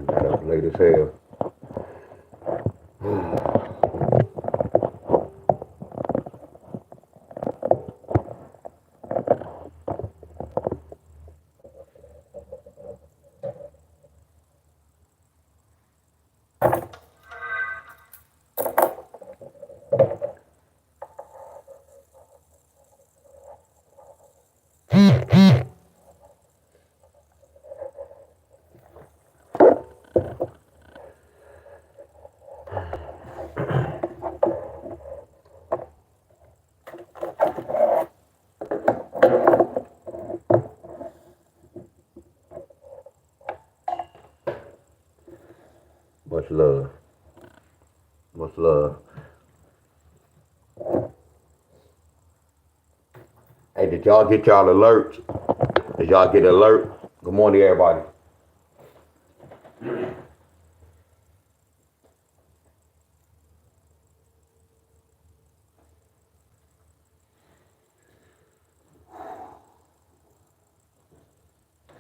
Got up late as hell. Much love. Much love. Hey, did y'all get y'all alerts? Did y'all get alert? Good morning, everybody.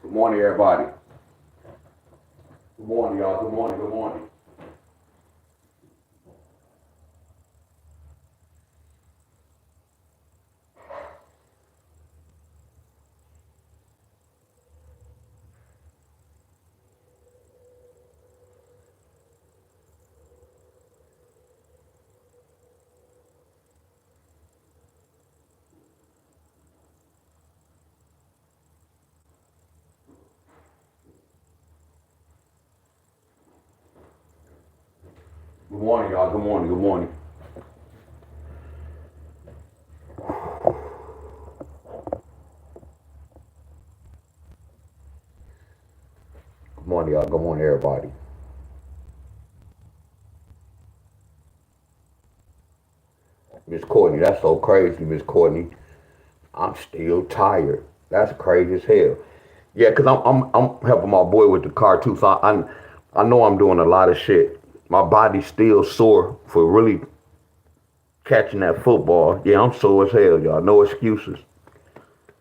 Good morning, everybody. Good morning, y'all. Good morning. Good morning. Good morning, y'all. Good morning. Good morning. Good morning, y'all. Good morning, everybody. Miss Courtney, that's so crazy, Miss Courtney. I'm still tired. That's crazy as hell. Yeah, cause I'm helping my boy with the car too, so I know I'm doing a lot of shit. My body's still sore for really catching that football. Yeah, I'm sore as hell, y'all. No excuses.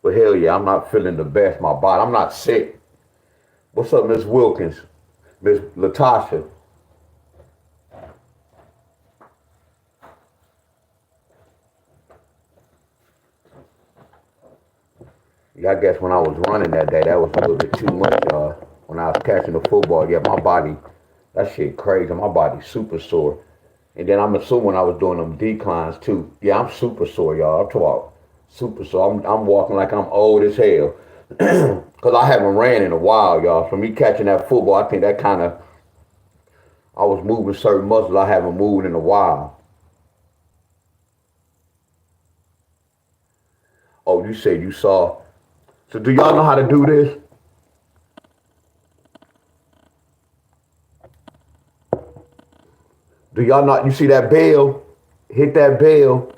But hell yeah, I'm not feeling the best. My body, I'm not sick. What's up, Miss Wilkins? Miss Latasha? Yeah, I guess when I was running that day, that was a little bit too much, y'all. When I was catching the football, yeah, my body, that shit crazy. My body's super sore. And then I'm assuming I was doing them declines too. Yeah, I'm super sore, y'all. I'm talking about super sore. I'm walking like I'm old as hell. Because I haven't ran in a while, y'all. For me catching that football, I think that kind of, I was moving certain muscles I haven't moved in a while. Oh, you said you saw. So do y'all know how to do this? Do y'all not, you see that bell? Hit that bell,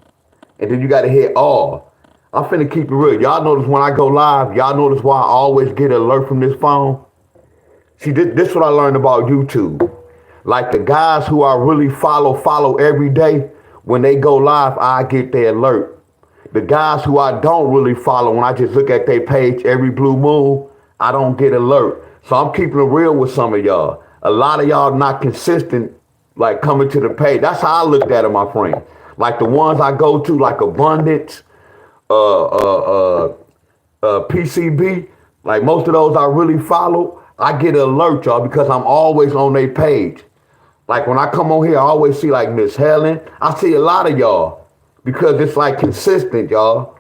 and then you got to hit all. I'm finna keep it real. Y'all notice when I go live, y'all notice why I always get an alert from this phone? See, this is what I learned about YouTube. Like the guys who I really follow every day, when they go live, I get their alert. The guys who I don't really follow, when I just look at their page every blue moon, I don't get alert. So I'm keeping it real with some of y'all. A lot of y'all not consistent, like coming to the page. That's how I looked at it, my friend. Like the ones I go to, like Abundance, uh, uh, PCB, like most of those I really follow, I get an alert, y'all, because I'm always on their page. Like when I come on here, I always see like Miss Helen. I see a lot of y'all because it's like consistent, y'all.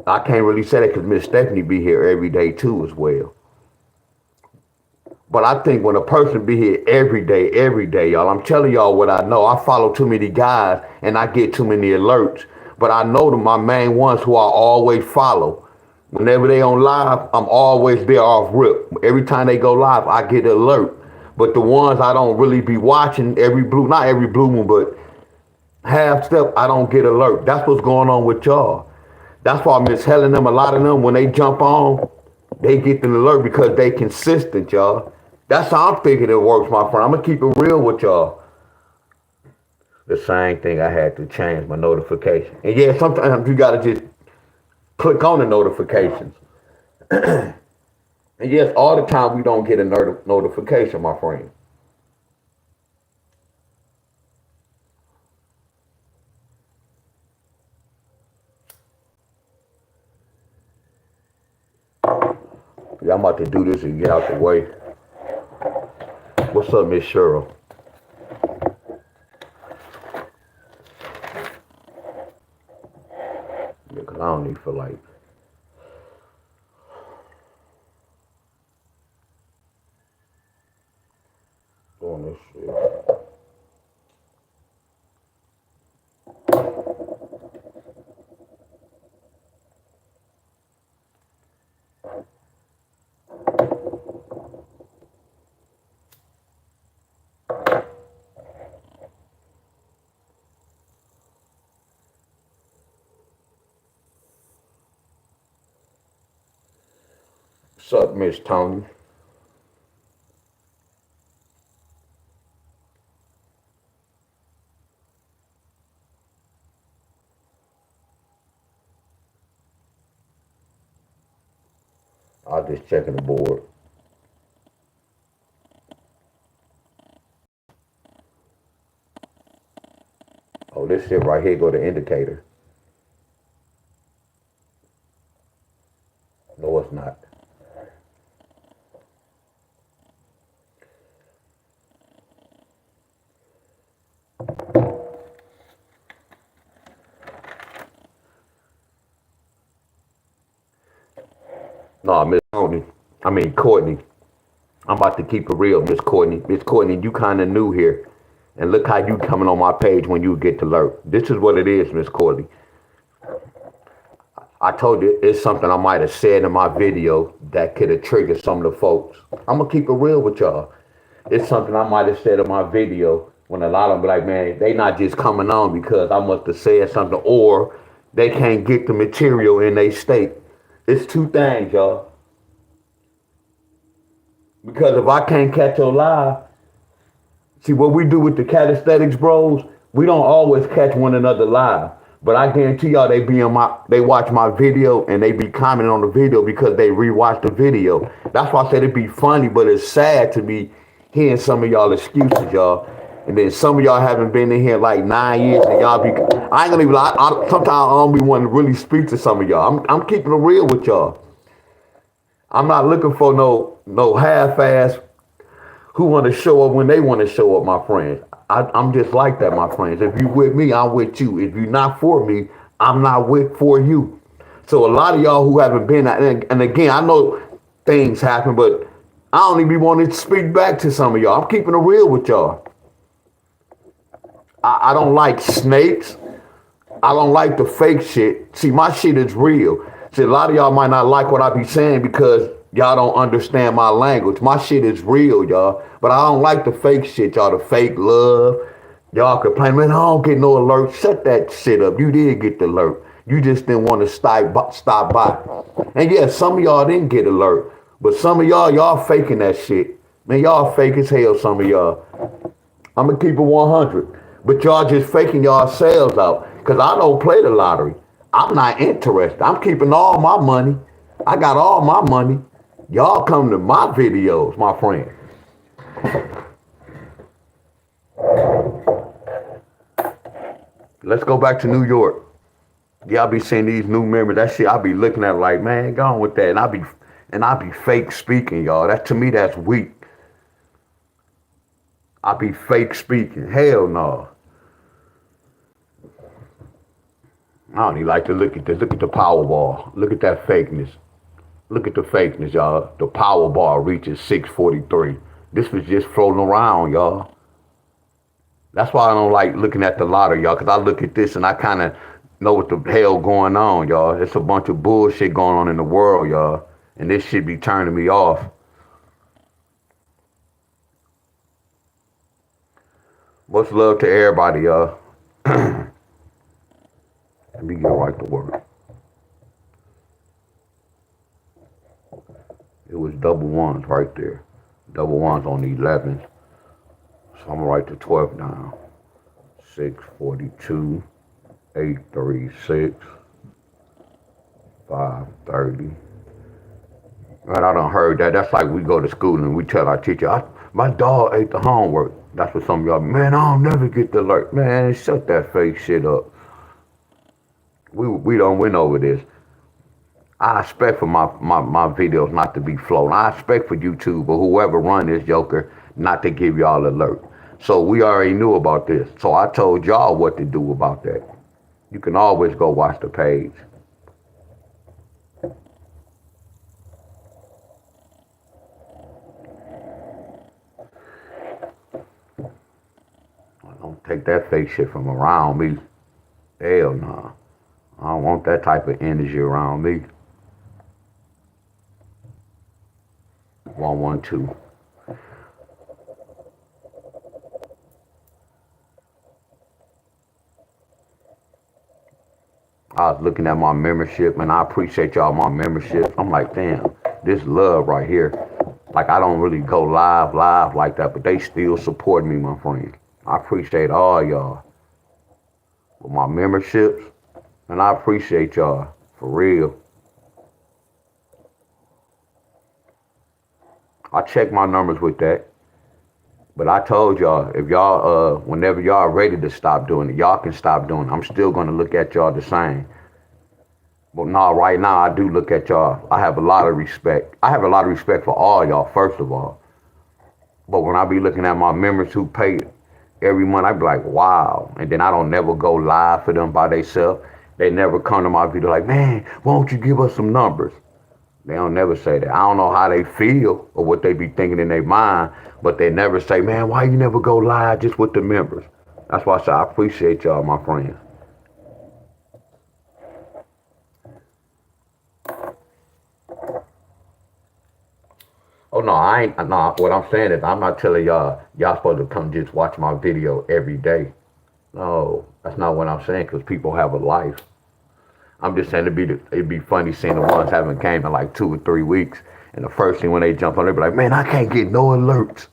I can't really say that because Miss Stephanie be here every day too as well. But I think when a person be here every day, y'all, I'm telling y'all what I know. I follow too many guys and I get too many alerts. But I know my main ones who I always follow. Whenever they on live, I'm always there off rip. Every time they go live, I get an alert. But the ones I don't really be watching not every blue moon, but half step, I don't get alert. That's what's going on with y'all. That's why Miss Helen them, a lot of them, when they jump on, they get the alert because they consistent, y'all. That's how I'm thinking it works, my friend. I'm gonna keep it real with y'all. The same thing, I had to change my notification. And yeah, sometimes you gotta just click on the notifications. And yes, all the time we don't get a notification, my friend. Yeah, I'm about to do this and get out the way. What's up, Miss Cheryl? Yeah, cause I don't even feel like doing this shit. What's up, Miss Tony? I was just checking the board. Oh, this shit right here go to indicator. No, it's not. No, Miss Tony. I mean Courtney. I'm about to keep it real, Miss Courtney. Miss Courtney, you kind of new here, and look how you coming on my page when you get to alert. This is what it is, Miss Courtney. I told you it's something I might have said in my video that could have triggered some of the folks. I'm gonna keep it real with y'all. It's something I might have said in my video when a lot of them be like, man, they not just coming on because I must have said something, or they can't get the material in their state. It's two things, y'all. Because if I can't catch your live, see what we do with the calisthenics bros, we don't always catch one another live. But I guarantee y'all they watch my video and they be commenting on the video because they rewatch the video. That's why I said it'd be funny, but it's sad to be hearing some of y'all excuses, y'all. And then some of y'all haven't been in here like 9 years, and y'all be. I ain't gonna even lie. Sometimes I don't be wanting to really speak to some of y'all. I'm keeping it real with y'all. I'm not looking for no half-ass who want to show up when they want to show up, my friends. I'm just like that, my friends. If you with me, I'm with you. If you're not for me, I'm not with for you. So a lot of y'all who haven't been, and again, I know things happen, but I don't even want to speak back to some of y'all. I'm keeping it real with y'all. I don't like snakes. I don't like the fake shit. See, my shit is real. See, a lot of y'all might not like what I be saying because y'all don't understand my language. My shit is real, y'all. But I don't like the fake shit, y'all. The fake love. Y'all complain, man, I don't get no alert. Shut that shit up. You did get the alert. You just didn't want to stop by. And yeah, some of y'all didn't get alert. But some of y'all faking that shit. Man, y'all fake as hell, some of y'all. I'm gonna keep it 100. But y'all just faking y'all sales out. Cause I don't play the lottery. I'm not interested. I'm keeping all my money. I got all my money. Y'all come to my videos, my friend. Let's go back to New York. Y'all be seeing these new members. That shit I be looking at like, man, go on with that. And I be fake speaking, y'all. That to me that's weak. I be fake speaking. Hell no. I don't even like to look at this. Look at the Powerball. Look at that fakeness. Look at the fakeness, y'all. The Powerball reaches 643. This was just floating around, y'all. That's why I don't like looking at the lottery, y'all, because I look at this and I kind of know what the hell going on, y'all. It's a bunch of bullshit going on in the world, y'all. And this shit be turning me off. Much love to everybody, y'all. Let me get right to work. It was double ones right there. Double ones on the 11th. So I'm going to write the 12th down. 642, 836, 530, Man, I done heard that. That's like we go to school and we tell our teacher, my dog ate the homework. That's what some of y'all, man, I'll never get the alert. Man, shut that fake shit up. We don't win over this. I expect for my videos not to be flown. I expect for YouTube or whoever run this joker not to give y'all alert. So we already knew about this. So I told y'all what to do about that. You can always go watch the page. Don't take that fake shit from around me. Hell nah. I don't want that type of energy around me. 112. I was looking at my membership, and I appreciate y'all my membership. I'm like, damn, this love right here. Like, I don't really go live like that, but they still support me, my friend. I appreciate all y'all with my memberships, and I appreciate y'all for real. I check my numbers with that, but I told y'all, if y'all, whenever y'all ready to stop doing it, y'all can stop doing it. I'm still gonna look at y'all the same. But no, right now I do look at y'all. I have a lot of respect. I have a lot of respect for all y'all, first of all. But when I be looking at my members who pay every month, I be like, wow. And then I don't never go live for them by themselves. They never come to my video like, man, why don't you give us some numbers? They don't never say that. I don't know how they feel or what they be thinking in their mind, but they never say, man, why you never go live just with the members? That's why I say I appreciate y'all, my friends. Oh no, I ain't. No, what I'm saying is I'm not telling y'all supposed to come just watch my video every day. No, that's not what I'm saying. Because people have a life. I'm just saying it'd be funny seeing the ones haven't came in like 2 or 3 weeks, and the first thing when they jump on, they be like, man, I can't get no alerts.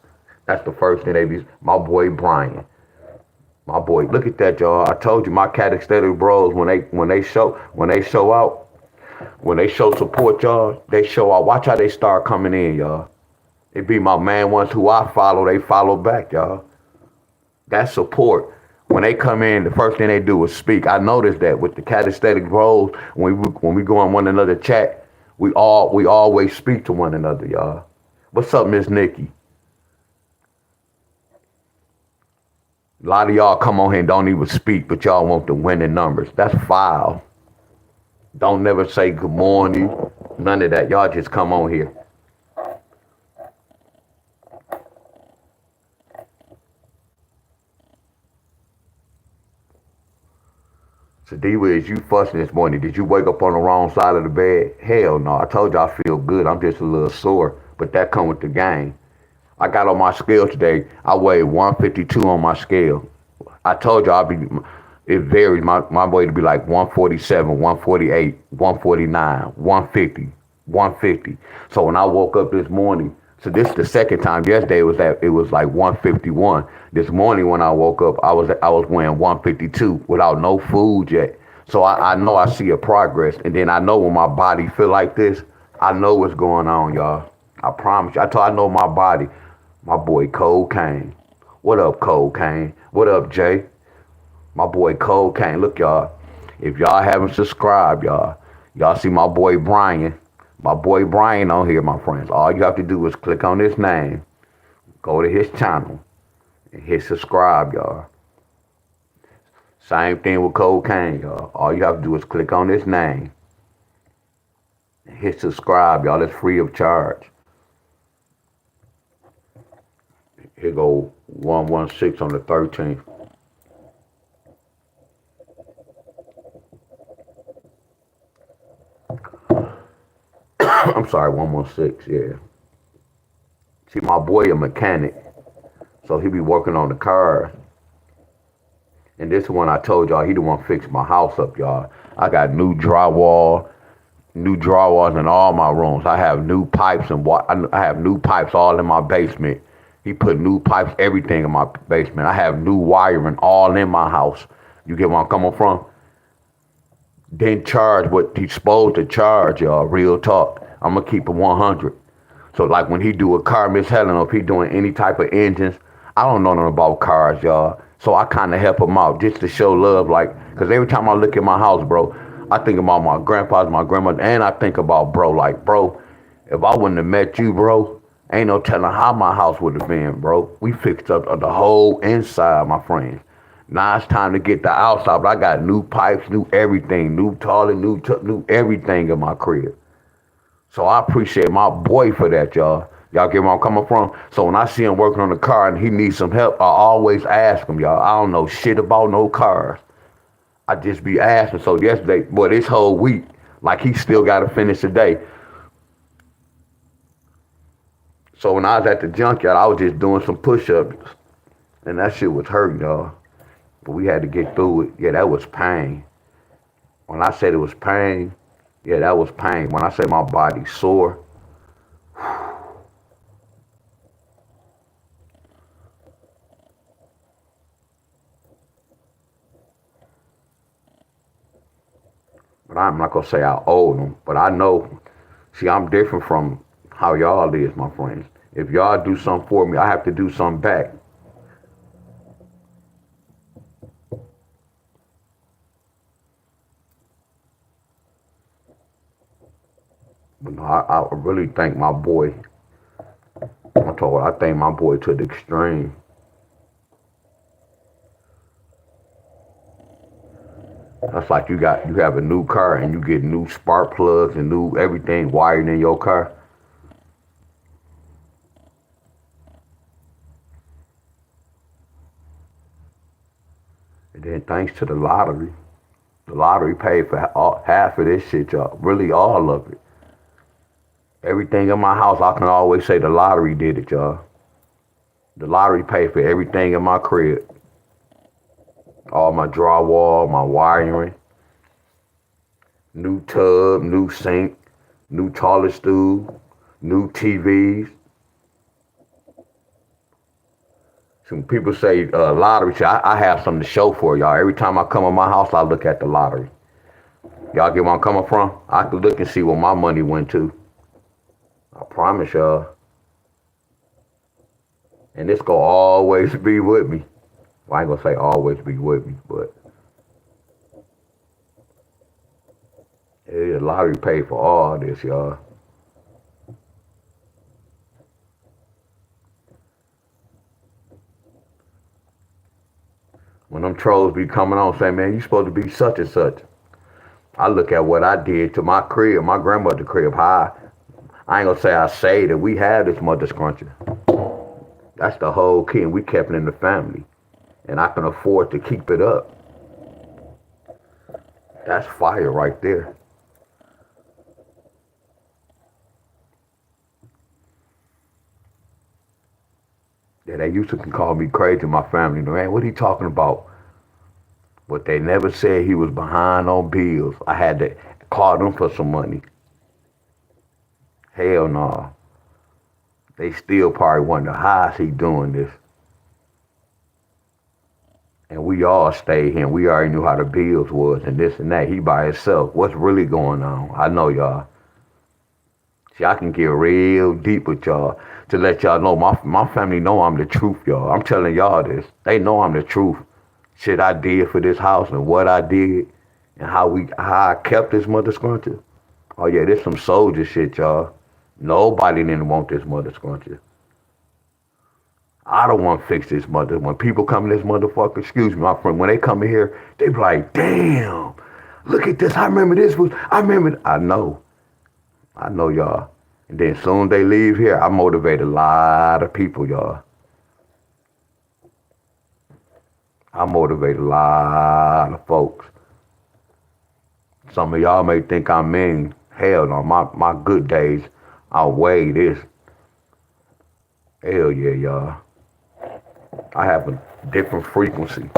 That's the first thing they be. My boy Brian, my boy, look at that, y'all. I told you my cat ecstatic bros when they show out, when they show support, y'all, they show out. Watch how they start coming in, y'all. It be my man ones who I follow, they follow back, y'all. That's support. When they come in, the first thing they do is speak. I noticed that with the catastatic roles, when we go in one another chat, we always speak to one another, y'all. What's up, Miss Nikki? A lot of y'all come on here and don't even speak, but y'all want the winning numbers. That's foul. Don't never say good morning, none of that. Y'all just come on here. So D-Wiz, you fussing this morning. Did you wake up on the wrong side of the bed? Hell no. I told you I feel good. I'm just a little sore. But that come with the game. I got on my scale today. I weighed 152 on my scale. I told you it varies. My weight to be like 147, 148, 149, 150, 150. So when I woke up this morning, so this is the second time. Yesterday it was like 151. This morning when I woke up, I was weighing 152 without no food yet. So I know I see a progress, and then I know when my body feel like this, I know what's going on, y'all. I promise you. I know my body. My boy Cocaine. What up, Cocaine? What up, Jay? My boy Cocaine. Look, y'all. If y'all haven't subscribed, y'all see my boy Brian. My boy Brian on here, my friends. All you have to do is click on his name, go to his channel, and hit subscribe, y'all. Same thing with Cocaine, y'all. All you have to do is click on his name and hit subscribe, y'all. It's free of charge. Here go 116 on the 13th. I'm sorry, 116, yeah. See, my boy a mechanic, so he be working on the car. And this one I told y'all, he the one fix my house up, y'all. I got new drywalls in all my rooms. I have new pipes I have new pipes all in my basement. He put new pipes, everything in my basement. I have new wiring all in my house. You get where I'm coming from? Didn't charge what he's supposed to charge, y'all. Real talk. I'm gonna keep it 100. So like when he do a car mishandling or if he doing any type of engines, I don't know nothing about cars, y'all. So I kind of help him out just to show love, like, cause every time I look at my house, bro, I think about my grandpa's, my grandmother, and I think about bro, like, bro, if I wouldn't have met you, bro, ain't no telling how my house would have been, bro. We fixed up the whole inside, my friends. Now it's time to get the outside, but I got new pipes, new everything, new toilet, new everything in my crib. So I appreciate my boy for that, y'all. Y'all get where I'm coming from? So when I see him working on the car and he needs some help, I always ask him, y'all. I don't know shit about no cars. I just be asking. So yesterday, boy, this whole week, like he still got to finish today. So when I was at the junkyard, I was just doing some push-ups. And that shit was hurting, y'all. But we had to get through it. Yeah, that was pain. When I said it was pain, yeah, that was pain. When I said my body sore, but I'm not gonna say I owe them, but I know. See, I'm different from how y'all is, my friends. If y'all do something for me, I have to do something back. But no, I really thank my boy. I thank my boy to the extreme. That's like you have a new car and you get new spark plugs and new everything wired in your car. And then thanks to the lottery paid for half of this shit, y'all. Really all of it. Everything in my house, I can always say the lottery did it, y'all. The lottery paid for everything in my crib. All my drywall, my wiring, new tub, new sink, new toilet stool, new TVs. Some people say lottery. See, I have something to show for y'all. Every time I come in my house, I look at the lottery. Y'all get where I'm coming from? I can look and see where my money went to. I promise y'all. And this gonna always be with me. Well, I ain't gonna say always be with me, but yeah, the lottery paid for all this, y'all. When them trolls be coming on saying, man, you supposed to be such and such. I look at what I did to my crib, my grandmother's crib, how I ain't gonna say I say that we had this mother scruncher. That's the whole key, and we kept it in the family. And I can afford to keep it up. That's fire right there. Yeah, they used to call me crazy, my family. Man, what he talking about? But they never said he was behind on bills. I had to call them for some money. Hell no. They still probably wonder how is he doing this. And we all stayed here. We already knew how the bills was and this and that. He by himself. What's really going on? I know y'all. See, I can get real deep with y'all to let y'all know my family know I'm the truth, y'all. I'm telling y'all this. They know I'm the truth. Shit I did for this house and what I did and how I kept this mother scruncher. Oh yeah, this some soldier shit, y'all. Nobody didn't want this mother scruncher. I don't want to fix this mother. When people come in this motherfucker, excuse me, my friend, when they come in here, they be like, damn, look at this. I remember this was, I remember. I know y'all. And then soon they leave here, I motivate a lot of people, y'all. I motivate a lot of folks. Some of y'all may think I'm mean. Hell no, my good days outweigh this. Hell yeah, y'all. I have a different frequency.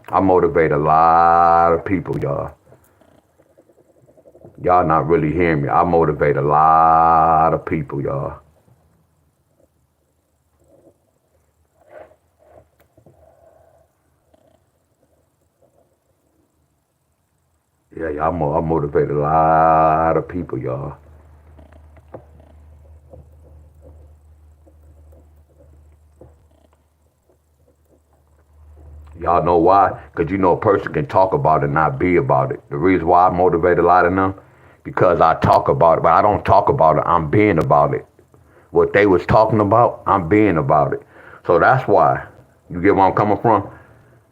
I motivate a lot of people, y'all. Y'all not really hearing me. I motivate a lot of people, y'all. Yeah, I motivate a lot of people, y'all. Y'all know why? Because you know a person can talk about it and not be about it. The reason why I motivate a lot of them, because I talk about it, but I don't talk about it. I'm being about it. What they was talking about, I'm being about it. So that's why. You get where I'm coming from?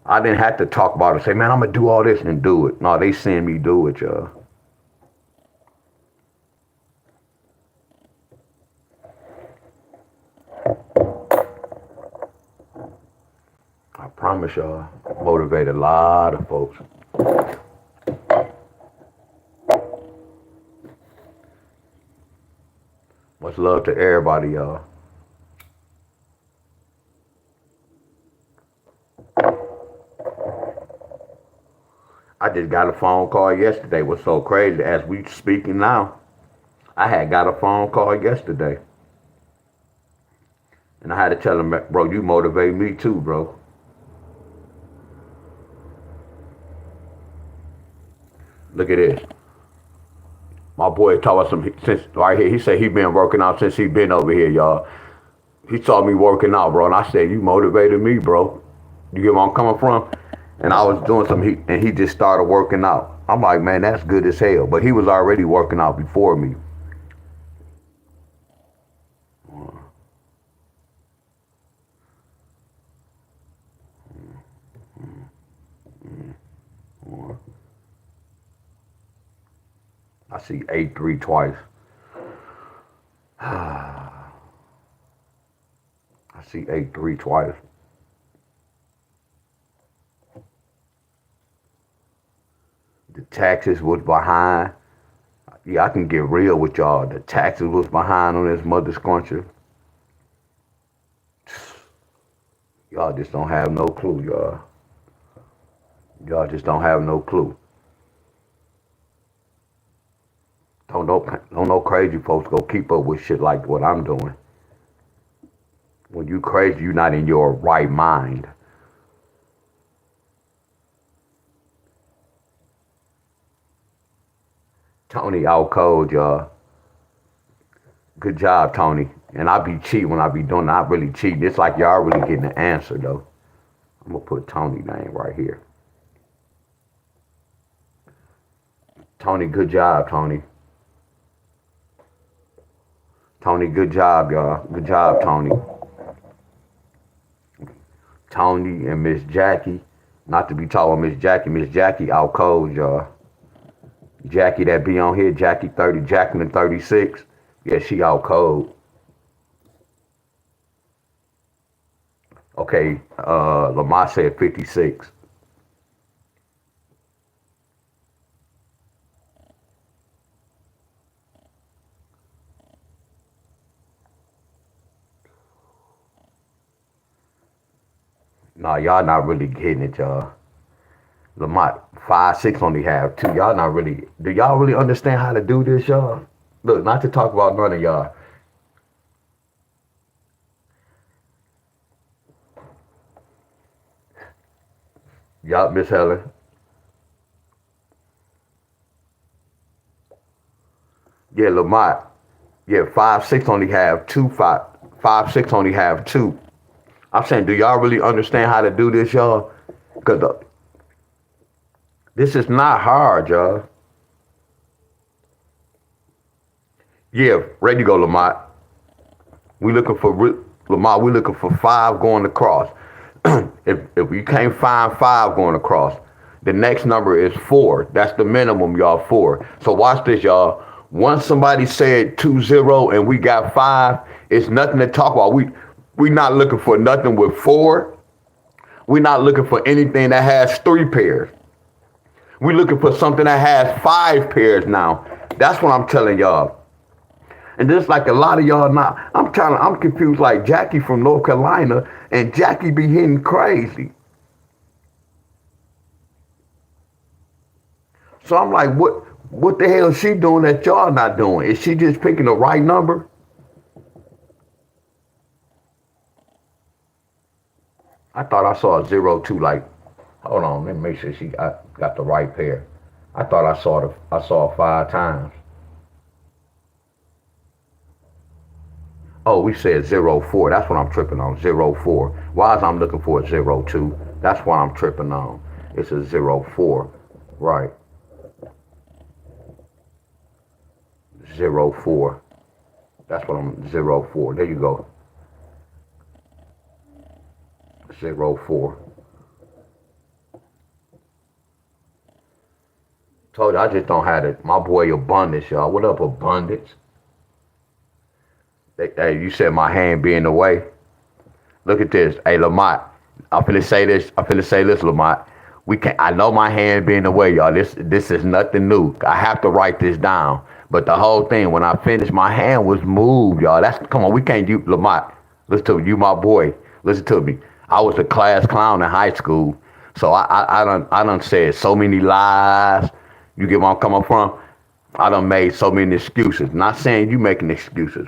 I didn't have to talk about it. Say, man, I'm gonna do all this and do it. No, they seen me do it, y'all. I promise y'all, motivate a lot of folks. Much love to everybody, y'all. I just got a phone call yesterday. What's so crazy? As we speaking now, I had got a phone call yesterday. And I had to tell him, bro, you motivate me too, bro. Look at this. My boy taught us some since right here. He said he been working out since he been over here, y'all. He saw me working out, bro, and I said, you motivated me, bro. You get where I'm coming from? And I was doing some heat, and he just started working out. I'm like, man, that's good as hell. But he was already working out before me. I see 8-3 twice. I see 8-3 twice. The taxes was behind. Yeah, I can get real with y'all. The taxes was behind on this mother scruncher. Y'all just don't have no clue, y'all. Y'all just don't have no clue. Don't know crazy folks go keep up with shit like what I'm doing. When you crazy, you're not in your right mind. Tony out cold, y'all. Good job, Tony. And I be cheating when I be doing. Not really cheating. It's like y'all really getting the answer though. I'm gonna put Tony name right here. Tony, good job, Tony. Tony, good job, y'all. Good job, Tony. Tony and Miss Jackie. Not to be talking about Miss Jackie. Miss Jackie out cold, y'all. Jackie that be on here, Jackie 30, Jacqueline 36. Yeah, she out cold. Okay, Lamar said 56. Nah, y'all not really getting it, y'all. Lamont, 5'6" only have two. Y'all not really. Do y'all really understand how to do this, y'all? Look, not to talk about none of y'all. Y'all, Miss Helen. Yeah, Lamont. Yeah, 5'6" only have two. 5'6" only have two. I'm saying, do y'all really understand how to do this, y'all? Because this is not hard, y'all. Yeah, ready to go, Lamont. We looking for Lamont. We looking for five going across. if you can't find five going across, the next number is four. That's the minimum, y'all. Four. So watch this, y'all. Once somebody said 2-0 and we got five, it's nothing to talk about. We not looking for nothing with four. We not looking for anything that has three pairs. We looking for something that has five pairs now. That's what I'm telling y'all. And just like a lot of y'all now, I'm confused like Jackie from North Carolina, and Jackie be hitting crazy. So I'm like, what the hell is she doing that y'all not doing? Is she just picking the right number? I thought I saw a 0-2. Like, hold on, let me make sure she got the right pair. I thought I saw it 5 times. Oh, we said 0-4. That's what I'm tripping on. 0-4. Why is I'm looking for a 0-2? That's what I'm tripping on. It's a 04. Right. 04. That's what I'm 04. There you go. 04. Told you I just don't have it. My boy Abundance, y'all. What up, Abundance? Hey, you said my hand be in the way. Look at this. Hey, Lamont. I'm finna say this, Lamont. We can't. I know my hand be in the way, y'all. This is nothing new. I have to write this down. But the whole thing, when I finished, my hand was moved, y'all. Come on. We can't do Lamont. Listen to me. You, my boy. Listen to me. I was a class clown in high school, so I done said so many lies. You get where I'm coming from? I done made so many excuses. Not saying you making excuses.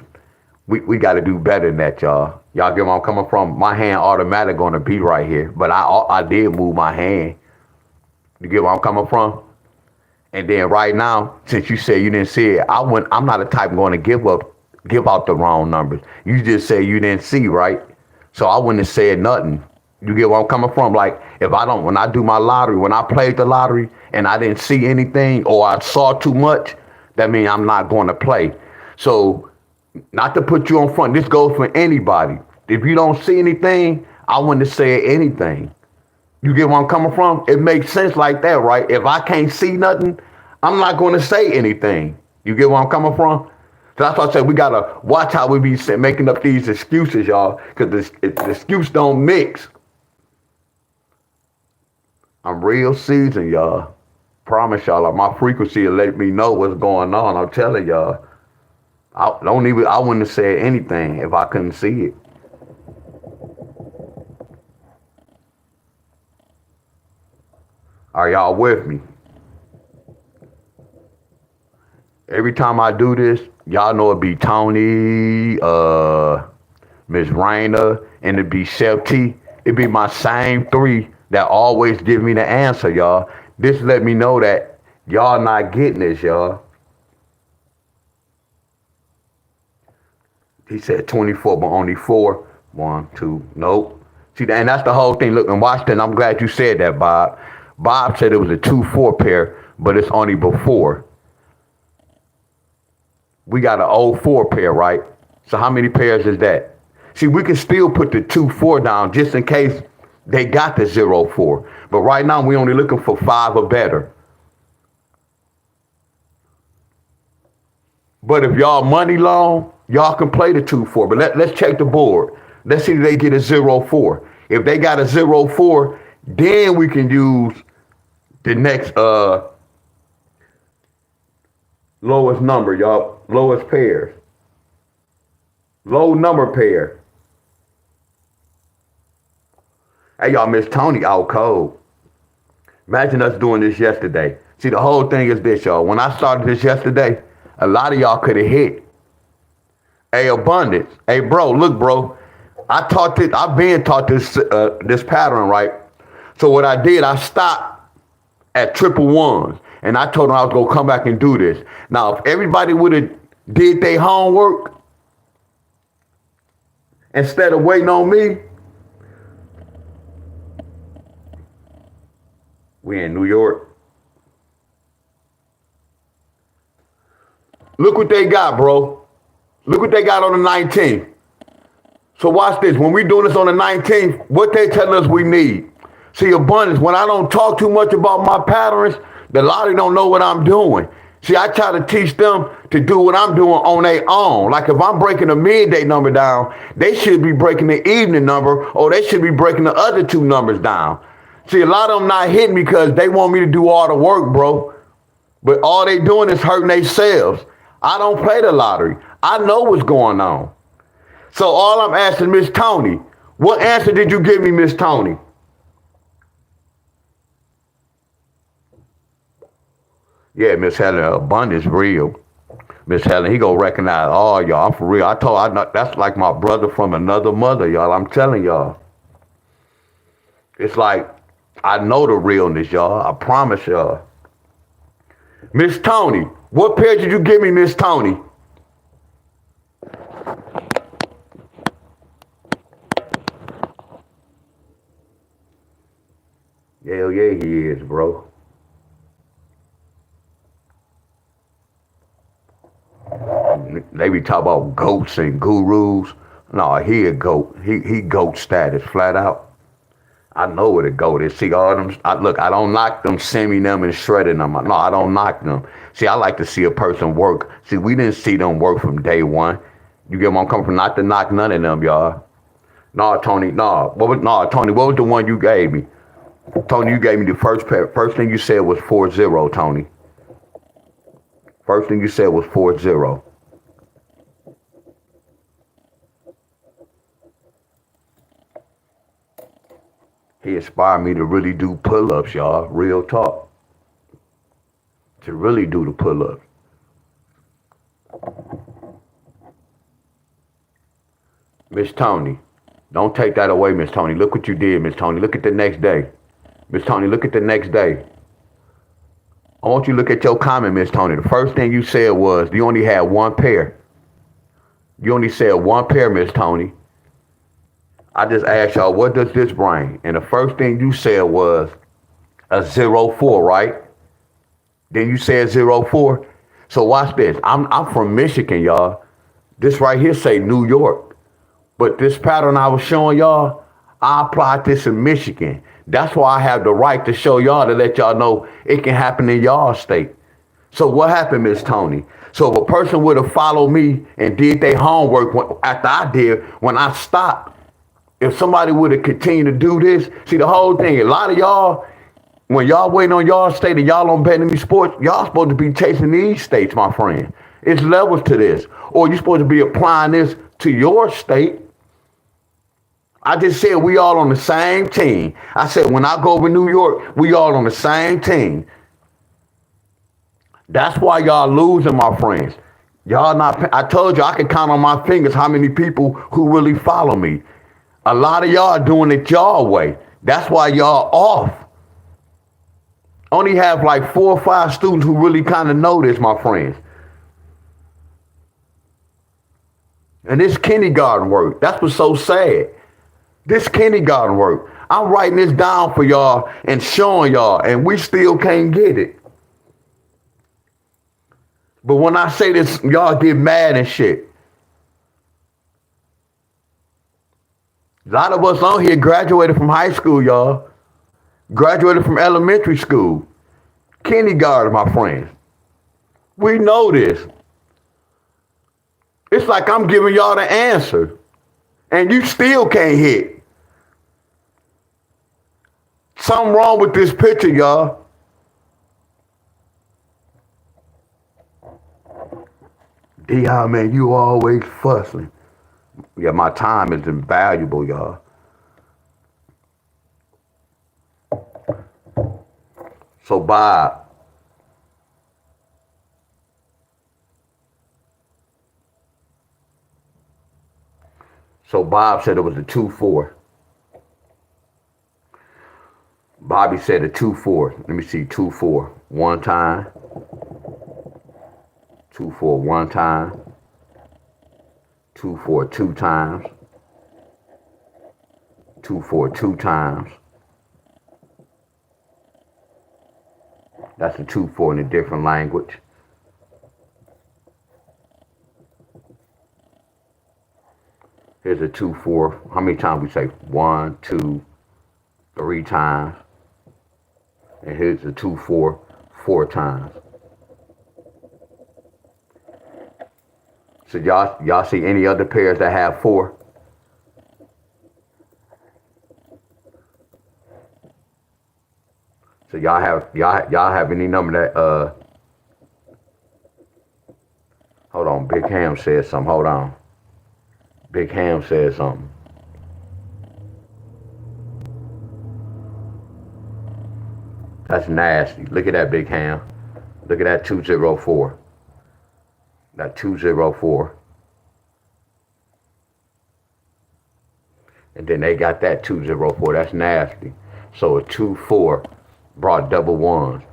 We got to do better than that, y'all. Y'all get where I'm coming from? My hand automatic going to be right here, but I did move my hand. You get where I'm coming from? And then right now, since you say you didn't see it, I'm not the type going to give out the wrong numbers. You just say you didn't see, right? So I wouldn't have said nothing. You get where I'm coming from? Like, when I do my lottery, when I played the lottery and I didn't see anything or I saw too much, that means I'm not going to play. So, not to put you on front, this goes for anybody. If you don't see anything, I wouldn't have said anything. You get where I'm coming from? It makes sense like that, right? If I can't see nothing, I'm not going to say anything. You get where I'm coming from? So that's why I said we got to watch how we be making up these excuses, y'all, because the excuse don't mix. I'm real seasoned, y'all. Promise y'all, like my frequency will let me know what's going on. I'm telling y'all. I wouldn't have said anything if I couldn't see it. Are y'all with me? Every time I do this, y'all know it be Tony, Miss Raina, and it be Chef T. It be my same three that always give me the answer, y'all. This let me know that y'all not getting this, y'all. He said 24, but only 4. 1, 2, nope. See, and that's the whole thing. Look, and watch that. I'm glad you said that, Bob. Bob said it was a 2-4 pair, but it's only before. We got an 04 pair, right? So how many pairs is that? See, we can still put the 2-4 down just in case they got the 0-4. But right now, we only looking for 5 or better. But if y'all money long, y'all can play the 2-4. But let's check the board. Let's see if they get a 0-4. If they got a 0-4, then we can use the next lowest number, y'all. Lowest pairs. Low number pair. Hey, y'all, Miss Tony out cold. Imagine us doing this yesterday. See, the whole thing is this, y'all. When I started this yesterday, a lot of y'all could have hit. Hey, Abundance. Hey, bro, look, bro. I've been taught this pattern, right? So what I did, I stopped at 111s. And I told them I was going to come back and do this. Now, if everybody would have did their homework instead of waiting on me, we in New York. Look what they got, bro. Look what they got on the 19th. So watch this. When we doing this on the 19th, what they tell us we need. See, Abundance, when I don't talk too much about my patterns, the lottery don't know what I'm doing. See, I try to teach them to do what I'm doing on their own. Like if I'm breaking the midday number down, they should be breaking the evening number, or they should be breaking the other 2 numbers down. See, a lot of them not hitting because they want me to do all the work, bro. But all they doing is hurting themselves. I don't play the lottery. I know what's going on. So all I'm asking Miss Tony, what answer did you give me, Miss Tony? Yeah, Miss Helen, abundance real. Miss Helen, he gonna recognize all y'all. I'm for real. I know that's like my brother from another mother, y'all. I'm telling y'all. It's like I know the realness, y'all. I promise y'all. Miss Tony, what pair did you give me, Miss Tony? Hell yeah, he is, bro. They be talking about goats and gurus. No, he a goat. He goat status, flat out. I know what a goat is. See, all them, look, I don't knock them, sending them and shredding them. No, I don't knock them. See, I like to see a person work. See, we didn't see them work from day one. You get where I'm coming from? Not to knock none of them, y'all. No, Tony, no. Tony, what was the one you gave me? Tony, you gave me the first pair. First thing you said was 4-0, Tony. First thing you said was 4-0. He inspired me to really do pull-ups, y'all. Real talk. To really do the pull-ups. Miss Tony, don't take that away, Miss Tony. Look what you did, Miss Tony. Look at the next day. Miss Tony, look at the next day. I want you to look at your comment, Miss Tony. The first thing you said was you only had one pair. You only said one pair, Miss Tony. I just asked y'all, what does this bring? And the first thing you said was a 0-4, right? Then you said 0-4. So watch this. I'm from Michigan, y'all. This right here say New York. But this pattern I was showing y'all, I applied this in Michigan. That's why I have the right to show y'all to let y'all know it can happen in y'all state. So what happened, Miss Tony? So if a person would have followed me and did their homework after I did, when I stopped, if somebody would have continued to do this, see the whole thing, a lot of y'all, when y'all waiting on y'all state and y'all don't bet any sports, y'all supposed to be chasing these states, my friend. It's levels to this. Or you're supposed to be applying this to your state. I just said we all on the same team. I said when I go over New York, we all on the same team. That's why y'all losing, my friends. Y'all not, I told you I can count on my fingers how many people who really follow me. A lot of y'all doing it y'all way. That's why y'all off. Only have like 4 or 5 students who really kind of know this, my friends. And this kindergarten work, that's what's so sad. This kindergarten work. I'm writing this down for y'all and showing y'all, and we still can't get it. But when I say this, y'all get mad and shit. A lot of us on here graduated from high school, y'all. Graduated from elementary school. Kindergarten, my friends. We know this. It's like I'm giving y'all the answer. And you still can't hit. Something wrong with this picture, y'all. Deon, man, you always fussing. Yeah, my time is invaluable, y'all. So Bob. So Bob said it was a 2-4. Bobby said a 2-4. Let me see, 2-4. One time. 2-4 one time. 2-4 two times. 2-4 two times. That's a 2-4 in a different language. Here's a 2-4. How many times we say? 1, 2, 3 times. And here's a 2-4 4 times. So y'all see any other pairs that have 4? So y'all have any number that hold on, Big Ham said something. Hold on. Big Ham said something. That's nasty. Look at that, Big Ham. Look at that 204. That 204. And then they got that 204. That's nasty. So a 2-4 brought double ones.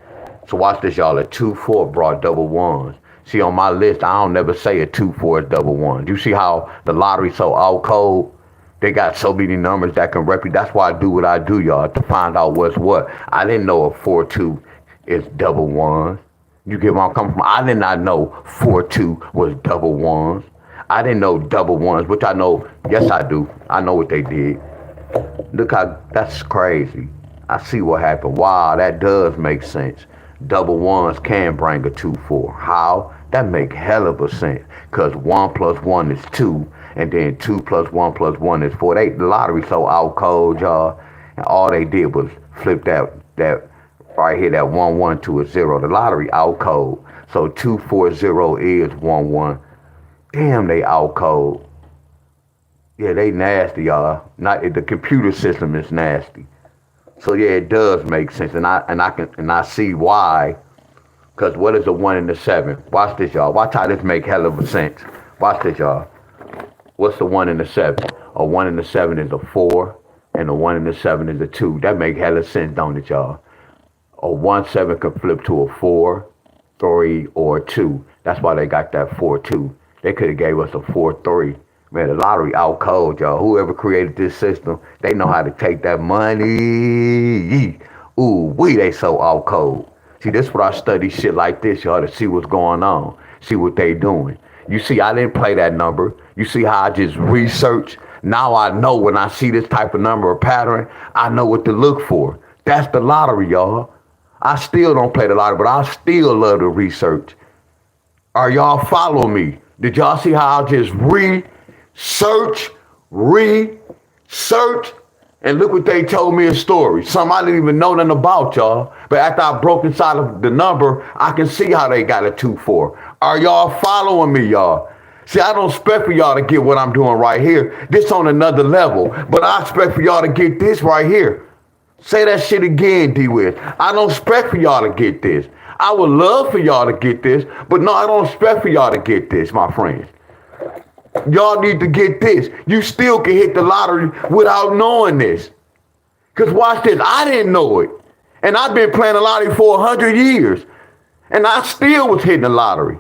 So watch this, y'all. A 2-4 brought double ones. See, on my list, I don't never say a 2-4 is double ones. You see how the lottery's so out cold? They got so many numbers that can represent. That's why I do what I do, y'all, to find out what's what. I didn't know a 4-2 is double ones. You get where I'm coming from? I did not know 4-2 was double ones. I didn't know double ones, which I know, yes, I do. I know what they did. Look how, that's crazy. I see what happened. Wow, that does make sense. Double ones can bring a 2-4. How? That make hell of a sense. Because 1 plus 1 is 2, and then 2 plus 1 plus 1 is 4. The lottery so out cold, y'all. And all they did was flip that right here, that 1-1 to a 0. The lottery out cold. So 2-4-0 is 1-1. Damn, they out cold. Yeah, they nasty, y'all. Not the computer system is nasty. So yeah, it does make sense, and I see why. Cause what is a 1 and a 7? Watch this, y'all. Watch how this make hell of a sense. Watch this, y'all. What's the 1 and the 7? A 1 and a 7 is a 4, and a 1 and a 7 is a 2. That make hell of sense, don't it, y'all? A 1-7 can flip to a 4, 3, or a 2. That's why they got that 4-2. They could have gave us a 4-3. Man, the lottery out cold, y'all. Whoever created this system, they know how to take that money. Ooh, they so out cold. See, this is what I study shit like this, y'all, to see what's going on. See what they doing. You see, I didn't play that number. You see how I just research? Now I know when I see this type of number or pattern, I know what to look for. That's the lottery, y'all. I still don't play the lottery, but I still love to research. Are y'all following me? Did y'all see how I just research, and look what they told me a story. Something I didn't even know nothing about, y'all. But after I broke inside of the number, I can see how they got a 2-4. Are y'all following me, y'all? See, I don't expect for y'all to get what I'm doing right here. This on another level. But I expect for y'all to get this right here. Say that shit again, D-Wiz. I don't expect for y'all to get this. I would love for y'all to get this, but no, I don't expect for y'all to get this, my friends. Y'all need to get this. You still can hit the lottery without knowing this. Because watch this, I didn't know it. And I've been playing the lottery for 100 years. And I still was hitting the lottery.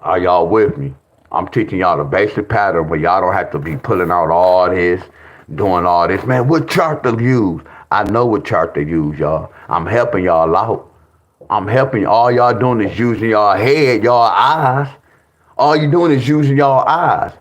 Are y'all with me? I'm teaching y'all the basic pattern, but y'all don't have to be pulling out all this, doing all this. Man, what chart to use? I know what chart to use, y'all. I'm helping y'all out. I'm helping you. All y'all doing is using y'all head, y'all eyes. All you doing is using y'all eyes.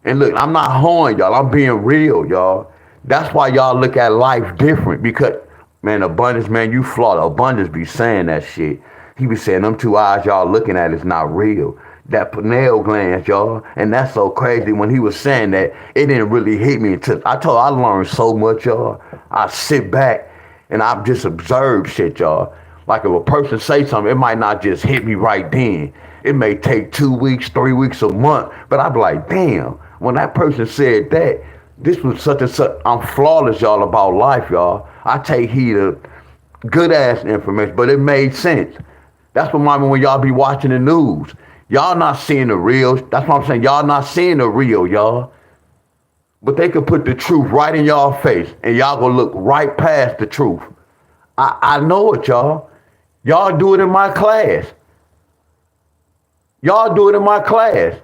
And look, I'm not hoeing y'all. I'm being real, y'all. That's why y'all look at life different. Because, man, abundance, man, you flawed. Abundance be saying that shit. He be saying them two eyes y'all looking at is not real. That pineal gland, y'all. And that's so crazy. When he was saying that, it didn't really hit me until I learned so much, y'all. I sit back and I just observe shit, y'all. Like if a person say something, it might not just hit me right then. It may take 2 weeks, 3 weeks, a month. But I be like, damn, when that person said that, this was such and such. I'm flawless, y'all, about life, y'all. I take heed of good ass information, but it made sense. That's what I mean when y'all be watching the news. Y'all not seeing the real. That's what I'm saying. Y'all not seeing the real, y'all. But they could put the truth right in y'all face, and y'all gonna look right past the truth. I know it, y'all. Y'all do it in my class. Y'all do it in my class.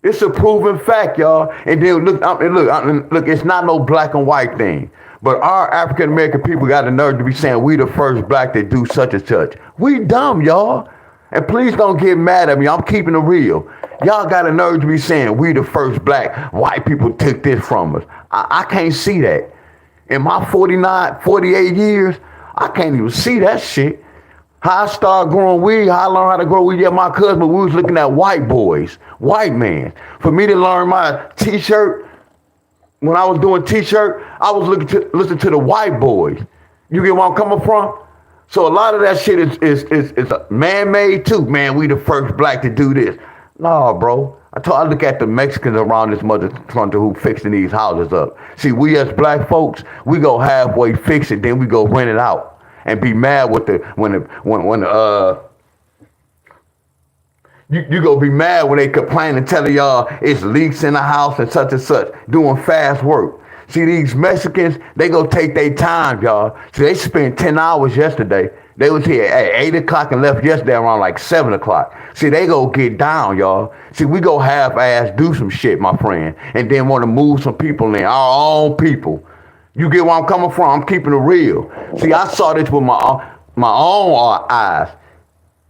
It's a proven fact, y'all. And then look, it's not no black and white thing. But our African American people got the nerve to be saying we the first black that do such and such. We dumb, y'all. And please don't get mad at me. I'm keeping it real. Y'all got a nerve to be saying we the first black white people took this from us. I can't see that. In my 48 years, I can't even see that shit. How I started growing weed, how I learned how to grow weed. Yeah, my cousin, we was looking at white boys, white men. For me to learn my t-shirt, when I was doing t-shirt, I was listening to the white boys. You get where I'm coming from? So a lot of that shit is man-made too. Man, we the first black to do this. Nah, bro. I look at the Mexicans around this mother trucker who fixing these houses up. See, we as black folks, we go halfway fix it, then we go rent it out and be mad with you go be mad when they complain and telling y'all it's leaks in the house and such, doing fast work. See, these Mexicans, they go take their time, y'all. See, they spent 10 hours yesterday. They was here at 8 o'clock and left yesterday around like 7 o'clock. See, they go get down, y'all. See, we go half-ass do some shit, my friend, and then want to move some people in, our own people. You get where I'm coming from? I'm keeping it real. See, I saw this with my own eyes.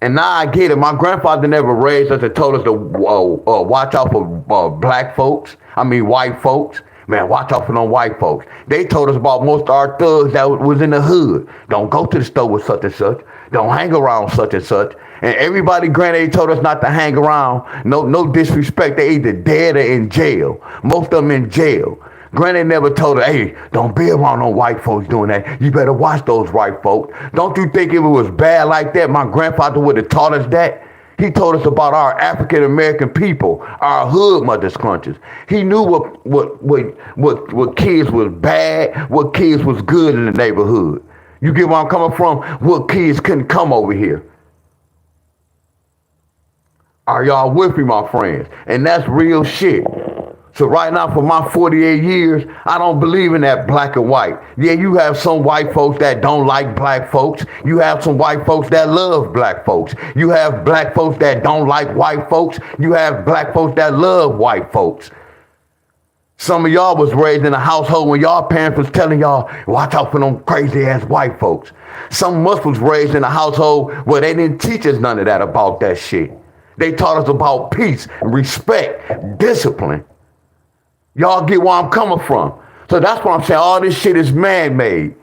And now I get it. My grandfather never raised us and told us to watch out for black folks. I mean, white folks. Man, watch out for them white folks. They told us about most of our thugs that was in the hood. Don't go to the store with such and such. Don't hang around such and such. And everybody, granddaddy told us not to hang around. No disrespect. They either dead or in jail. Most of them in jail. Granny never told her, hey, don't be around no white folks doing that. You better watch those white folks. Don't you think if it was bad like that, my grandfather would have taught us that? He told us about our African-American people, our hood mother scrunches. He knew what kids was bad, what kids was good in the neighborhood. You get where I'm coming from? What kids couldn't come over here. Are y'all with me, my friends? And that's real shit. So right now, for my 48 years, I don't believe in that black and white. Yeah, you have some white folks that don't like black folks. You have some white folks that love black folks. You have black folks that don't like white folks. You have black folks that love white folks. Some of y'all was raised in a household when y'all parents was telling y'all, watch out for them crazy ass white folks. Some of us was raised in a household where they didn't teach us none of that about that shit. They taught us about peace, respect, discipline. Y'all get where I'm coming from. So that's what I'm saying. All this shit is man-made.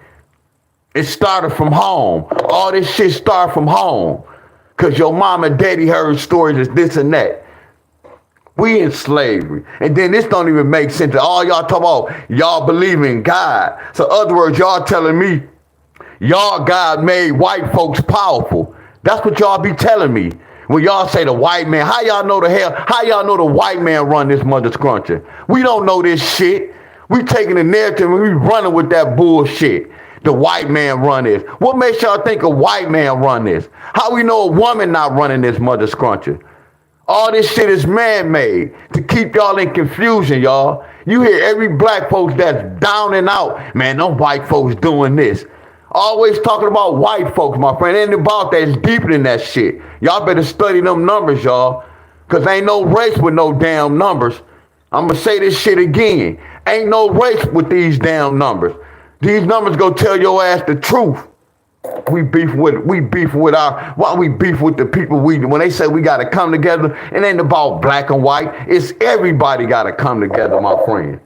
It started from home. All this shit started from home. Because your mom and daddy heard stories of this and that. We in slavery. And then this don't even make sense. All y'all talk about, y'all believe in God. So in other words, y'all telling me, y'all God made white folks powerful. That's what y'all be telling me. When y'all say the white man, how y'all know the white man run this mother scruncher? We don't know this shit. We taking the narrative and we running with that bullshit. The white man run this. What makes y'all think a white man run this? How we know a woman not running this mother scruncher? All this shit is man-made to keep y'all in confusion, y'all. You hear every black folks that's down and out. Man, them white folks doing this. Always talking about white folks, my friend. Ain't about that. It's deeper than that shit. Y'all better study them numbers, y'all. Because ain't no race with no damn numbers. I'm going to say this shit again. Ain't no race with these damn numbers. These numbers go tell your ass the truth. Why we beef with the people when they say we got to come together, it ain't about black and white. It's everybody got to come together, my friend.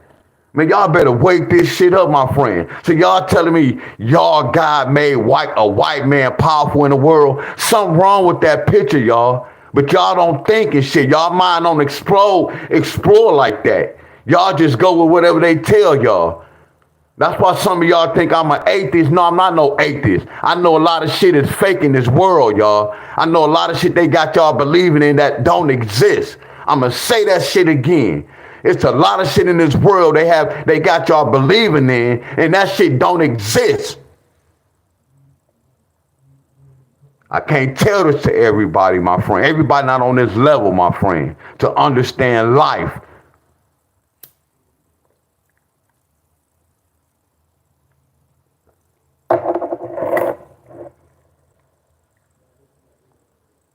Man, y'all better wake this shit up, my friend. So y'all telling me y'all God made a white man powerful in the world. Something wrong with that picture, y'all. But y'all don't think and shit. Y'all mind don't explore like that. Y'all just go with whatever they tell y'all. That's why some of y'all think I'm an atheist. No, I'm not no atheist. I know a lot of shit is fake in this world, y'all. I know a lot of shit they got y'all believing in that don't exist. I'm going to say that shit again. It's a lot of shit in this world they got y'all believing in, and that shit don't exist. I can't tell this to everybody, my friend. Everybody not on this level, my friend, to understand life.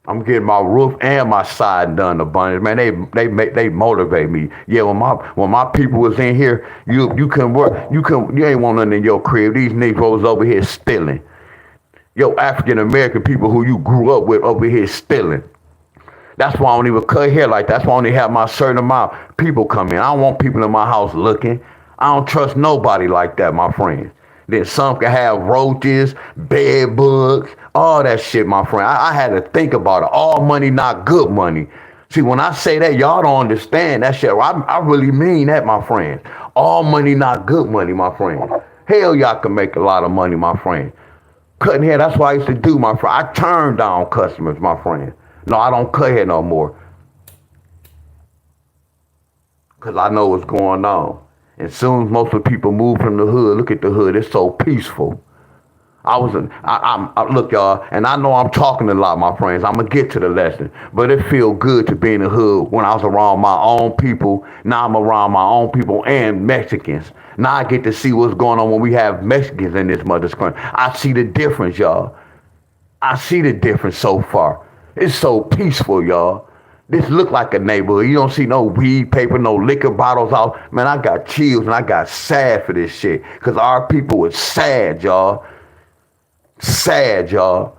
I'm getting my roof and my side done, the bunnies. Man, they motivate me. Yeah, when my people was in here, you couldn't work. You ain't want nothing in your crib. These Negroes over here stealing. Yo, African American people who you grew up with over here stealing. That's why I don't even cut hair like that. That's why I only have my certain amount of people come in. I don't want people in my house looking. I don't trust nobody like that, my friend. Then some can have roaches, bed bugs, all that shit, my friend. I had to think about it. All money, not good money. See, when I say that, y'all don't understand that shit. I really mean that, my friend. All money, not good money, my friend. Hell, y'all can make a lot of money, my friend. Cutting hair, that's what I used to do, my friend. I turned down customers, my friend. No, I don't cut hair no more. Because I know what's going on. And soon as most of the people move from the hood, look at the hood, it's so peaceful. Look, y'all, and I know I'm talking a lot, my friends. I'm gonna get to the lesson, but it feel good to be in the hood when I was around my own people. Now I'm around my own people and Mexicans. Now I get to see what's going on when we have Mexicans in this mother's country. I see the difference, y'all. I see the difference so far. It's so peaceful, y'all. This look like a neighborhood. You don't see no weed paper, no liquor bottles out. Man, I got chills and I got sad for this shit. Because our people was sad, y'all. Sad, y'all.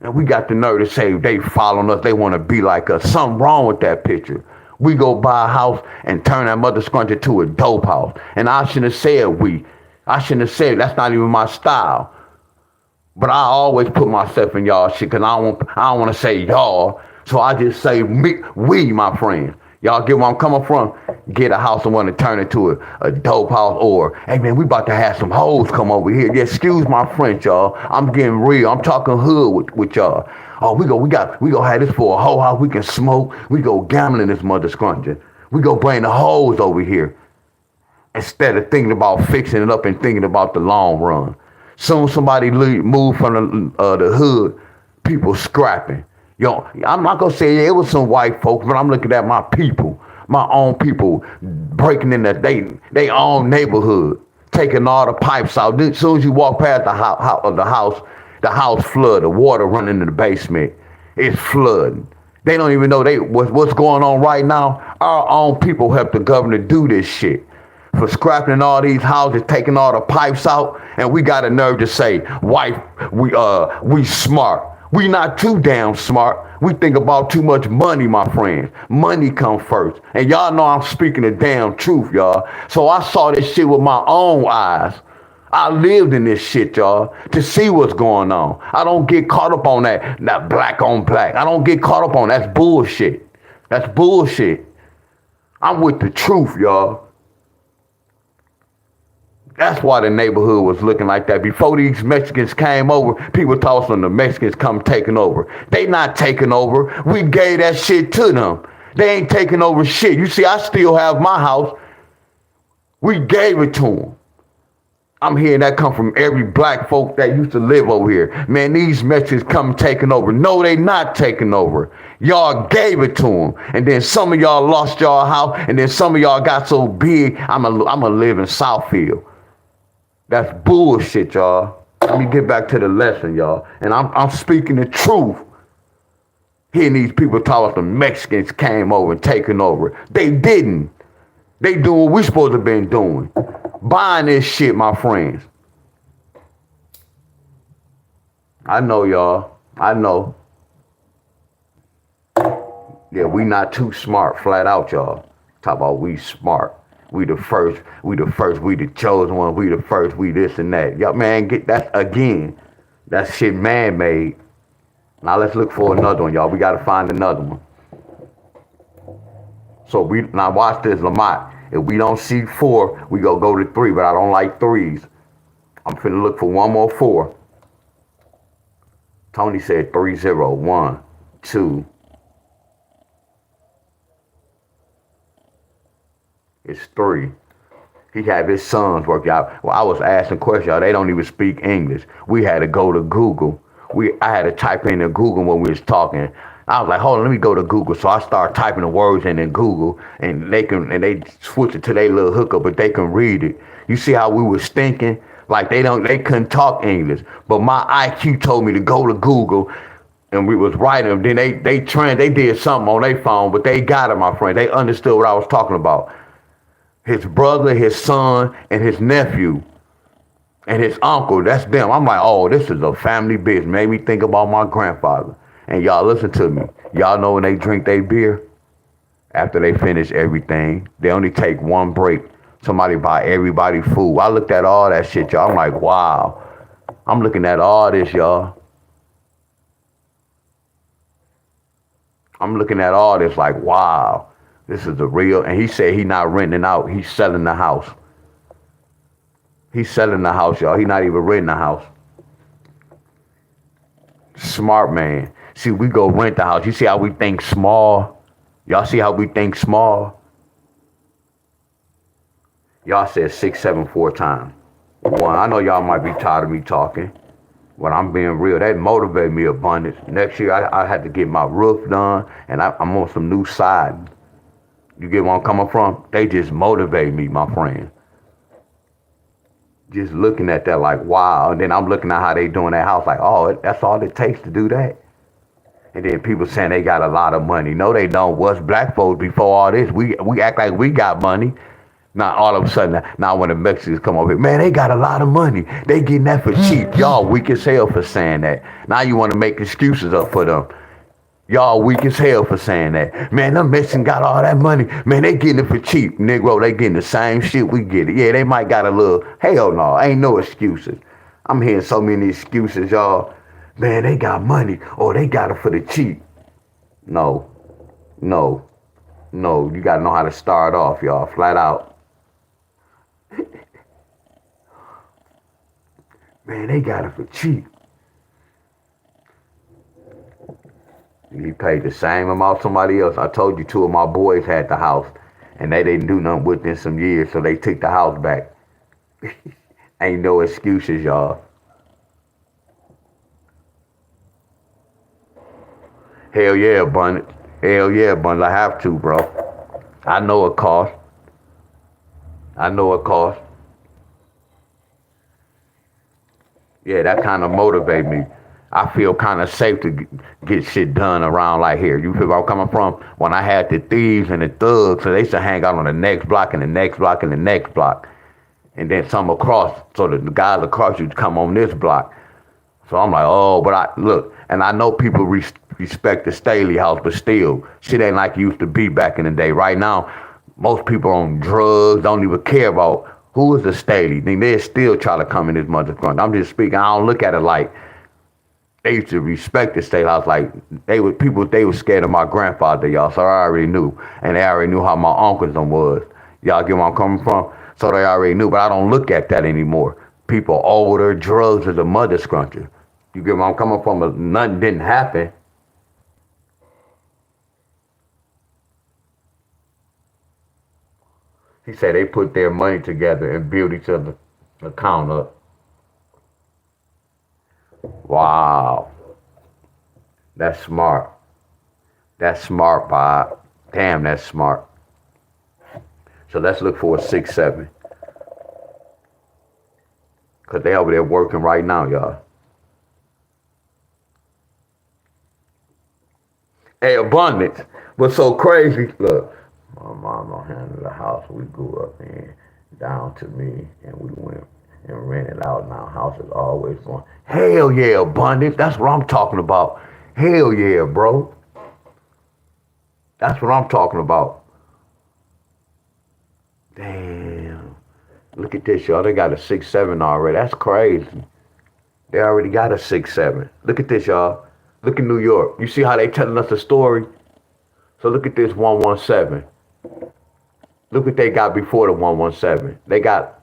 And we got the nerve to say they following us. They want to be like us. Something wrong with that picture. We go buy a house and turn that mother scrunch into a dope house. And I shouldn't have said we. I shouldn't have said that's not even my style. But I always put myself in y'all shit because I don't want to say y'all. So I just say me, we, my friends. Y'all get where I'm coming from? Get a house and want to turn it to a dope house, or, hey man, we about to have some hoes come over here. Yeah, excuse my French, y'all. I'm getting real. I'm talking hood with y'all. Oh, we gonna have this for a whole house. We can smoke. We go gambling this mother scrunching. We go bring the hoes over here instead of thinking about fixing it up and thinking about the long run. Soon somebody move from the hood, people scrapping. Yo, I'm not gonna say it was some white folks, but I'm looking at my people, my own people, breaking in they own neighborhood, taking all the pipes out. As soon as you walk past the house flood, the water running in the basement, it's flooding. They don't even know what's going on right now. Our own people help the governor do this shit. For scrapping all these houses, taking all the pipes out, and we got a nerve to say, "Wife, we smart." We not too damn smart. We think about too much money, my friends. Money come first, and y'all know I'm speaking the damn truth, y'all. So I saw this shit with my own eyes. I lived in this shit, y'all, to see what's going on. I don't get caught up on that black on black. I don't get caught up on that's bullshit. That's bullshit. I'm with the truth, y'all. That's why the neighborhood was looking like that. Before these Mexicans came over, people told us the Mexicans come taking over. They not taking over. We gave that shit to them. They ain't taking over shit. You see, I still have my house. We gave it to them. I'm hearing that come from every black folk that used to live over here. Man, these Mexicans come taking over. No, they not taking over. Y'all gave it to them. And then some of y'all lost y'all house. And then some of y'all got so big, I'm a live in Southfield. That's bullshit, y'all. Let me get back to the lesson, y'all. And I'm speaking the truth. Hearing these people talk about the Mexicans came over and taking over. They didn't. They doing what we supposed to been doing. Buying this shit, my friends. I know, y'all. I know. Yeah, we not too smart, flat out, y'all. Talk about we smart. We the first, we the chosen one, we the first, we this and that. Y'all, man, get that again. That shit man-made. Now let's look for another one, y'all. We gotta find another one. So now watch this, Lamont. If we don't see 4, we go to 3, but I don't like 3s. I'm finna look for one more 4. Tony said 3-0. 1, 2. It's 3. He had his sons work out. Well, I was asking questions, y'all. They don't even speak English. We had to go to Google. I had to type in Google when we was talking. I was like, hold on, let me go to Google. So I started typing the words in Google, and they switch it to their little hookup, but they can read it. You see how we was thinking? Like they couldn't talk English. But my IQ told me to go to Google, and we was writing. Then they did something on their phone, but they got it, my friend. They understood what I was talking about. His brother, his son, and his nephew, and his uncle, that's them. I'm like, oh, this is a family business. Made me think about my grandfather. And y'all listen to me. Y'all know when they drink their beer, after they finish everything, they only take one break. Somebody buy everybody food. I looked at all that shit, y'all. I'm like, wow. I'm looking at all this, y'all. I'm looking at all this like, wow. This is the real. And he said he not renting out. He's selling the house. He's selling the house, y'all. He not even renting the house. Smart man. See, we go rent the house. You see how we think small? Y'all see how we think small? Y'all said 6, 7, 4 times. 1. I know y'all might be tired of me talking. When I'm being real, that motivated me abundance. Next year, I had to get my roof done, and I'm on some new siding. You get where I'm coming from? They just motivate me, my friend. Just looking at that like, wow. And then I'm looking at how they doing that house like, oh, that's all it takes to do that. And then people saying they got a lot of money. No, they don't. What's black folks before all this? We act like we got money. Now all of a sudden, now when the Mexicans come over here, man, they got a lot of money. They getting that for cheap. Y'all weak as hell for saying that. Now you want to make excuses up for them. Y'all weak as hell for saying that. Man, them Mexicans got all that money. Man, they getting it for cheap. Negro, they getting the same shit we get it. Yeah, they might got a little, hell no, ain't no excuses. I'm hearing so many excuses, y'all. Man, they got money. Or they got it for the cheap. No, no, no. You got to know how to start off, y'all, flat out. Man, they got it for cheap. He paid the same amount somebody else. I told you two of my boys had the house, and they didn't do nothing within some years, so they took the house back. Ain't no excuses, y'all. Hell yeah, abundance. Hell yeah, abundance. I have to, bro. I know it costs. I know it costs. Yeah, that kind of motivate me. I feel kind of safe to get shit done around like here. You feel where I'm coming from? When I had the thieves and the thugs, so they used to hang out on the next block and the next block and the next block. And then some across, so the guys across you come on this block. So I'm like, oh, but I look, and I know people respect the Staley house, but still, shit ain't like it used to be back in the day. Right now, most people on drugs don't even care about who is the Staley. They still try to come in this motherfucker. I'm just speaking. I don't look at it like they used to respect the Staley house. Like they were scared of my grandfather, y'all. So I already knew, and they already knew how my uncles them was. Y'all get where I'm coming from? So they already knew, but I don't look at that anymore. People older, drugs is a mother scruncher. You get where I'm coming from? Nothing didn't happen. He said they put their money together and build each other's account up. Wow. That's smart. That's smart, Bob. Damn, that's smart. So let's look for a 6-7. Because they over there working right now, y'all. Hey, abundance. What's so crazy? Look, my mama handled the house we grew up in down to me, and we went and rented out. Now, house is always going. Hell yeah, abundance. That's what I'm talking about. Hell yeah, bro. That's what I'm talking about. Damn. Look at this, y'all. They got a 6-7 already. That's crazy. They already got a 6-7. Look at this, y'all. Look at New York. You see how they telling us a story? So look at this 117. Look what they got before the 117. They got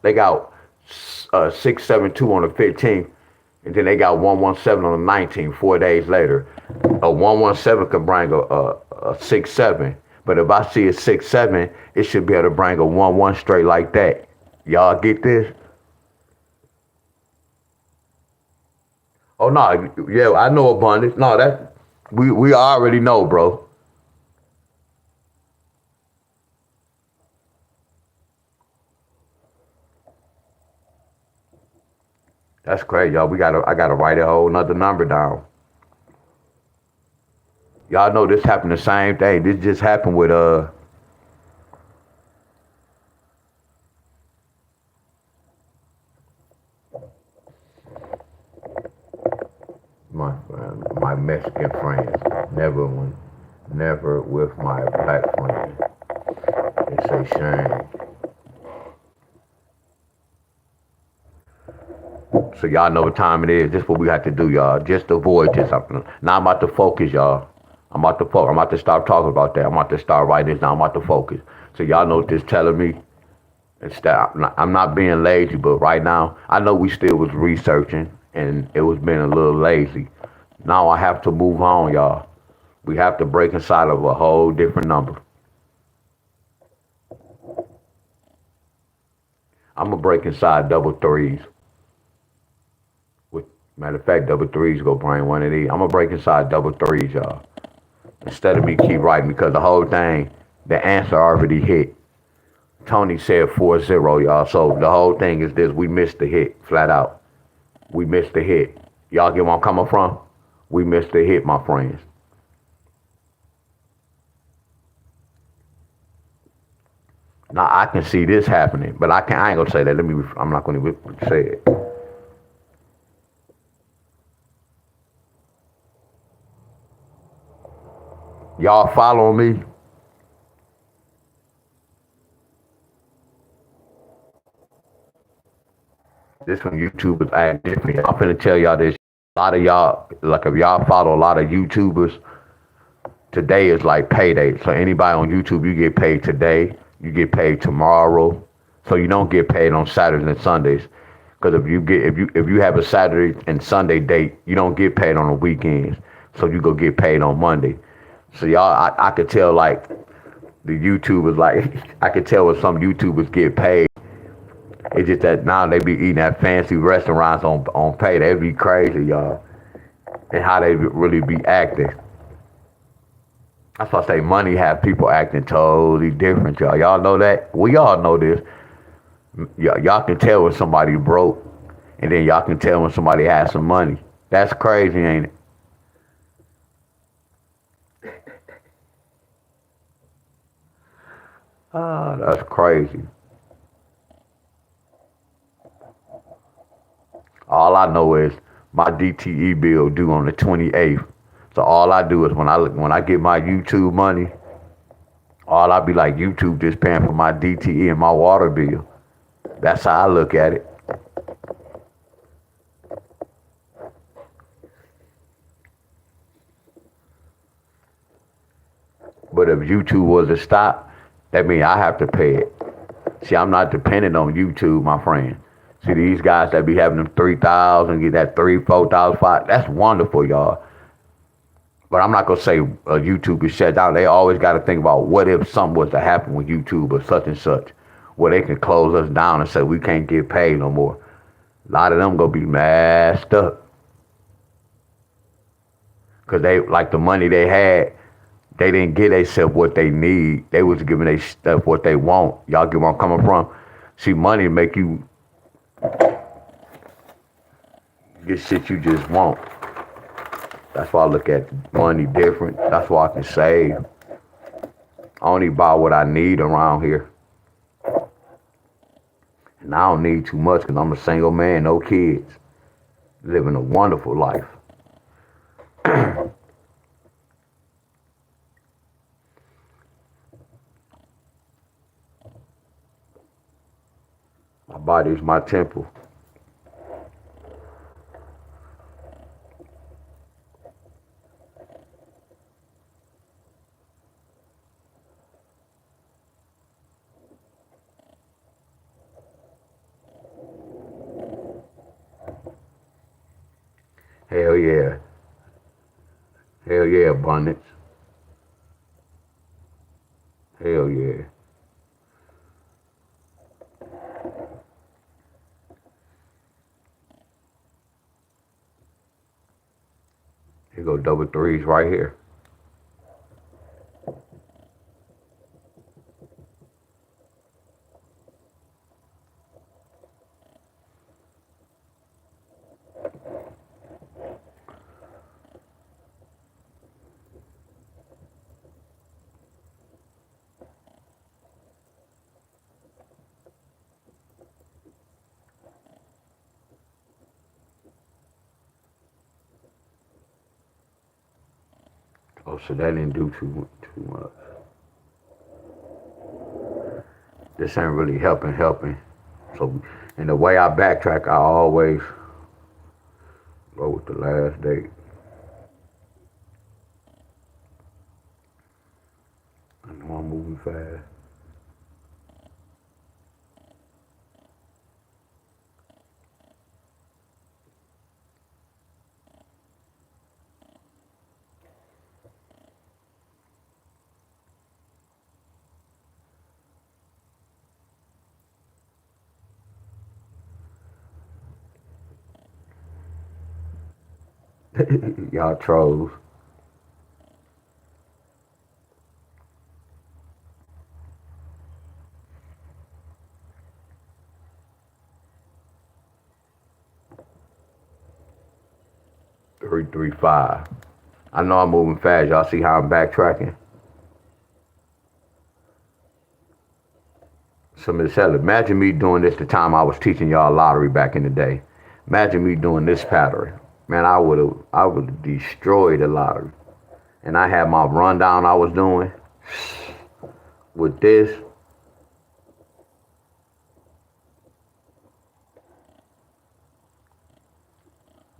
672 on the 15th, and then they got 117 on the 19th. 4 days later, a 117 could bring a 6-7. But if I see a 6-7, it should be able to bring a 1-1 straight like that. Y'all get this? Oh no, yeah, I know abundance. No, that we already know, bro. That's crazy, y'all. I gotta write a whole nother number down. Y'all know this happened the same thing. This just happened with my Mexican friends. Never with my black friends. It's a shame. So y'all know what time it is. This is what we have to do, y'all. Just avoid this. Now I'm about to focus, y'all. I'm about to focus. I'm about to stop talking about that. I'm about to start writing this down. I'm about to focus. So y'all know what this telling me. I'm not being lazy, but right now I know we still was researching and it was being a little lazy. Now I have to move on, y'all. We have to break inside of a whole different number. I'm gonna break inside double threes with Matter of fact, double threes go bring one of these. I'm gonna break inside double threes, y'all. Instead of me keep writing because the whole thing, the answer already hit. Tony said 4-0, y'all. So the whole thing is this: we missed the hit, flat out. We missed the hit. Y'all get where I'm coming from? We missed the hit, my friends. Now I can see this happening, but I ain't gonna say that. I'm not gonna say it. Y'all follow me? This one YouTubers act different. I'm finna tell y'all this. A lot of y'all, like if y'all follow a lot of YouTubers, today is like payday. So anybody on YouTube, you get paid today, you get paid tomorrow. So you don't get paid on Saturdays and Sundays. Because if you have a Saturday and Sunday date, you don't get paid on the weekends. So you go get paid on Monday. So y'all, I could tell like the YouTubers, like I could tell when some YouTubers get paid. It's just that now they be eating at fancy restaurants on pay. They be crazy, y'all, and how they really be acting. That's why I say money have people acting totally different, y'all. Y'all know that? We all know this. Y'all can tell when somebody broke, and then y'all can tell when somebody has some money. That's crazy, ain't it? Ah, that's crazy. All I know is my DTE bill due on the 28th. So all I do is when I get my YouTube money, all I be like YouTube just paying for my DTE and my water bill. That's how I look at it. But if YouTube was to stop, that means I have to pay it. See, I'm not dependent on YouTube, my friend. See, these guys that be having them 3,000, get that 3, 4,000, 5, that's wonderful, y'all. But I'm not gonna say YouTube is shut down. They always got to think about what if something was to happen with YouTube or such and such, where they can close us down and say we can't get paid no more. A lot of them gonna be messed up because they like the money they had. They didn't get themselves what they need. They was giving they stuff what they want. Y'all get where I'm coming from? See, money make you get shit you just want. That's why I look at money different. That's why I can save. I only buy what I need around here. And I don't need too much because I'm a single man, no kids. Living a wonderful life. My body's my temple. Hell yeah. Hell yeah, abundance. Hell yeah. Here go double threes right here. Oh, so that didn't do too much. This ain't really helping. So, and the way I backtrack, I always go with the last date. I know I'm moving fast. Y'all trolls. Three, three, five. I know I'm moving fast. Y'all see how I'm backtracking? So Miss Heather, imagine me doing this the time I was teaching y'all lottery back in the day. Imagine me doing this pattern. Man, I would have destroyed the lottery. And I had my rundown I was doing with this.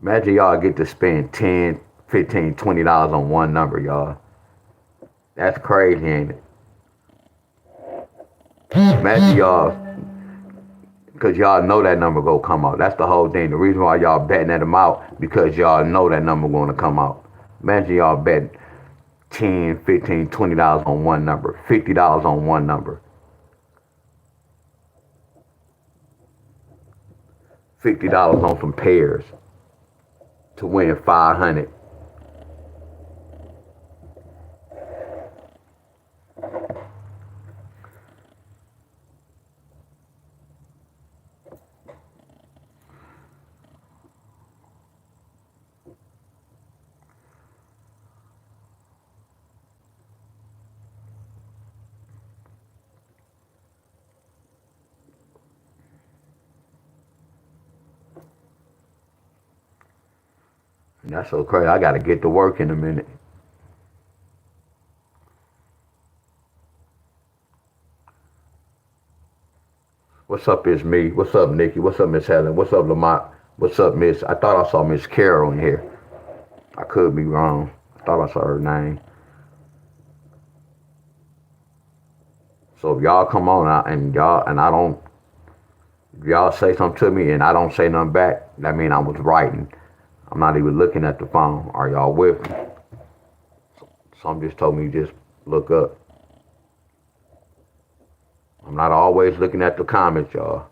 Imagine y'all get to spend 10, 15, $20 on one number, y'all. That's crazy, ain't it? Imagine y'all, because y'all know that number go come out. That's the whole thing. The reason why y'all betting at them out, because y'all know that number going to come out. Imagine y'all bet 10, 15, $20 on one number, $50 on one number, $50 on some pairs to win 500. And that's so crazy. I got to get to work in a minute. What's up, it's me. What's up, Nikki? What's up, Miss Helen? What's up, Lamont? What's up, Miss? I thought I saw Miss Carol in here. I could be wrong. I thought I saw her name. So if y'all come on out and y'all and I don't, if y'all say something to me and I don't say nothing back, that means I was writing. I'm not even looking at the phone. Are y'all with me? Some just told me just look up. I'm not always looking at the comments, y'all.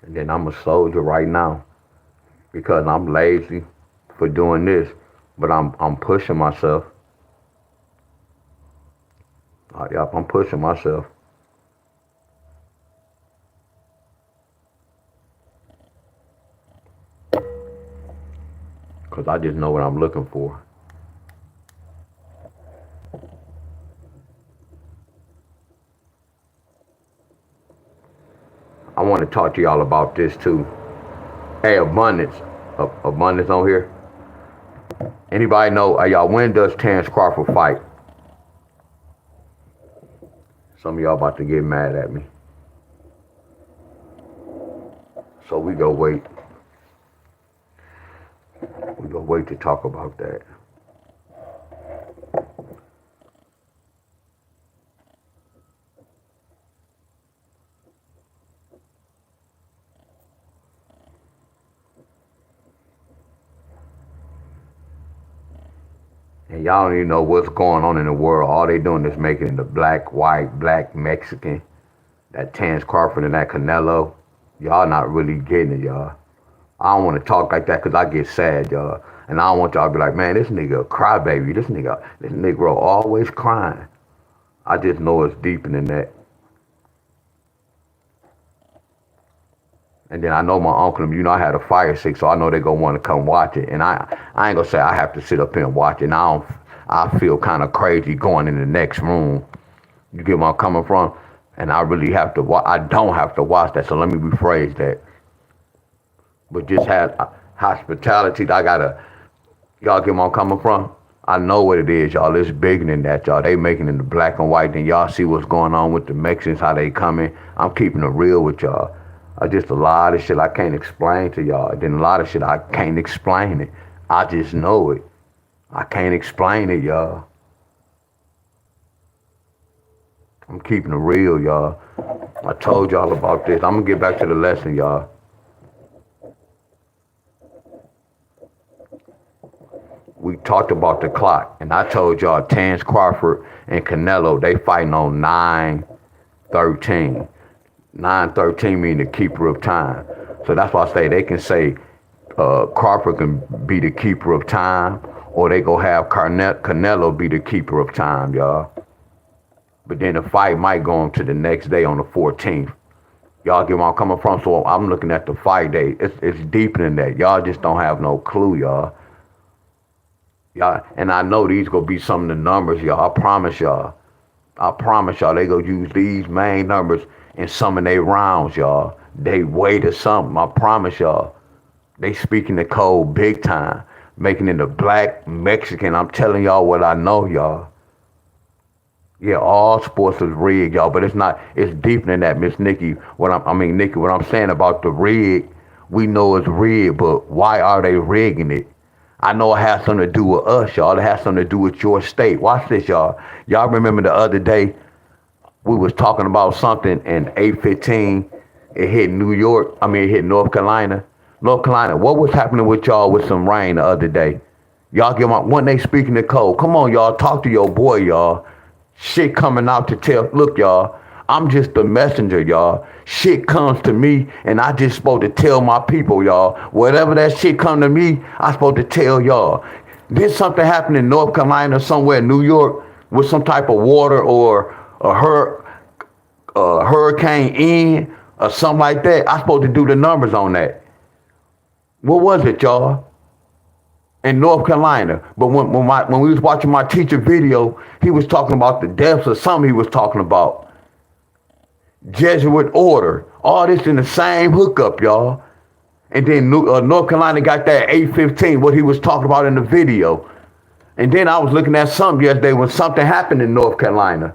And then I'm a soldier right now because I'm lazy for doing this, but I'm pushing myself. Yep, I'm pushing myself. Because I just know what I'm looking for. I want to talk to y'all about this too. Hey, abundance. Abundance on here. Anybody know, y'all, when does Terrence Crawford fight? Some of y'all about to get mad at me. So we go wait. We go wait to talk about that. And y'all don't even know what's going on in the world. All they doing is making the black, white, black, Mexican, that Terrence Crawford and that Canelo. Y'all not really getting it, y'all. I don't want to talk like that because I get sad, y'all. And I don't want y'all to be like, man, this nigga a crybaby. This Negro always crying. I just know it's deeper than that. And then I know my uncle, you know, I had a fire stick, so I know they gonna want to come watch it. And I ain't gonna say I have to sit up here and watch it. And I feel kind of crazy going in the next room. You get where I'm coming from? And I really have to, I don't have to watch that. So let me rephrase that. But just have hospitality. Y'all get where I'm coming from? I know what it is, y'all. It's bigger than that, y'all. They making it in the black and white. Then y'all see what's going on with the Mexicans, how they coming. I'm keeping it real with y'all. Just a lot of shit I can't explain to y'all. Then a lot of shit I can't explain it. I just know it. I can't explain it, y'all. I'm keeping it real, y'all. I told y'all about this. I'm gonna get back to the lesson, y'all. We talked about the clock, and I told y'all Terrence Crawford and Canelo, they fighting on 9-13. 9-13 mean the keeper of time. So that's why I say they can say Crawford can be the keeper of time, or they go have Canelo be the keeper of time, y'all. But then the fight might go on to the next day on the 14th. Y'all get where I'm coming from? So I'm looking at the fight day. It's deeper than that. Y'all just don't have no clue, y'all. Y'all, and I know these gonna be some of the numbers, y'all. I promise y'all. I promise y'all they gonna use these main numbers in some of their rounds, y'all. They way to something. I promise y'all. They speaking the code big time. Making it a black Mexican. I'm telling y'all what I know, y'all. Yeah, all sports is rigged, y'all, but it's not. It's deeper than that, Miss Nikki. Nikki, what I'm saying about the rig, we know it's rigged, but why are they rigging it? I know it has something to do with us, y'all. It has something to do with your state. Watch this, y'all. Y'all remember the other day we was talking about something in 815. It hit New York. It hit North Carolina. North Carolina. What was happening with y'all with some rain the other day? Y'all give my when they speaking the code. Come on, y'all. Talk to your boy, y'all. Shit coming out to tell. Look, y'all. I'm just the messenger, y'all. Shit comes to me, and I just supposed to tell my people, y'all. Whatever that shit come to me, I supposed to tell y'all. Did something happen in North Carolina, somewhere in New York, with some type of water or a hurricane in or something like that? I supposed to do the numbers on that. What was it, y'all? In North Carolina. But when we was watching my teacher video, he was talking about the deaths or something he was talking about. Jesuit order. All this in the same hookup, y'all. And then North Carolina got that 815, what he was talking about in the video. And then I was looking at something yesterday when something happened in North Carolina.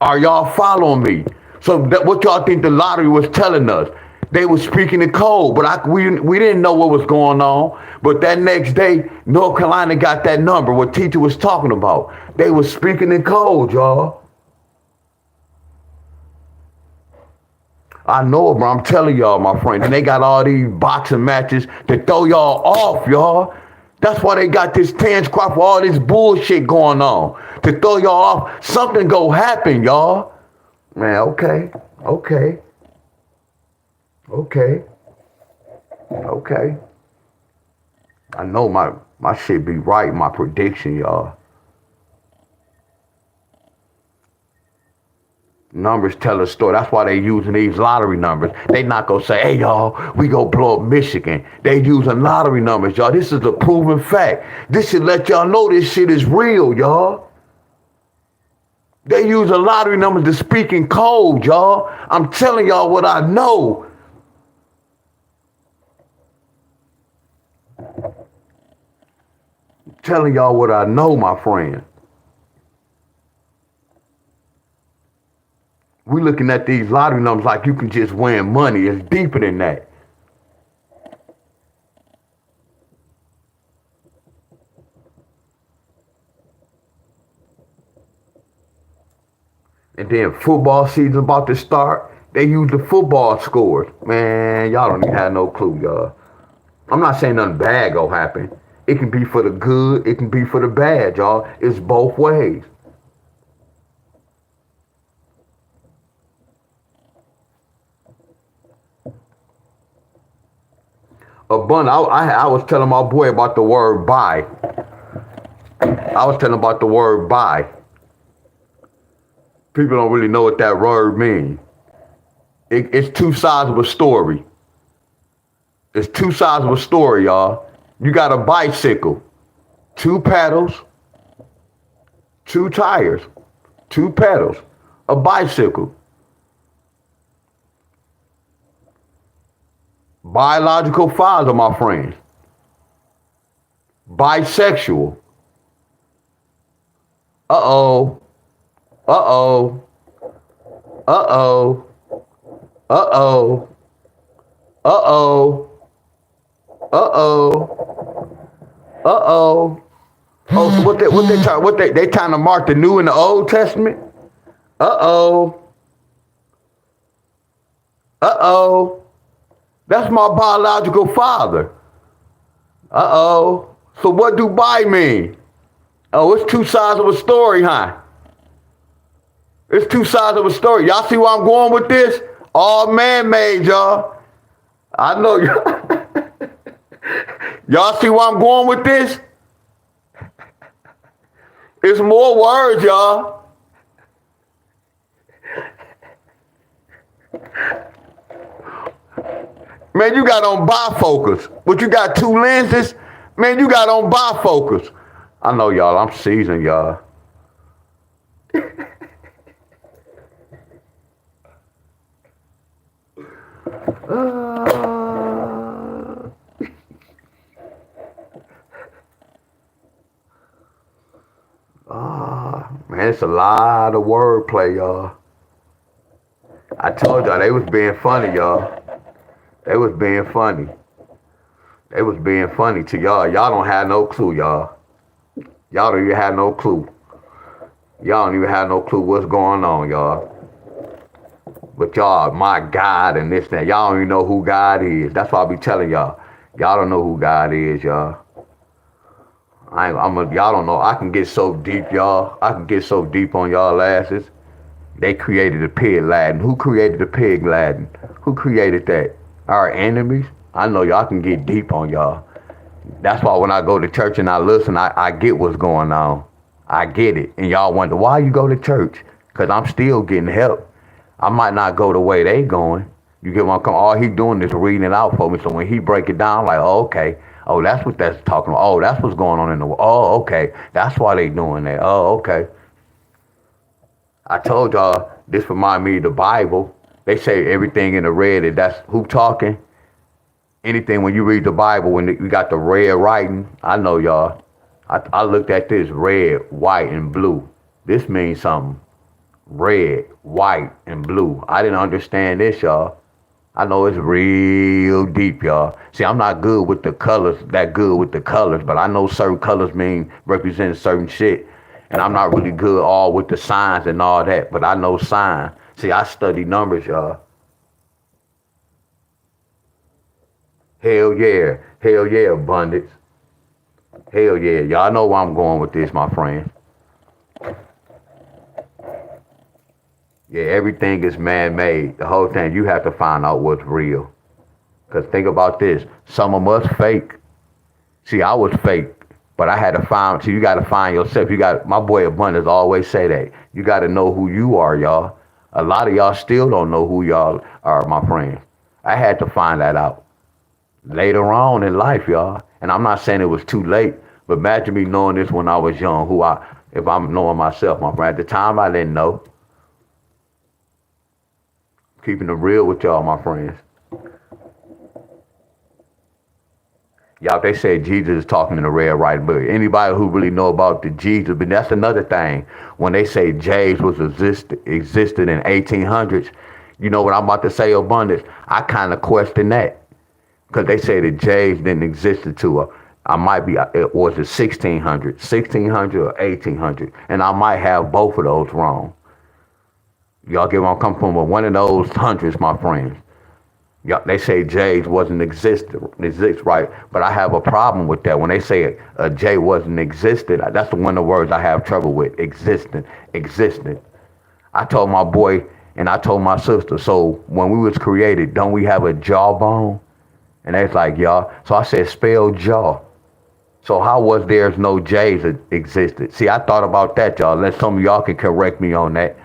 Are y'all following me? So what y'all think the lottery was telling us? They were speaking in code, but we didn't know what was going on. But that next day, North Carolina got that number, what teacher was talking about. They were speaking in code, y'all. I know it, but I'm telling y'all, my friends, and they got all these boxing matches to throw y'all off, y'all. That's why they got this Terrence Crawford, all this bullshit going on. To throw y'all off. Something go happen, y'all. Man, okay. I know my shit be right, my prediction, y'all. Numbers tell a story. That's why they using these lottery numbers. They not gonna say, hey y'all, we go blow up Michigan. They using lottery numbers, y'all. This is a proven fact. This should let y'all know this shit is real, y'all. They use a lottery numbers to speak in code, y'all. I'm telling y'all what I know. I'm telling y'all what I know, my friend. We looking at these lottery numbers like you can just win money. It's deeper than that. And then football season about to start. They use the football scores. Man, y'all don't even have no clue, y'all. I'm not saying nothing bad gonna happen. It can be for the good. It can be for the bad, y'all. It's both ways. I was telling my boy about the word buy. I was telling about the word buy. People don't really know what that word means. It's two sides of a story. It's two sides of a story, y'all. You got a bicycle, two pedals, two tires, two pedals, a bicycle. Biological father, my friends. Bisexual. Uh-oh. Uh-oh. Uh-oh. Uh-oh. Uh-oh. Uh-oh. Uh-oh. Oh, so they trying to mark the New and the Old Testament? Uh-oh. Uh-oh. That's my biological father. Uh-oh. So what do bi mean? Oh, it's two sides of a story, huh? It's two sides of a story. Y'all see where I'm going with this? All man-made, y'all. I know y'all. Y'all see where I'm going with this? It's more words, y'all. Man, you got on bifocals. But you got two lenses? Man, you got on bifocals. I know y'all, I'm seasoned, y'all. Man, it's a lot of wordplay, y'all. I told y'all they was being funny, y'all. They was being funny. They was being funny to y'all. Y'all don't have no clue, y'all. Y'all don't even have no clue. Y'all don't even have no clue what's going on, y'all. But y'all, my God and this and that. Y'all don't even know who God is. That's why I be telling y'all. Y'all don't know who God is, y'all. Y'all don't know. I can get so deep, y'all. I can get so deep on y'all asses. They created the pig Latin. Who created the pig Latin? Who created that? Our enemies? I know y'all can get deep on y'all. That's why when I go to church and I listen, I get what's going on. I get it. And y'all wonder, why you go to church? Because I'm still getting help. I might not go the way they going. You get what I'm coming? All he doing is reading it out for me. So when he break it down, I'm like, oh, okay. Oh, that's what that's talking about. Oh, that's what's going on in the world. Oh, okay. That's why they doing that. Oh, okay. I told y'all, this remind me of the Bible. They say everything in the red, that's who talking? Anything when you read the Bible, when you got the red writing, I know y'all. I looked at this red, white, and blue. This means something. Red, white, and blue. I didn't understand this, y'all. I know it's real deep, y'all. See, I'm not good with the colors, but I know certain colors represent certain shit. And I'm not really good all with the signs and all that, but I know signs. See, I study numbers, y'all. Hell yeah, abundance. Hell yeah, y'all know where I'm going with this, my friend. Yeah, everything is man-made. The whole thing, you have to find out what's real. Because think about this, some of us fake. See, I was fake, but I had to find, so you got to find yourself. My boy Abundance always say that. You got to know who you are, y'all. A lot of y'all still don't know who y'all are, my friends. I had to find that out later on in life, y'all. And I'm not saying it was too late, but imagine me knowing this when I was young, if I'm knowing myself, my friend. At the time, I didn't know. Keeping it real with y'all, my friends. Y'all, they say Jesus is talking in the red writing book. Anybody who really know about the Jesus, but that's another thing. When they say James was existed in 1800s, you know what I'm about to say, Abundance? I kind of question that. Because they say that James didn't exist until it was the 1600 or 1800. And I might have both of those wrong. Y'all get where I'm coming from? But one of those hundreds, my friends. They say J's wasn't exist right, but I have a problem with that. When they say a J wasn't existed, that's one of the words I have trouble with. Existent. I told my boy and I told my sister, so when we was created, don't we have a jawbone? And they's like, y'all. So I said, spell jaw. So how was there's no J's that existed? See, I thought about that, y'all. Unless some of y'all can correct me on that.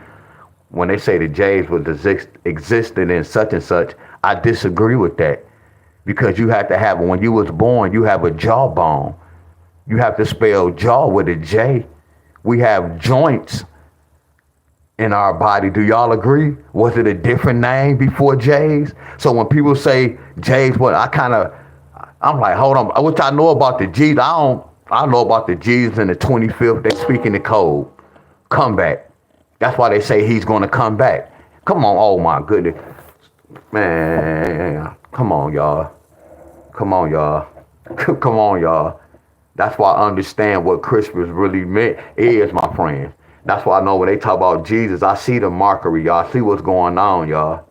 When they say the J's was existed in such and such, I disagree with that. Because you have to have, when you was born, you have a jawbone. You have to spell jaw with a J. We have joints in our body. Do y'all agree? Was it a different name before J's? So when people say J's, I'm like, hold on. What I know about the G's, I know about the G's in the 25th. They speak in the code. Come back. That's why they say he's going to come back. Come on. Oh, my goodness. Man, come on, y'all. Come on, y'all. That's why I understand what Christmas really meant is, my friends. That's why I know when they talk about Jesus, I see the mockery, y'all. I see what's going on, y'all.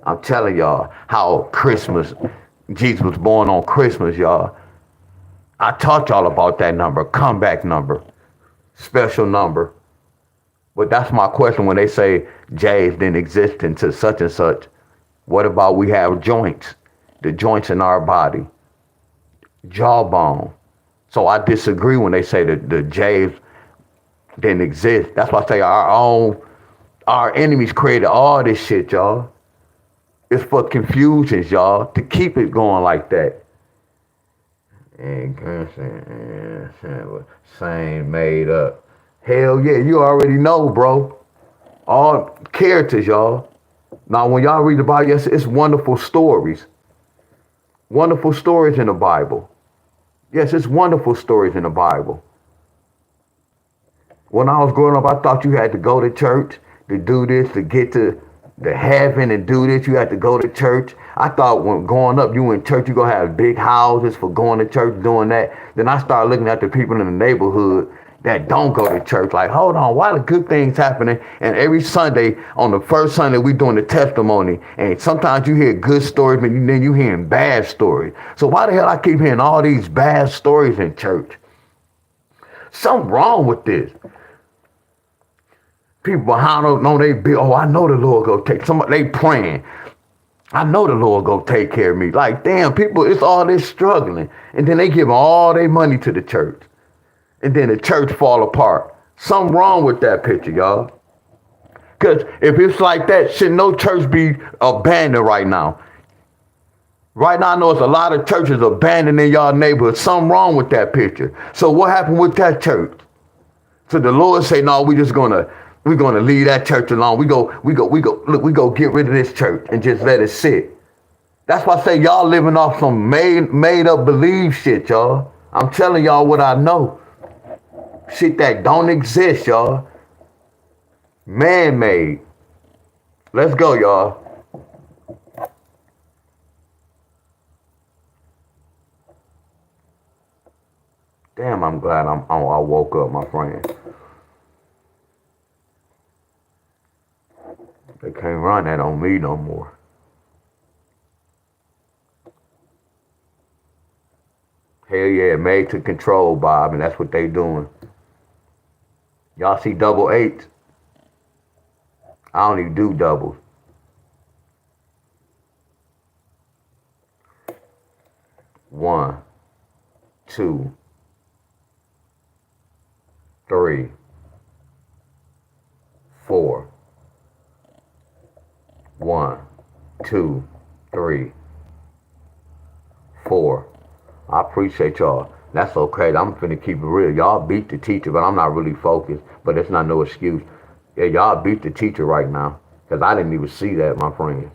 I'm telling y'all how Christmas, Jesus was born on Christmas, y'all. I taught y'all about that number, comeback number, special number. But that's my question when they say J's didn't exist into such and such. What about we have joints, the joints in our body, jawbone. So I disagree when they say that the J's didn't exist. That's why I say our enemies created all this shit, y'all. It's for confusions, y'all, to keep it going like that. And same made up. Hell yeah, you already know, bro. All characters, y'all. Now, when y'all read the Bible, yes, it's wonderful stories. Wonderful stories in the Bible. Yes, it's wonderful stories in the Bible. When I was growing up, I thought you had to go to church to do this, to get to the heaven and do this. You had to go to church. I thought when growing up, you in church, you going to have big houses for going to church, doing that. Then I started looking at the people in the neighborhood that don't go to church. Like, hold on, why the good things happening? And every Sunday, on the first Sunday, we doing the testimony. And sometimes you hear good stories, but then you hearing bad stories. So why the hell I keep hearing all these bad stories in church? Something wrong with this. People behind know they be, oh, I know the Lord go take somebody, they praying. I know the Lord go take care of me. Like, damn, people, it's all this struggling. And then they give all their money to the church. And then the church fall apart. Something wrong with that picture, y'all. Because if it's like that, should no church be abandoned right now? Right now, I know it's a lot of churches abandoned in y'all neighborhood. Something wrong with that picture. So what happened with that church? So the Lord say, no, we're gonna leave that church alone. We go get rid of this church and just let it sit. That's why I say y'all living off some made up believe shit, y'all. I'm telling y'all what I know. Shit that don't exist, y'all. Man-made. Let's go, y'all. Damn, I'm glad I woke up, my friend. They can't run that on me no more. Hell yeah, made to control, Bob, and that's what they doing. Y'all see double eights? I don't even do doubles. One, two, three, four. One, two, three, four. I appreciate y'all. That's okay. I'm finna keep it real. Y'all beat the teacher, but I'm not really focused. But it's not no excuse. Yeah, y'all beat the teacher right now. Because I didn't even see that, my friend.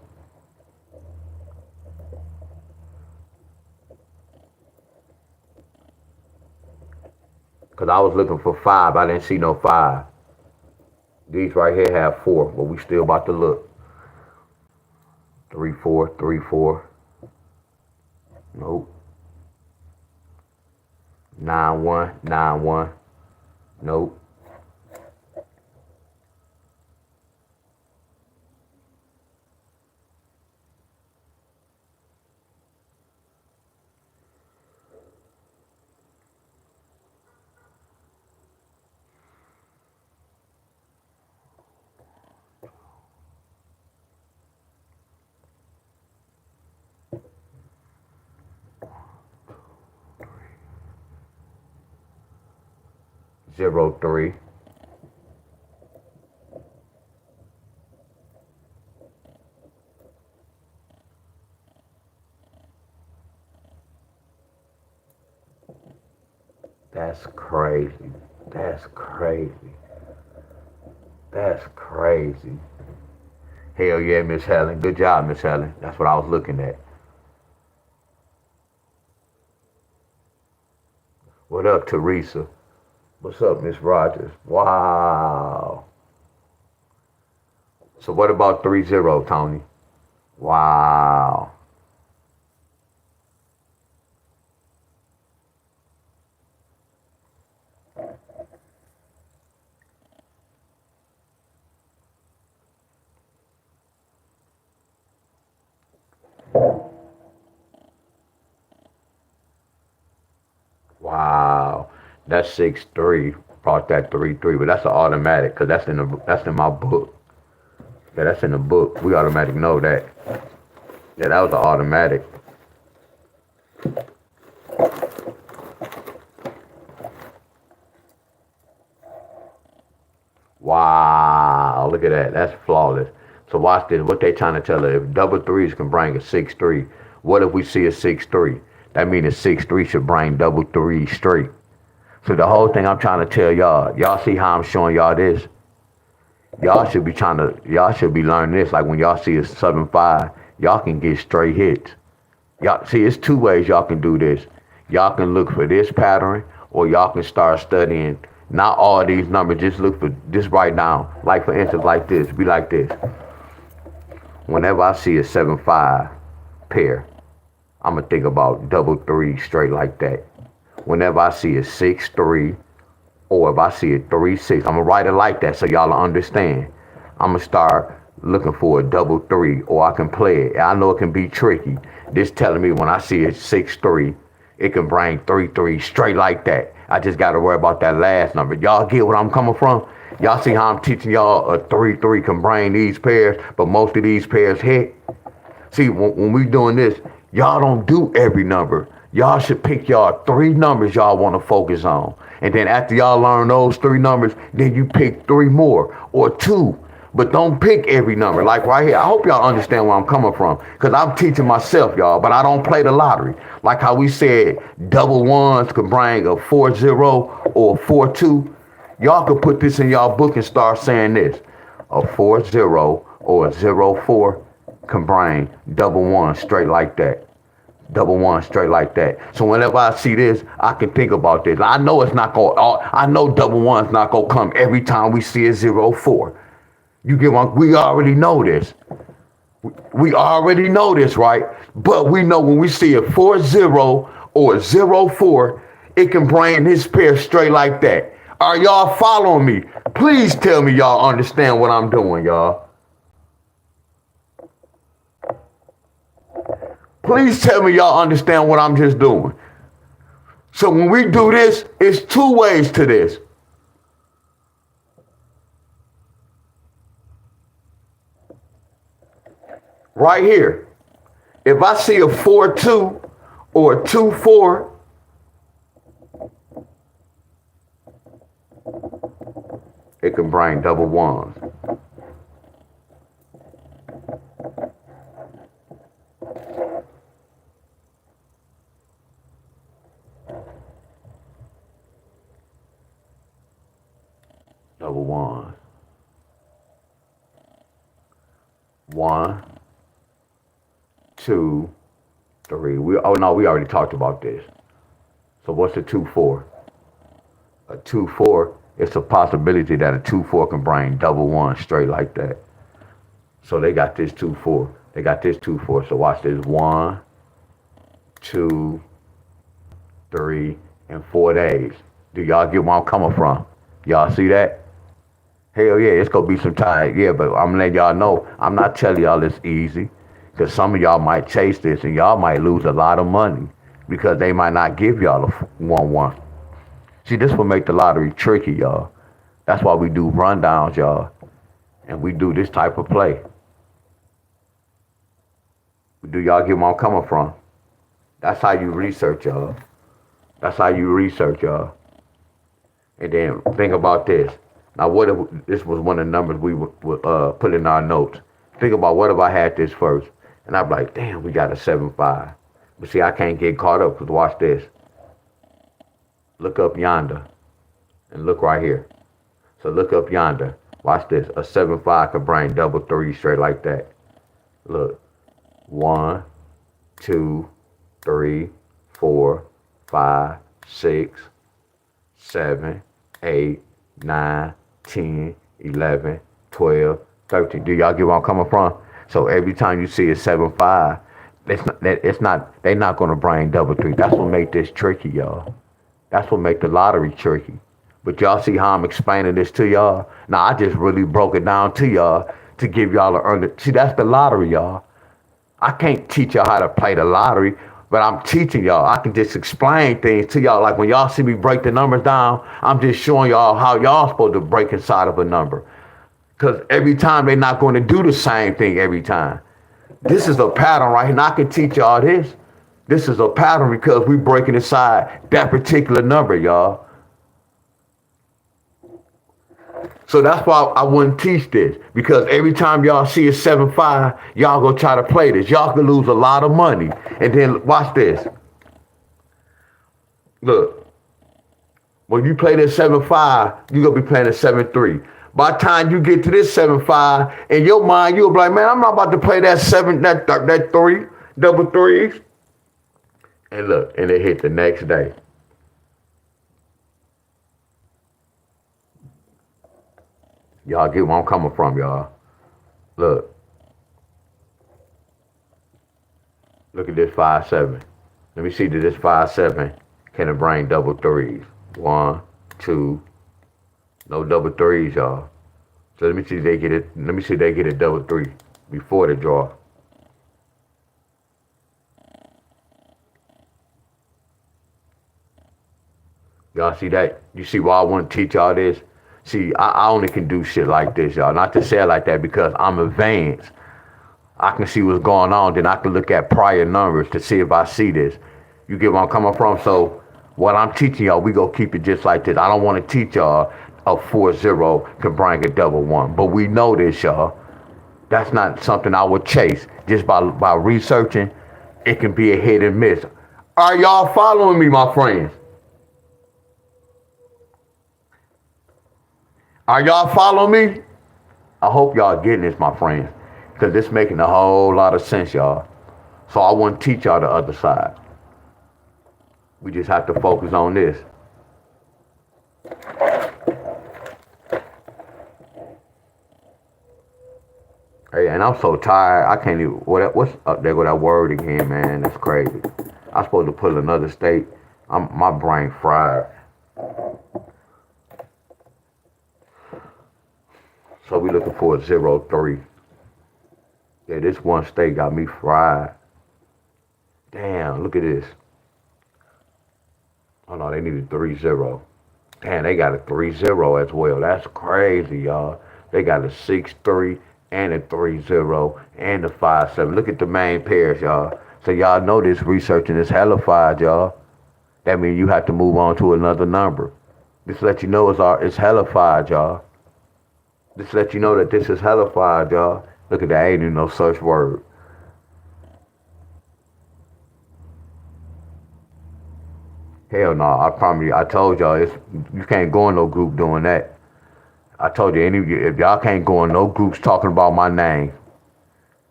Because I was looking for 5. I didn't see no 5. These right here have 4, but we still about to look. 3, 4, 3, 4. Nope. 9, 1, 9, 1. Nope. Zero, 3. That's crazy. That's crazy. That's crazy. Hell yeah, Miss Helen. Good job, Miss Helen. That's what I was looking at. What up, Teresa? What's up, Miss Rogers? Wow. So what about 3-0, Tony? Wow. Wow, that's 6-3. Brought that 3-3, but that's an automatic because that's in my book. Yeah, that's in the book. We automatic know that. Yeah, that was an automatic. Wow, look at that. That's flawless. So watch this. What they trying to tell us? If double threes can bring a 6-3, what if we see a 6-3? That means a 6-3 should bring double three straight. So the whole thing I'm trying to tell y'all see how I'm showing y'all this? Y'all should be learning this. Like when y'all see a 7-5, y'all can get straight hits. Y'all see, it's two ways y'all can do this. Y'all can look for this pattern, or y'all can start studying not all these numbers. Just look for this right now. Like for instance, like this. Be like this. Whenever I see a 7-5 pair, I'm gonna think about double three straight like that. Whenever I see a 6-3, or if I see a 3-6, I'm gonna write it like that so y'all understand. I'm gonna start looking for a double three, or I can play it. I know it can be tricky. This telling me when I see a 6-3, it can bring 3-3 straight like that. I just gotta worry about that last number. Y'all get what I'm coming from? Y'all see how I'm teaching y'all a 3-3 can bring these pairs, but most of these pairs hit? See, when we doing this, y'all don't do every number. Y'all should pick y'all 3 numbers y'all want to focus on. And then after y'all learn those 3 numbers, then you pick 3 more or 2. But don't pick every number. Like right here, I hope y'all understand where I'm coming from. Because I'm teaching myself, y'all, but I don't play the lottery. Like how we said double ones could bring a 4-0 or a 4-2. Y'all could put this in y'all book and start saying this. A 4-0 or a 0-4 can bring double one straight like that. Double one straight like that. So whenever I see this, I can think about this. I know it's not going. I know double one's not gonna come every time we see a 0-4. You get one. We already know this. We already know this, right? But we know when we see a 4-0 or a 0-4, it can bring this pair straight like that. Are y'all following me? Please tell me y'all understand what I'm doing, y'all. Please tell me y'all understand what I'm just doing. So when we do this, it's 2 ways to this. Right here. If I see a 4-2 or a 2-4, it can bring double ones. Double ones. 1, 2, 3. We already talked about this. So what's a 2-4? A 2-4, it's a possibility that a 2-4 can bring double one straight like that. So they got this 2-4. They got this 2-4. So watch this. 1, 2, 3, and 4 days. Do y'all get where I'm coming from? Y'all see that? Hell yeah, it's gonna be some time. Yeah, but I'm letting y'all know, I'm not telling y'all it's easy. Because some of y'all might chase this and y'all might lose a lot of money because they might not give y'all a 1-1. See, this will make the lottery tricky, y'all. That's why we do rundowns, y'all. And we do this type of play. Do y'all get where I'm coming from? That's how you research, y'all. That's how you research, y'all. And then think about this. Now, what if this was one of the numbers we would put in our notes? Think about what if I had this first? And I'd be like, damn, we got a 7-5. But see, I can't get caught up because watch this. Look up yonder and look right here. So look up yonder. Watch this. A 7-5 could bring double three straight like that. Look. 1, 2, 3, 4, 5, 6, 7, 8, 9, 10, 11, 12, 13. Do y'all get where I'm coming from? So every time you see a 7-5, they're not gonna bring double three. That's what make this tricky, y'all. That's what make the lottery tricky. But y'all see how I'm explaining this to y'all? Now I just really broke it down to y'all to give y'all see, that's the lottery, y'all. I can't teach y'all how to play the lottery, but I'm teaching y'all. I can just explain things to y'all. Like when y'all see me break the numbers down, I'm just showing y'all how y'all supposed to break inside of a number. Because every time they're not going to do the same thing every time. This is a pattern right here. And I can teach y'all this. This is a pattern because we breaking inside that particular number, y'all. So that's why I wouldn't teach this. Because every time y'all see a 7-5, y'all go try to play this. Y'all can lose a lot of money. And then watch this. Look, when you play this 7-5, you're going to be playing a 7-3. By the time you get to this 7-5, in your mind, you'll be like, man, I'm not about to play that 7, that 3, double threes. And look, and it hit the next day. Y'all get where I'm coming from, y'all. Look. Look at this 5-7. Let me see that this 5-7 can it bring double threes. 1, 2. No double threes, y'all. So let me see if they get it. Let me see if they get a double 3 before the draw. Y'all see that? You see why I want to teach y'all this? See, I only can do shit like this, y'all. Not to say it like that because I'm advanced. I can see what's going on. Then I can look at prior numbers to see if I see this. You get where I'm coming from? So what I'm teaching y'all, we go keep it just like this. I don't want to teach y'all a 4-0 can bring a double 1. But we know this, y'all. That's not something I would chase. Just by researching, it can be a hit and miss. Are y'all following me, my friends? Are y'all following me? I hope y'all getting this, my friends. Because this making a whole lot of sense, y'all. So I want to teach y'all the other side. We just have to focus on this. Hey, and I'm so tired. I can't even. What's up there with that word again, man? That's crazy. I'm supposed to pull another state. My brain fried. So we looking for a 0-3. Yeah, this one state got me fried. Damn, look at this. Oh no, they need a 3-0. Damn, they got a 3-0 as well. That's crazy, y'all. They got a 6-3 and a 3-0 and a 5-7. Look at the main pairs, y'all. So y'all know this researching is hellified, y'all. That means you have to move on to another number. This let you know it's hellified, y'all. This let you know that this is hellified, y'all. Look at that, ain't even no such word. Hell no, I promise you, I told y'all, you can't go in no group doing that. I told you, if y'all can't go in no groups talking about my name,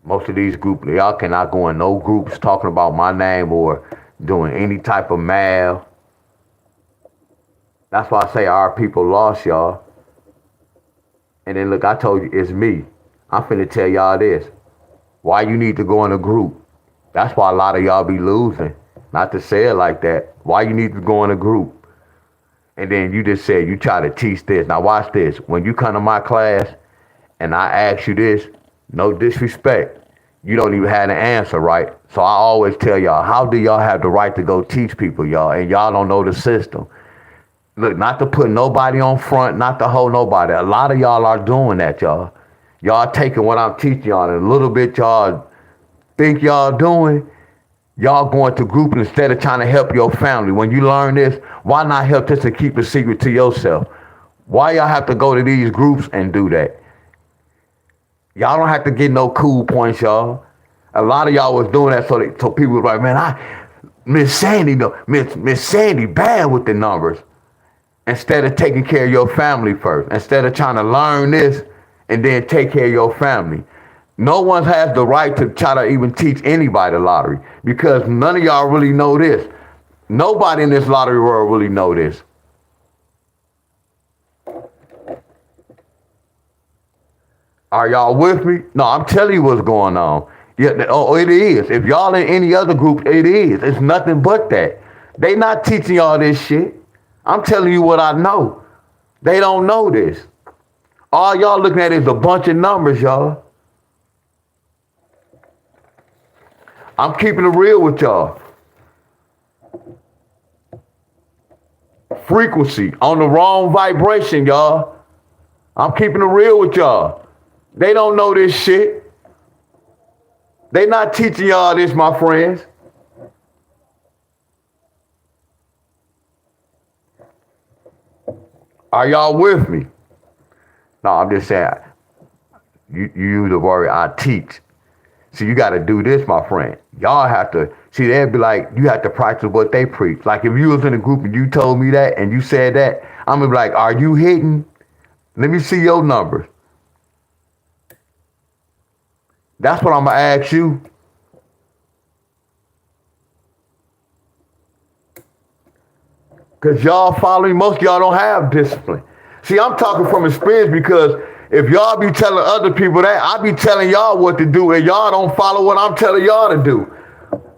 most of these groups, y'all cannot go in no groups talking about my name or doing any type of math. That's why I say our people lost, y'all. And then look, I told you, it's me. I'm finna tell y'all this. Why you need to go in a group. That's why a lot of y'all be losing. Not to say it like that. Why you need to go in a group. And then you just said you try to teach this. Now watch this. When you come to my class and I ask you this, no disrespect, you don't even have the answer, right? So I always tell y'all, how do y'all have the right to go teach people, y'all? And y'all don't know the system. Look, not to put nobody on front, not to hold nobody. A lot of y'all are doing that, y'all. Y'all taking what I'm teaching y'all and a little bit y'all think y'all doing, y'all going to group instead of trying to help your family. When you learn this, why not help this and keep the secret to yourself? Why y'all have to go to these groups and do that? Y'all don't have to get no cool points, y'all. A lot of y'all was doing that so people was like, man, Miss Sandy, Miss Sandy bad with the numbers. Instead of taking care of your family first, instead of trying to learn this and then take care of your family. No one has the right to try to even teach anybody the lottery because none of y'all really know this. Nobody in this lottery world really know this. Are y'all with me? No, I'm telling you what's going on. Yeah, oh, it is. If y'all in any other group, it is. It's nothing but that. They not teaching y'all this shit. I'm telling you what I know. They don't know this. All y'all looking at is a bunch of numbers, y'all. I'm keeping it real with y'all. Frequency on the wrong vibration, y'all. I'm keeping it real with y'all. They don't know this shit. They not teaching y'all this, my friends. Are y'all with me? No, I'm just saying, you use the word I teach. See, you got to do this, my friend. Y'all have to, see, they'd be like, you have to practice what they preach. Like if you was in a group and you told me that and you said that, I'm going to be like, are you hitting? Let me see your numbers. That's what I'm going to ask you. Because y'all following, most of y'all don't have discipline. See, I'm talking from experience because if y'all be telling other people that, I be telling y'all what to do and y'all don't follow what I'm telling y'all to do.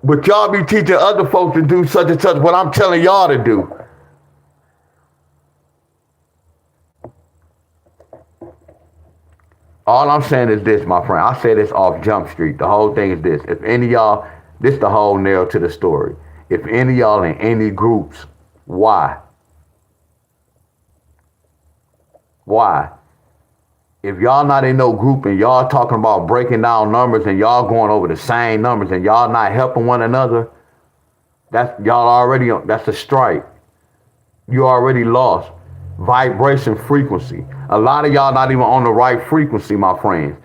But y'all be teaching other folks to do such and such what I'm telling y'all to do. All I'm saying is this, my friend. I say this off Jump Street. The whole thing is this. If any of y'all, this is the whole nail to the story. If any of y'all in any groups, why? Why? If y'all not in no group and y'all talking about breaking down numbers and y'all going over the same numbers and y'all not helping one another, that's y'all already on, that's a strike. You already lost. Vibration frequency. A lot of y'all not even on the right frequency, my friends.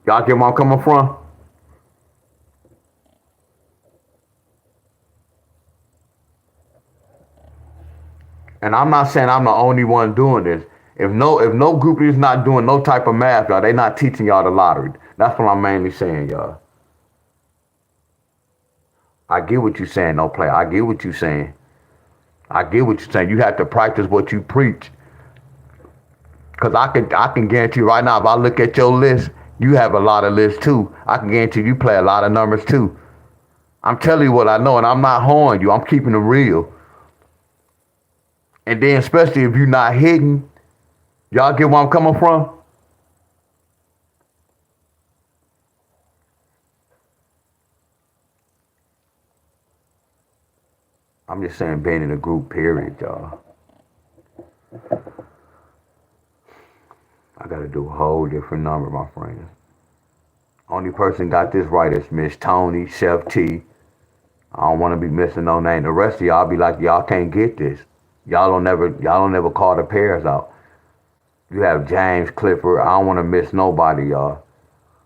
Y'all get where I'm coming from? And I'm not saying I'm the only one doing this. If no group is not doing no type of math, y'all, they not teaching y'all the lottery. That's what I'm mainly saying, y'all. I get what you're saying, no play. I get what you're saying. I get what you're saying. You have to practice what you preach. Cause I can guarantee you right now, if I look at your list, you have a lot of lists too. I can guarantee you play a lot of numbers too. I'm telling you what I know, and I'm not honing you. I'm keeping it real. And then especially if you're not hitting, y'all get where I'm coming from? I'm just saying being in a group, period, y'all. I gotta do a whole different number, my friends. Only person got this right is Miss Tony, Chef T. I don't want to be missing no name. The rest of y'all be like, y'all can't get this. Y'all don't never call the pairs out. You have James Clifford. I don't want to miss nobody, y'all.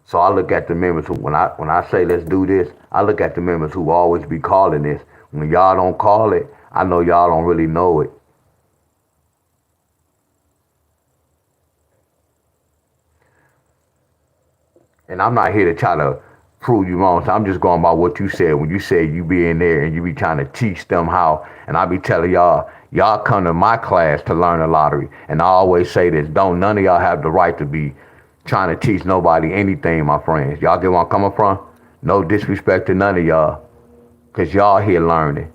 So I look at the members who, when I say let's do this, I look at the members who always be calling this. When y'all don't call it, I know y'all don't really know it. And I'm not here to try to prove you wrong. So I'm just going by what you said. When you said you be in there and you be trying to teach them how, and I be telling y'all come to my class to learn the lottery. And I always say this, don't none of y'all have the right to be trying to teach nobody anything, my friends. Y'all get where I'm coming from? No disrespect to none of y'all. Cause y'all here learning.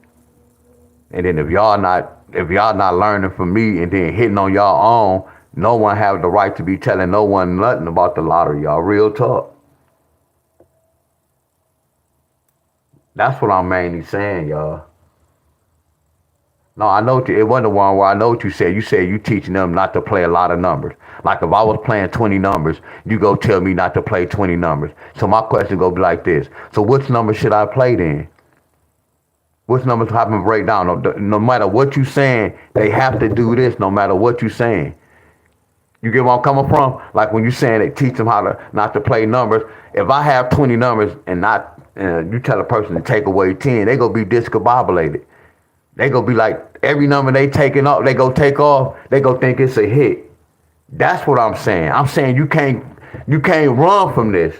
And then if y'all not learning from me and then hitting on y'all own, no one have the right to be telling no one nothing about the lottery, y'all. Real talk. That's what I'm mainly saying, y'all. No, I know it wasn't the one where I know what you said. You said you teaching them not to play a lot of numbers. Like if I was playing 20 numbers, you go tell me not to play 20 numbers. So my question go be like this. So which number should I play then? Which numbers have to break down? No matter what you saying, they have to do this no matter what you saying. You get where I'm coming from? Like when you saying they teach them how to not to play numbers. If I have 20 numbers and not you tell a person to take away 10, they gonna be discombobulated. They gonna be like every number they taking off, they go take off. They go think it's a hit. That's what I'm saying. I'm saying you can't run from this.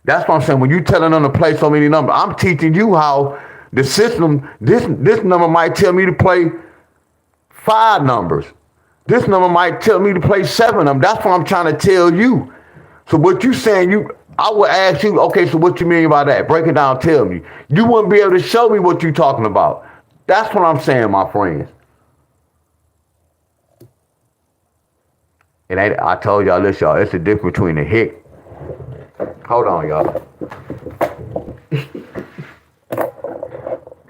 That's what I'm saying. When you telling them to play so many numbers, I'm teaching you how the system. This number might tell me to play 5 numbers. This number might tell me to play 7 of them. That's what I'm trying to tell you. So what you saying, I would ask you, okay, so what you mean by that? Break it down, tell me. You wouldn't be able to show me what you talking about. That's what I'm saying, my friends. And I told y'all this, y'all. It's the difference between a hick. Hold on, y'all.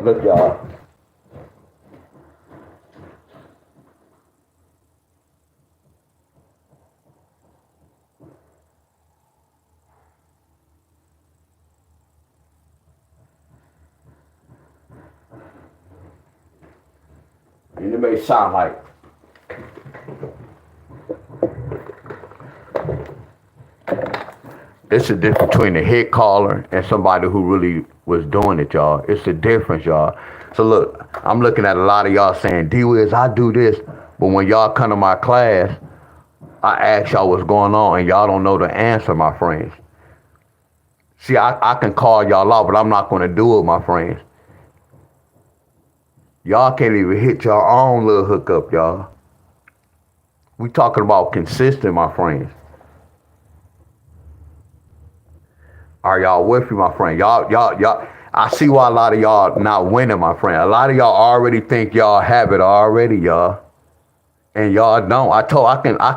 Look, y'all. And it may sound like it's a difference between a hit caller and somebody who really was doing it, y'all. It's a difference, y'all. So look, I'm looking at a lot of y'all saying, D-Wiz, I do this. But when y'all come to my class, I ask y'all what's going on, and y'all don't know the answer, my friends. See, I can call y'all out, but I'm not going to do it, my friends. Y'all can't even hit your own little hookup, y'all. We talking about consistent, my friends. Are y'all with me, my friend? Y'all. I see why a lot of y'all not winning, my friend. A lot of y'all already think y'all have it already, y'all, and y'all don't. I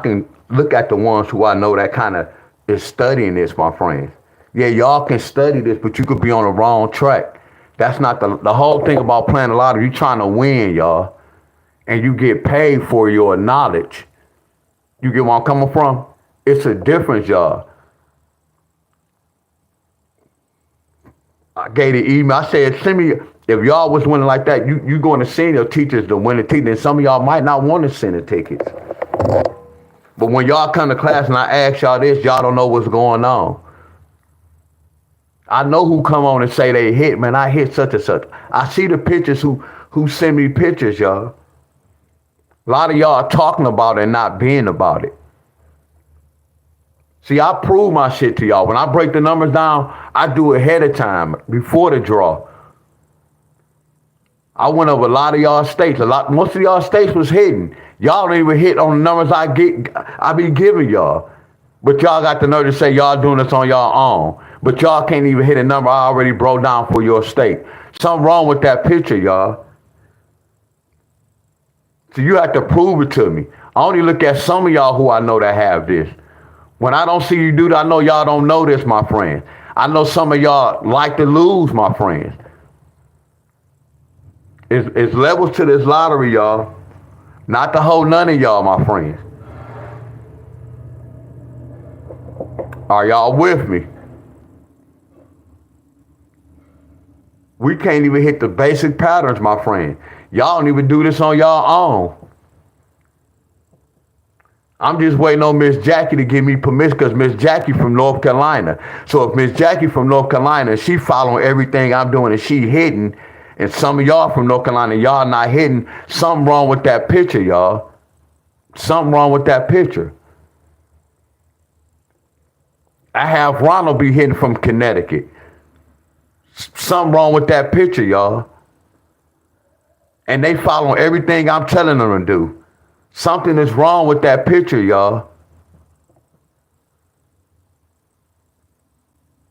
can look at the ones who I know that kind of is studying this, my friends. Yeah, y'all can study this, but you could be on the wrong track. That's not the whole thing about playing the lottery. You trying to win, y'all, and you get paid for your knowledge. You get where I'm coming from? It's a difference, y'all. I gave the email. I said, send me, if y'all was winning like that, you going to send your teachers to win the ticket. And some of y'all might not want to send the tickets. But when y'all come to class and I ask y'all this, y'all don't know what's going on. I know who come on and say they hit, man, I hit such and such. I see the pictures who send me pictures, y'all. A lot of y'all are talking about it and not being about it. See, I prove my shit to y'all. When I break the numbers down, I do it ahead of time, before the draw. I went over a lot of y'all states. Most of y'all states was hidden. Y'all don't even hit on the numbers I be giving y'all. But y'all got the nerve to say y'all doing this on y'all own. But y'all can't even hit a number I already broke down for your state. Something wrong with that picture, y'all. So you have to prove it to me. I only look at some of y'all who I know that have this. When I don't see you do that, I know y'all don't know this, my friends. I know some of y'all like to lose, my friends. It's levels to this lottery, y'all. Not to hold none of y'all, my friends. Are y'all with me? We can't even hit the basic patterns, my friend. Y'all don't even do this on y'all own. I'm just waiting on Miss Jackie to give me permission, because Miss Jackie from North Carolina. So if Miss Jackie from North Carolina, she following everything I'm doing and she hitting, and some of y'all from North Carolina, y'all not hitting, something wrong with that picture, y'all. Something wrong with that picture. I have Ronald be hitting from Connecticut. Something wrong with that picture, y'all. And they following everything I'm telling them to do. Something is wrong with that picture, y'all.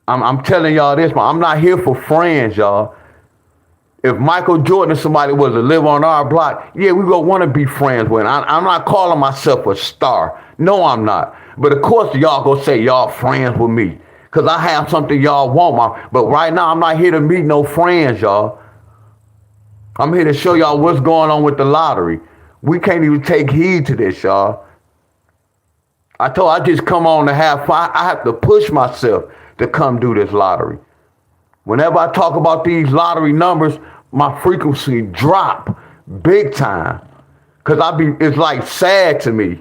I'm telling y'all this, man. I'm not here for friends, y'all. If Michael Jordan or somebody was to live on our block, yeah, we gonna want to be friends with him. I'm not calling myself a star. No, I'm not. But of course, y'all gonna say y'all friends with me, because I have something y'all want. But right now, I'm not here to meet no friends, y'all. I'm here to show y'all what's going on with the lottery. We can't even take heed to this, y'all. I just come on to have fun. I have to push myself to come do this lottery. Whenever I talk about these lottery numbers, my frequency drop big time. Cause it's like sad to me.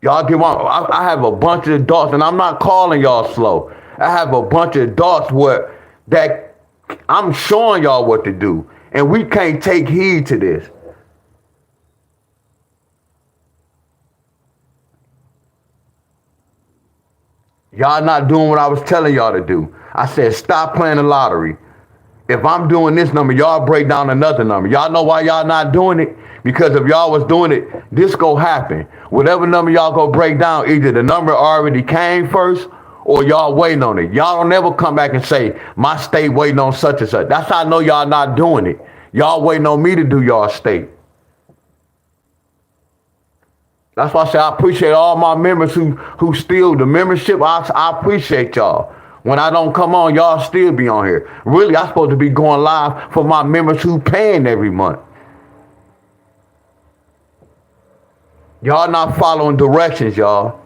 Y'all get one. I have a bunch of adults, and I'm not calling y'all slow. I have a bunch of adults that I'm showing y'all what to do, and we can't take heed to this. Y'all not doing what I was telling y'all to do. I said, stop playing the lottery. If I'm doing this number, y'all break down another number. Y'all know why y'all not doing it? Because if y'all was doing it, this go happen. Whatever number y'all go break down, either the number already came first or y'all waiting on it. Y'all don't ever come back and say, my state waiting on such and such. That's how I know y'all not doing it. Y'all waiting on me to do y'all state. That's why I say I appreciate all my members who steal the membership. I appreciate y'all. When I don't come on, y'all still be on here. Really, I'm supposed to be going live for my members who paying every month. Y'all not following directions, y'all.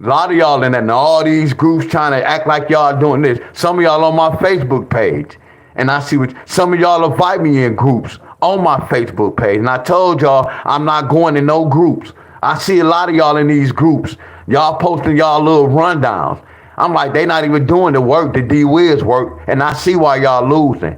A lot of y'all in all these groups trying to act like y'all doing this. Some of y'all on my Facebook page. And I see what some of y'all invite me in groups on my Facebook page. And I told y'all I'm not going in no groups. I see a lot of y'all in these groups. Y'all posting y'all little rundowns. I'm like, they not even doing the work, the D-Wiz work. And I see why y'all losing.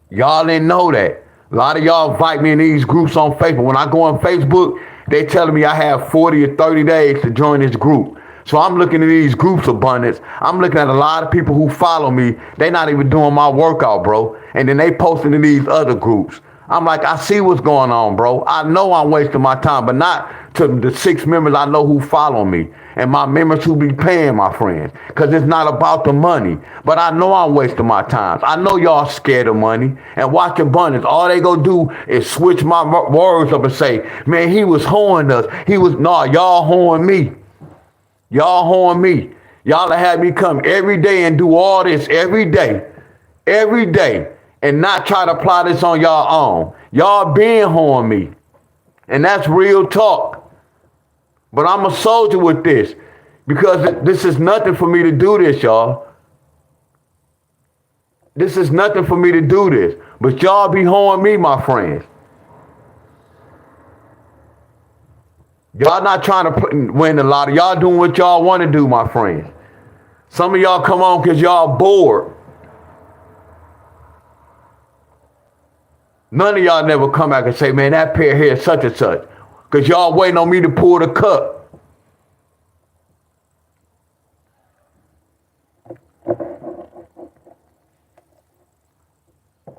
Y'all didn't know that. A lot of y'all invite me in these groups on Facebook. When I go on Facebook, they telling me I have 40 or 30 days to join this group. So I'm looking at these groups abundance. I'm looking at a lot of people who follow me. They not even doing my workout, bro. And then they posting in these other groups. I'm like, I see what's going on, bro. I know I'm wasting my time, but not to the 6 members I know who follow me and my members who be paying my friends, because it's not about the money. But I know I'm wasting my time. I know y'all scared of money and watch abundance. All they go do is switch my words up and say, man, he was hoeing us. Y'all hoeing me. Y'all hoeing me. Y'all have me come every day and do all this every day, and not try to apply this on y'all own. Y'all been hoeing me, and that's real talk. But I'm a soldier with this, because this is nothing for me to do this, y'all. This is nothing for me to do this, but y'all be hoeing me, my friends. Y'all not trying to win the lottery. Y'all doing what y'all want to do, my friends. Some of y'all come on because y'all bored. None of y'all never come back and say, man, that pair here is such and such. Because y'all waiting on me to pull the cup.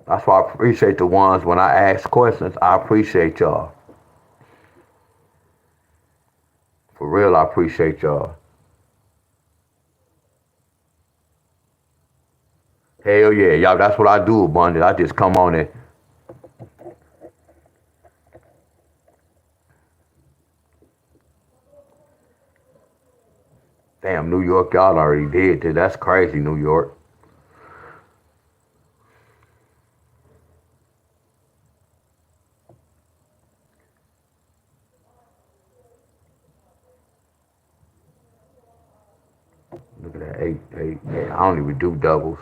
That's why I appreciate the ones when I ask questions. I appreciate y'all. For real, I appreciate y'all. Hell yeah, y'all, that's what I do, abundant. I just come on it. Damn, New York, y'all already did this. That's crazy, New York. Look at that, 8. Yeah, I don't even do doubles.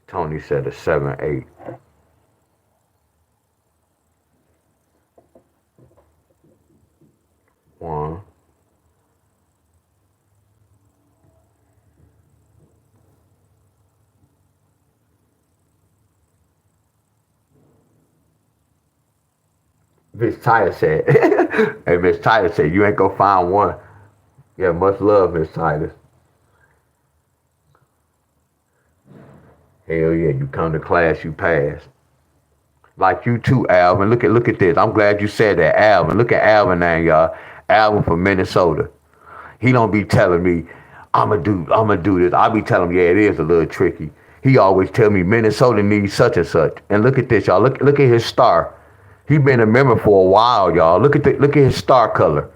Tony said a 7, 8. One. Miss Tyler said, hey, Miss Tyler said, you ain't gonna find one. Yeah, much love, Miss Tyler. Hell yeah, you come to class, you pass. Like you too, Alvin. Look at this. I'm glad you said that, Alvin. Look at Alvin now, y'all. Alvin from Minnesota. He don't be telling me, I'ma do this. I be telling him, yeah, it is a little tricky. He always tell me Minnesota needs such and such. And look at this, y'all. Look at his star. He been a member for a while, y'all. Look at his star color.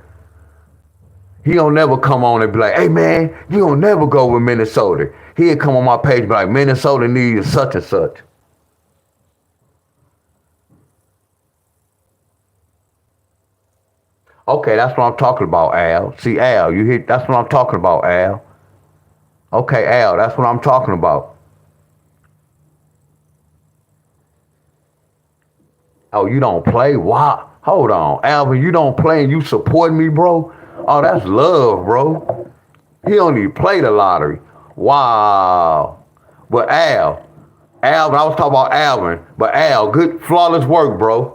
He don't never come on and be like, hey man, you don't never go with Minnesota. He'll come on my page and be like, Minnesota needs such and such. Okay, that's what I'm talking about, Al. See, Al, you hear? That's what I'm talking about, Al. Okay, Al, that's what I'm talking about. Oh, you don't play? Wow. Hold on, Alvin, you don't play and you support me, bro? Oh, that's love, bro. He don't even play the lottery. Wow. But Alvin, I was talking about Alvin, but Al, good, flawless work, bro.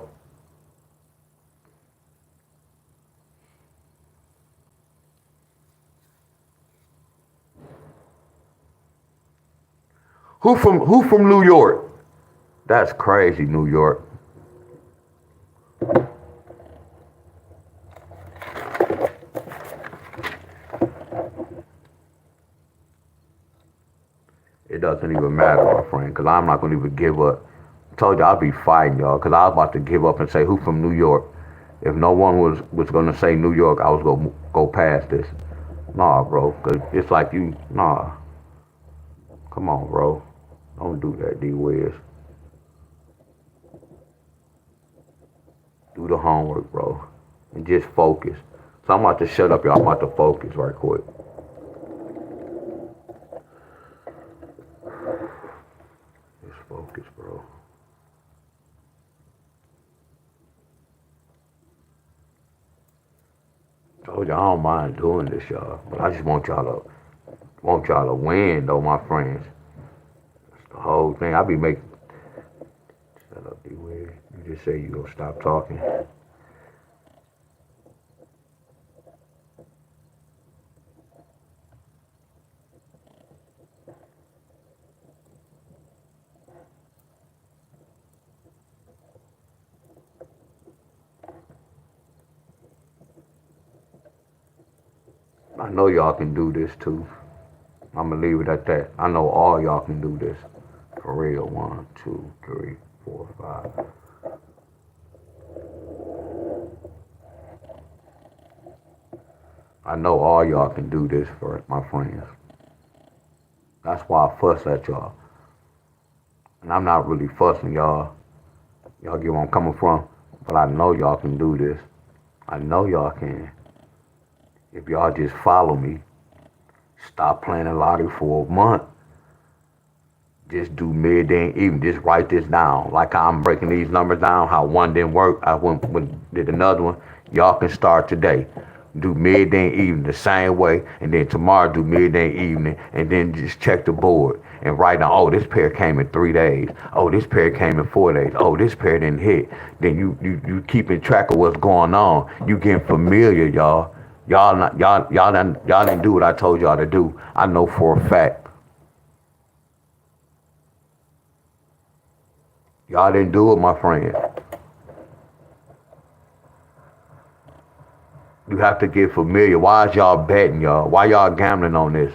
Who from New York? That's crazy, New York. It doesn't even matter, my friend, because I'm not going to even give up. told you I'd be fighting y'all because I was about to give up and say who from New York. If no one was gonna say New York, I was gonna go past this. Nah, bro, cause it's like you. Nah, come on, bro. Don't do that, D. Wiz. Do the homework, bro, and just focus. So I'm about to shut up, y'all. I'm about to focus right quick. Just focus, bro. Told you I don't mind doing this, y'all, but I just want y'all to win, though, my friends. That's the whole thing. I be making. Shut up, D. Wiz. You just say you gonna stop talking. I know y'all can do this too. I'm gonna leave it at that. I know all y'all can do this. For real. 1, 2, 3, 4, 5. I know all y'all can do this for my friends. That's why I fuss at y'all. And I'm not really fussing y'all. Y'all get where I'm coming from. But I know y'all can do this. I know y'all can. If y'all just follow me, stop playing the lottery for a month. Just do midday and evening. Just write this down. Like how I'm breaking these numbers down, how one didn't work, I did another one. Y'all can start today. Do midday and evening the same way, and then tomorrow do midday and evening, and then just check the board and write down, oh, this pair came in 3 days. Oh, this pair came in 4 days. Oh, this pair didn't hit. Then you keeping track of what's going on. You getting familiar, y'all. Y'all didn't do what I told y'all to do. I know for a fact. Y'all didn't do it, my friends. You have to get familiar. Why is y'all betting, y'all? Why y'all gambling on this?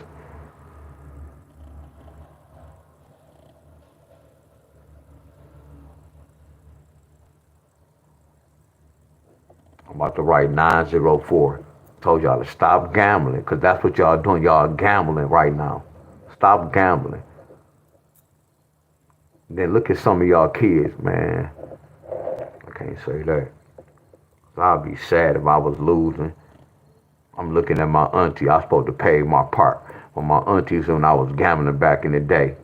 I'm about to write 904. Told y'all to stop gambling, because that's what y'all doing. Y'all gambling right now. Stop gambling. Then look at some of y'all kids, man. I can't say that. I'd be sad if I was losing. I'm looking at my auntie. I was supposed to pay my part. When my aunties, when I was gambling back in the day,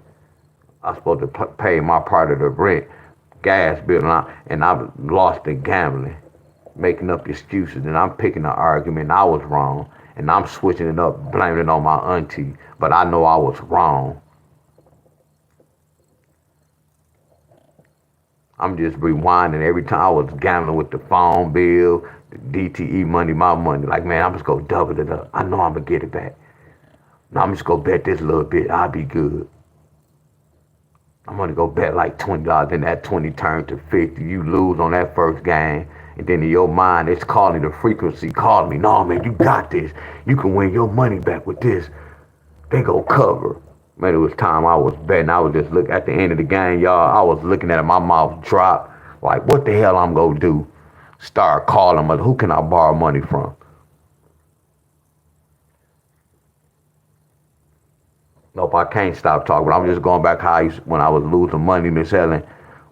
I was supposed to pay my part of the rent, gas bill, and I lost in gambling, making up excuses. And I'm picking an argument. I was wrong, and I'm switching it up, blaming it on my auntie. But I know I was wrong. I'm just rewinding every time I was gambling with the phone bill, the DTE money, my money. Like, man, I'm just gonna double it up. I know I'm gonna get it back. Now I'm just gonna bet this little bit. I'll be good. I'm gonna go bet like $20. Then that 20 turned to 50. You lose on that first game. And then in your mind, it's calling the frequency, calling me. No, man, you got this. You can win your money back with this. They go cover. Man, it was time I was betting. I was just looking at the end of the game, y'all. I was looking at it, my mouth dropped. Like, what the hell I'm gonna do? Start calling them. Who can I borrow money from? Nope, I can't stop talking. But I'm just going back how when I was losing money, Miss Helen,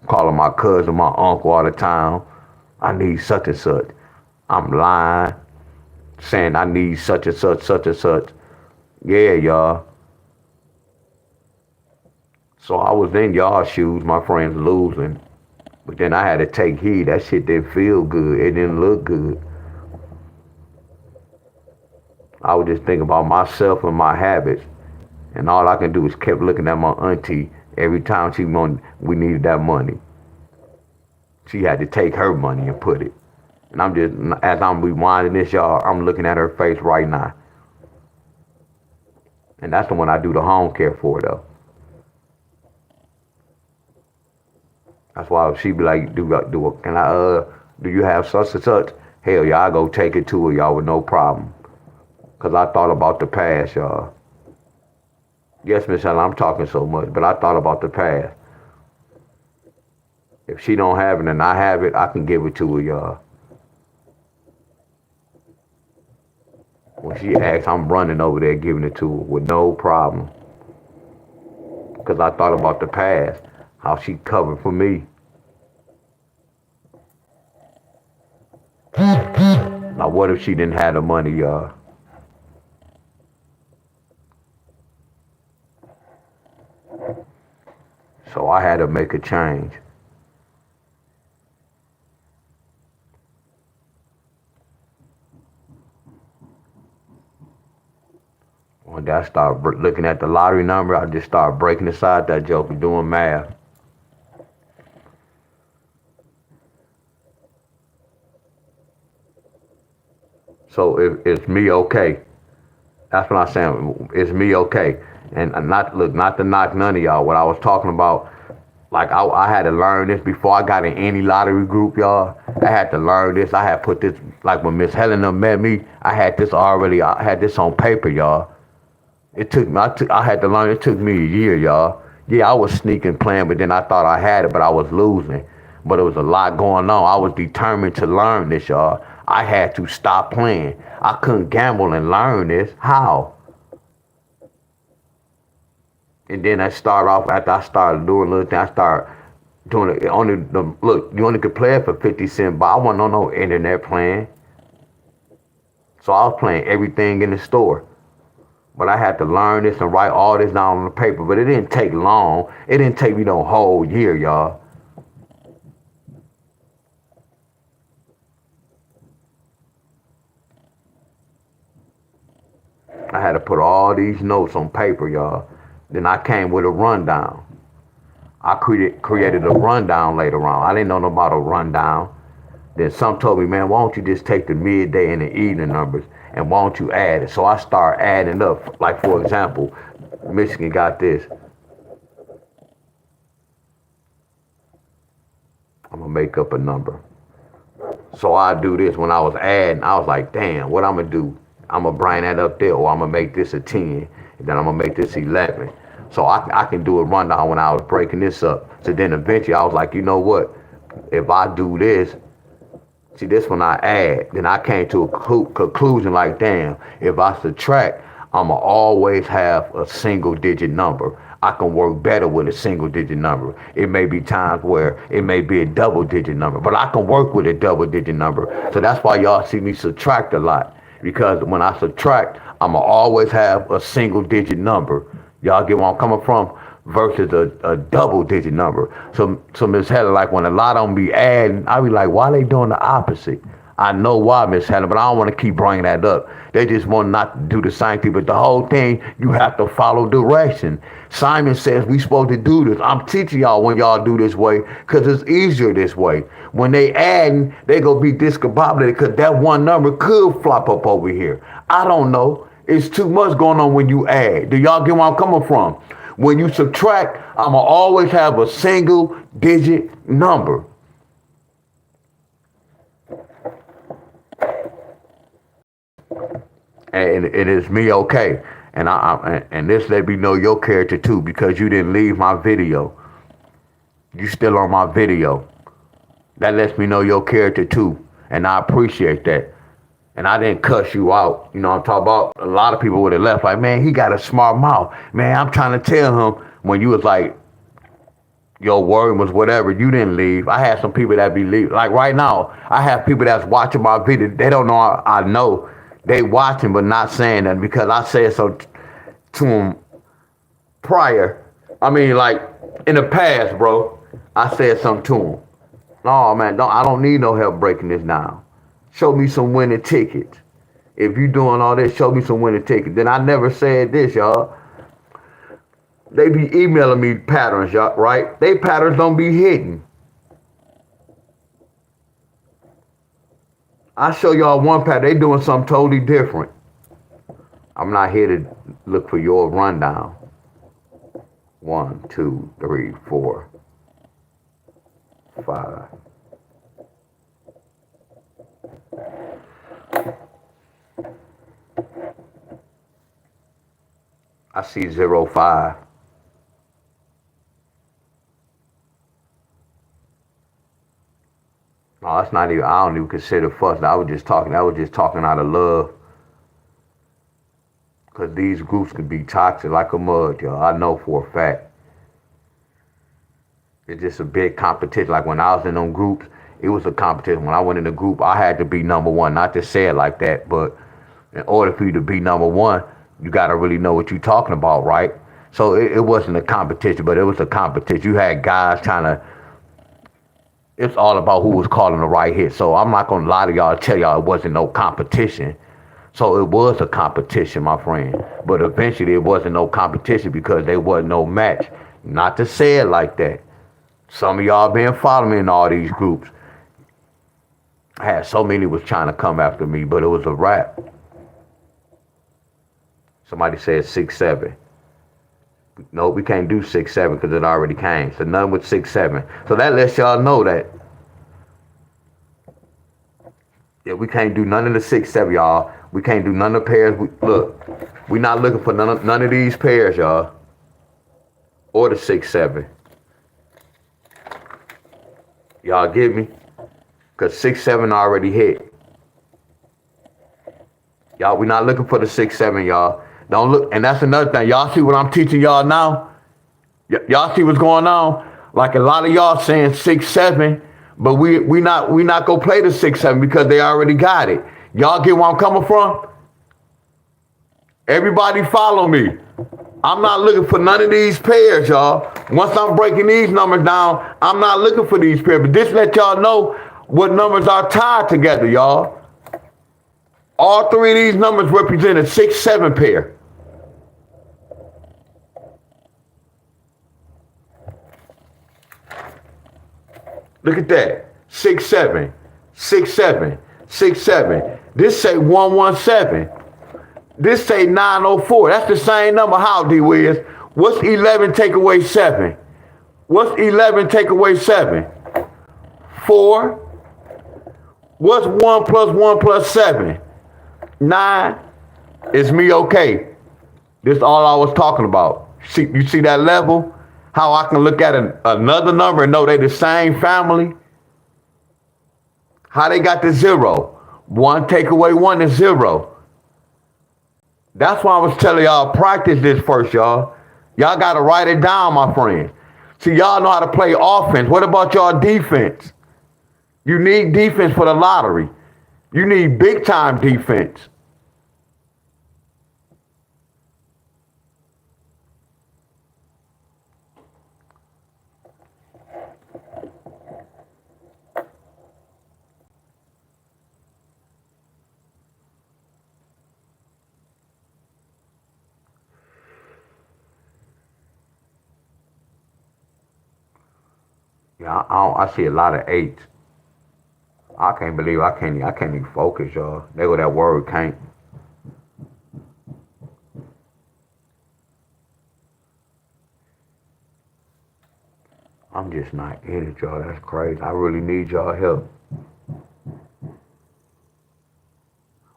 calling my cousin, my uncle all the time. I need such and such. I'm lying, saying I need such and such, such and such. Yeah, y'all. So I was in y'all shoes, my friends losing. But then I had to take heed. That shit didn't feel good. It didn't look good. I was just thinking about myself and my habits. And all I can do is kept looking at my auntie every time we needed that money. She had to take her money and put it. And I'm just, as I'm rewinding this, y'all, I'm looking at her face right now. And that's the one I do the home care for, though. That's why she be like, do you have such and such? Hell yeah, I go take it to her, y'all, with no problem. Cause I thought about the past, y'all. Yes, Miss Helen, I'm talking so much, but I thought about the past. If she don't have it and I have it, I can give it to her, y'all. When she asks, I'm running over there giving it to her with no problem. Because I thought about the past, how she covered for me. Now, what if she didn't have the money, y'all? So I had to make a change. One day I started looking at the lottery number, I just started breaking aside that joke and doing math. So if it's me okay, that's what I'm saying. It's me okay. And not to knock none of y'all. What I was talking about, like I had to learn this before I got in any lottery group, y'all. I had to learn this. I had put this, like when Miss Helena met me, I had this already. I had this on paper, y'all. It took me. I had to learn. It took me a year, y'all. Yeah, I was sneaking playing, but then I thought I had it, but I was losing. But there was a lot going on. I was determined to learn this, y'all. I had to stop playing. I couldn't gamble and learn this. How? And then I started off after I started doing little things. I started doing it only. Look, you only could play it for 50 cents, but I wasn't on no internet playing. So I was playing everything in the store. But I had to learn this and write all this down on the paper. But it didn't take long. It didn't take me no whole year, y'all. I had to put all these notes on paper, y'all. Then I came with a rundown. I created a rundown later on. I didn't know about a rundown. Then some told me, man, why don't you just take the midday and the evening numbers and why don't you add it? So I start adding up. Like, for example, Michigan got this. I'm going to make up a number. So I do this when I was adding. I was like, damn, what I'm going to do? I'm going to bring that up there, or I'm going to make this a 10, and then I'm going to make this 11. So I can do a rundown when I was breaking this up. So then eventually I was like, you know what? If I do this, see, this when I add, then I came to a conclusion like, damn, if I subtract, I'ma always have a single digit number. I can work better with a single digit number. It may be times where it may be a double digit number, but I can work with a double digit number. So that's why y'all see me subtract a lot. Because when I subtract, I'ma always have a single digit number. Y'all get where I'm coming from? Versus a double digit number. So Miss Helen, like when a lot of them be adding, I be like, why they doing the opposite? I know why, Miss Helen, but I don't want to keep bringing that up. They just want not to do the same thing. But the whole thing, you have to follow direction. Simon says we supposed to do this. I'm teaching y'all when y'all do this way because it's easier this way. When they adding, they gonna be discombobulated because that one number could flop up over here. I don't know. It's too much going on when you add. Do y'all get where I'm coming from? When you subtract, I'ma always have a single digit number. And it is me okay. And this let me know your character too, because you didn't leave my video. You still on my video. That lets me know your character too. And I appreciate that. And I didn't cuss you out. You know, I'm talking about a lot of people would have left like, man, he got a smart mouth. Man, I'm trying to tell him when you was like, your word was whatever, you didn't leave. I had some people that be leaving. Like right now, I have people that's watching my video. They don't know I know. They watching but not saying that because I said so to them prior. I mean, like in the past, bro, I said something to them. No, man, I don't need no help breaking this down. Show me some winning tickets. If you doing all this, show me some winning tickets. Then I never said this, y'all. They be emailing me patterns, y'all, right? They patterns don't be hidden. I show y'all one pattern. They doing something totally different. I'm not here to look for your rundown. 1, 2, 3, 4, 5. I see 0, 5. That's not even. I don't even consider fuss. I was just talking. I was just talking out of love. Cause these groups can be toxic like a mud, y'all. I know for a fact. It's just a big competition. Like when I was in them groups, it was a competition. When I went in the group, I had to be number one. Not to say it like that, but in order for you to be number one, you got to really know what you're talking about, right? So it wasn't a competition, but it was a competition. You had guys trying to. It's all about who was calling the right hit. So I'm not gonna lie to y'all, tell y'all it wasn't no competition. So it was a competition, my friend. But eventually it wasn't no competition because there wasn't no match. Not to say it like that. Some of y'all been following me in all these groups. I had so many was trying to come after me, but it was a wrap. Somebody said 6'7". No, we can't do 6'7" because it already came. So none with 6'7". So that lets y'all know that yeah, we can't do none of the 6'7", y'all. We can't do none of the pairs. Look, we not looking for none of these pairs, y'all. Or the 6'7". Y'all get me? Because 6'7" already hit. Y'all, we not looking for the 6'7", y'all. Don't look, and that's another thing. Y'all see what I'm teaching y'all now? Y'all see what's going on? Like a lot of y'all saying 6'7", but we not gonna play the 6'7" because they already got it. Y'all get where I'm coming from? Everybody follow me. I'm not looking for none of these pairs, y'all. Once I'm breaking these numbers down, I'm not looking for these pairs. But this let y'all know what numbers are tied together, y'all. All three of these numbers represent a 6'7" pair. Look at that. 6'7", 6'7", 6'7". This say 117. This say 904. That's the same number. How, D-Wiz? What's 11 take away 7? What's 11 take away 7? 4. What's 1 plus 1 plus 7? 9. Is me okay? This is all I was talking about. See, you see that level? How I can look at another number and know they the same family? How they got the 0? 1 take away 1 is 0. That's why I was telling y'all, practice this first, y'all. Y'all got to write it down, my friend. See, y'all know how to play offense. What about y'all defense? You need defense for the lottery. You need big time defense. Yeah, I see a lot of 8s. I can't believe I can't even focus, y'all. There go that word, can't. I'm just not in it, y'all. That's crazy. I really need y'all help.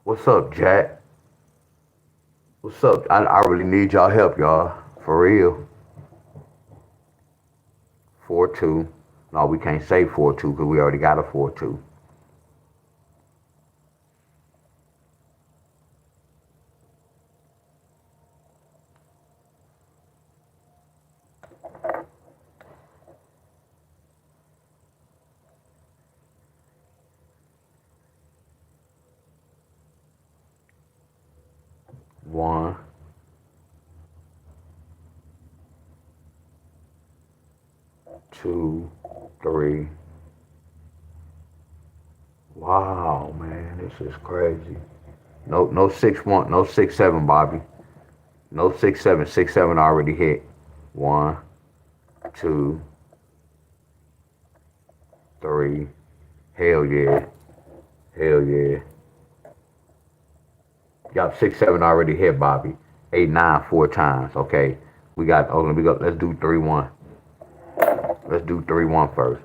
What's up, Jack? What's up? I really need y'all help, y'all. For real. 4-2. No, we can't say 4-2 because we already got a 4-2. One, 2, 3. Wow, man, this is crazy. No 6-1, no 6-7, Bobby. No 6-7. 6-7 already hit. 1, 2, 3. Hell yeah. Hell yeah. Y'all 6-7 already hit, Bobby. 8, 9, 4 times. Okay. We got. Let's do 3-1. Let's do 3-1 first.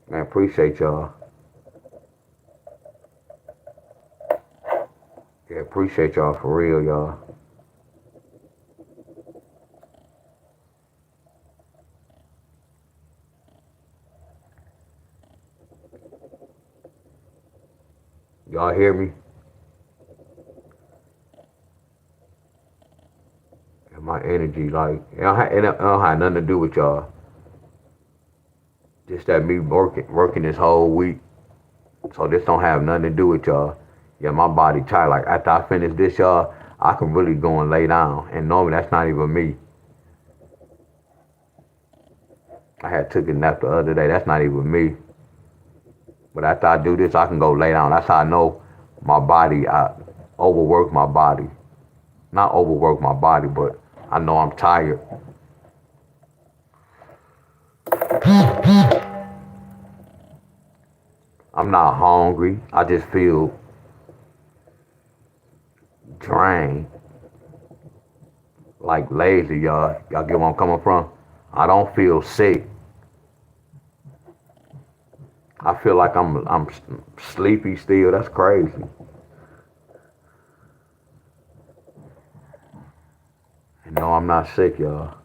Man, appreciate y'all. Yeah, appreciate y'all for real, y'all. hear me? And my energy, like, it don't have nothing to do with y'all. Just that me working this whole week. So this don't have nothing to do with y'all. Yeah, my body tired. Like after I finish this, y'all, I can really go and lay down. And normally that's not even me. I had took a nap the other day. That's not even me. But after I do this, I can go lay down. That's how I know my body. I overwork my body. Not overwork my body, but I know I'm tired. I'm not hungry. I just feel drained, like lazy, y'all. Y'all get where I'm coming from? I don't feel sick. I feel like I'm sleepy still. That's crazy. And no, I'm not sick, y'all.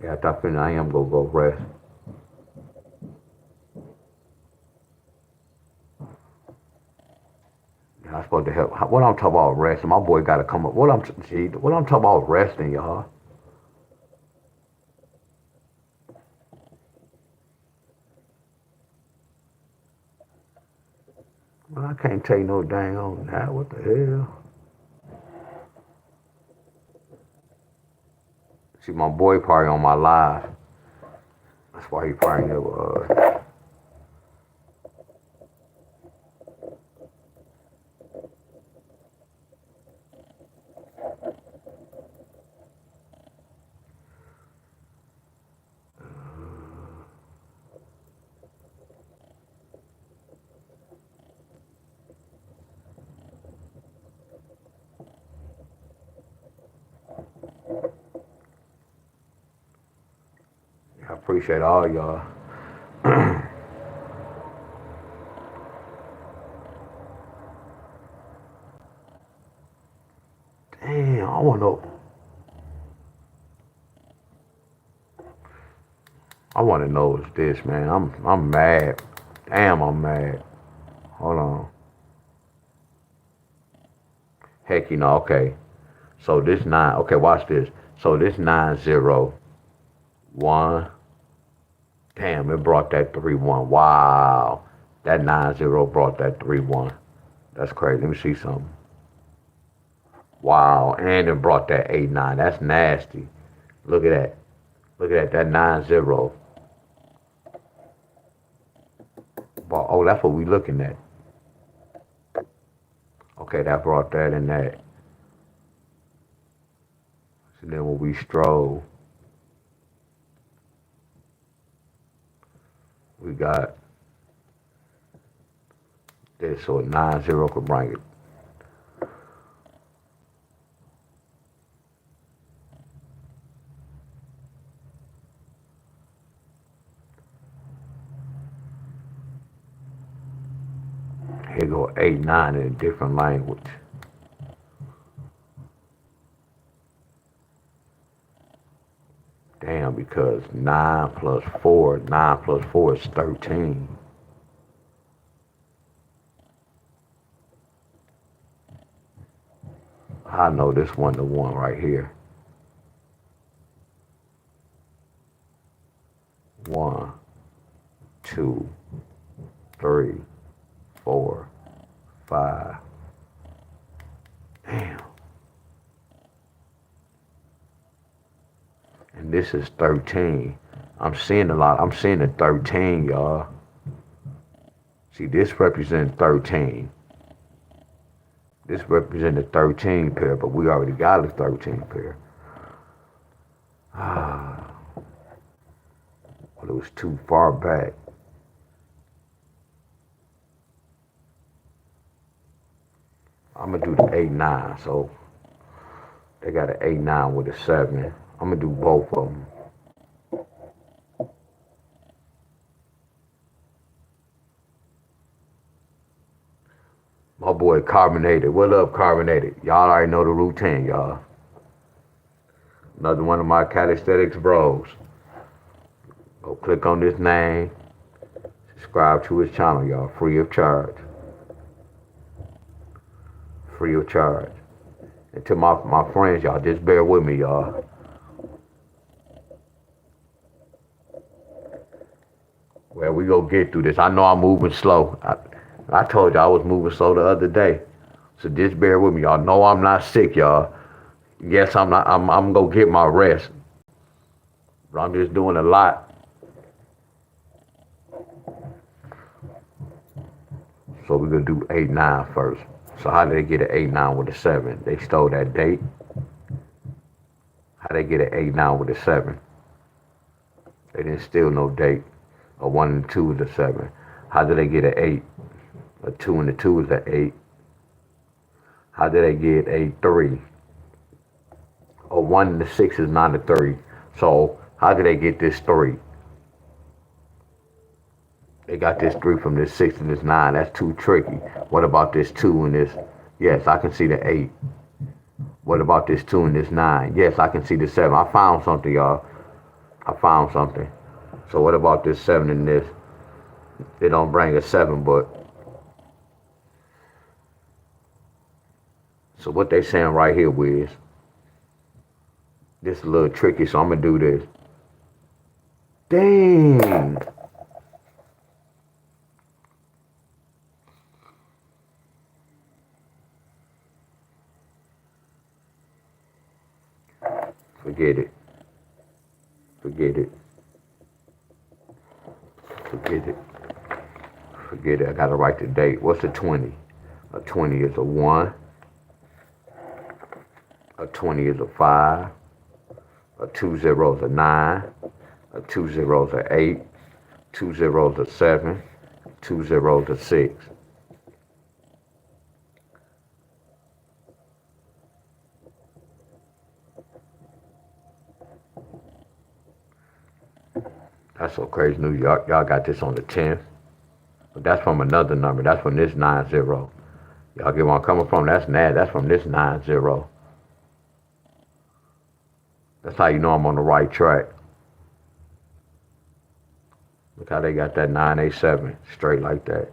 Yeah, after I finish, I am gonna go rest. Yeah, I'm supposed to help. What I'm talking about resting? My boy got to come up. What I'm talking about resting, y'all? Well, I can't take no dang on that. What the hell? See, my boy probably on my live. That's why he probably never. I appreciate all y'all. Damn, I want to know. I want to know is this, man. I'm mad. Damn, I'm mad. Hold on. Heck, okay. So this nine. Okay, watch this. So this 901. Damn, it brought that 3-1. Wow. That 90 brought that 3-1. That's crazy. Let me see something. Wow. And it brought that 8-9. That's nasty. Look at that. Look at that. That 90. Oh, that's what we looking at. Okay, that brought that and that. So then when we stroll, we got this. So 90 could bring it. Here go 8-9 in a different language. Damn, because 9 plus 4, 9 plus 4 is 13. I know this one, the one right here. 1, 2, 3, 4, 5. Damn. And this is 13. I'm seeing a lot. I'm seeing a 13, y'all. See, this represents 13. This represents a 13 pair, but we already got a 13 pair. Ah, well, it was too far back. I'm gonna do the 8-9. So they got an 8-9 with a 7. I'm gonna do both of them. boy Carbonated. What up, Carbonated? Y'all already know the routine, y'all. Another one of my calisthenics bros. Go click on this name. Subscribe to his channel, y'all. Free of charge. Free of charge. And to my friends, y'all, just bear with me, y'all. Well, we gonna get through this. I know I'm moving slow. I told y'all I was moving slow the other day. So just bear with me, y'all. No, I'm not sick, y'all. Yes, I'm not. I'm gonna get my rest. But I'm just doing a lot. So we're gonna do 8-9 first. So how did they get an 8-9 with a 7? They stole that date. How they get an 8-9 with a 7? They didn't steal no date. A 1 and 2 is a 7. How did they get an 8? A 2 and a 2 is an 8. How did they get a 3? A 1 and a 6 is not a 3. So how did they get this 3? They got this 3 from this 6 and this 9. That's too tricky. What about this 2 and this? Yes, I can see the 8. What about this 2 and this 9? Yes, I can see the 7. I found something, y'all. I found something. So what about this 7 and this? It don't bring a 7, but. So what they saying right here, Wiz. This is a little tricky, so I'm going to do this. Dang. Forget it. Forget it. Forget it. Forget it. I gotta write the date. What's a 20? A 20 is a 1. A 20 is a 5. A 20 is a 9. A 20 is a 8. 20 is a 7. 20 is a 6. That's so crazy. New York, y'all got this on the 10th. But that's from another number. That's from this 90. Y'all get where I'm coming from? That's from this 90. That's how you know I'm on the right track. Look how they got that 987 straight like that.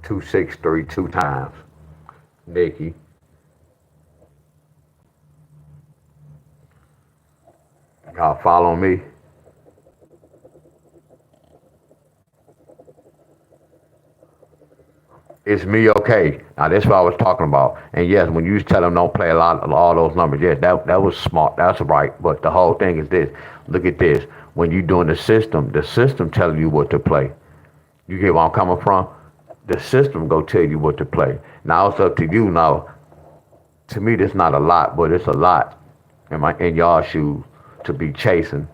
Two, 6, 3, 2 times. Nikki. Y'all follow me? It's me, okay. Now that's what I was talking about. And yes, when you tell them don't play a lot of all those numbers, yes, that was smart. That's right. But the whole thing is this. Look at this. When you doing the system telling you what to play. You get where I'm coming from? The system go tell you what to play. Now it's up to you now. To me, that's not a lot, but it's a lot in y'all shoes to be chasing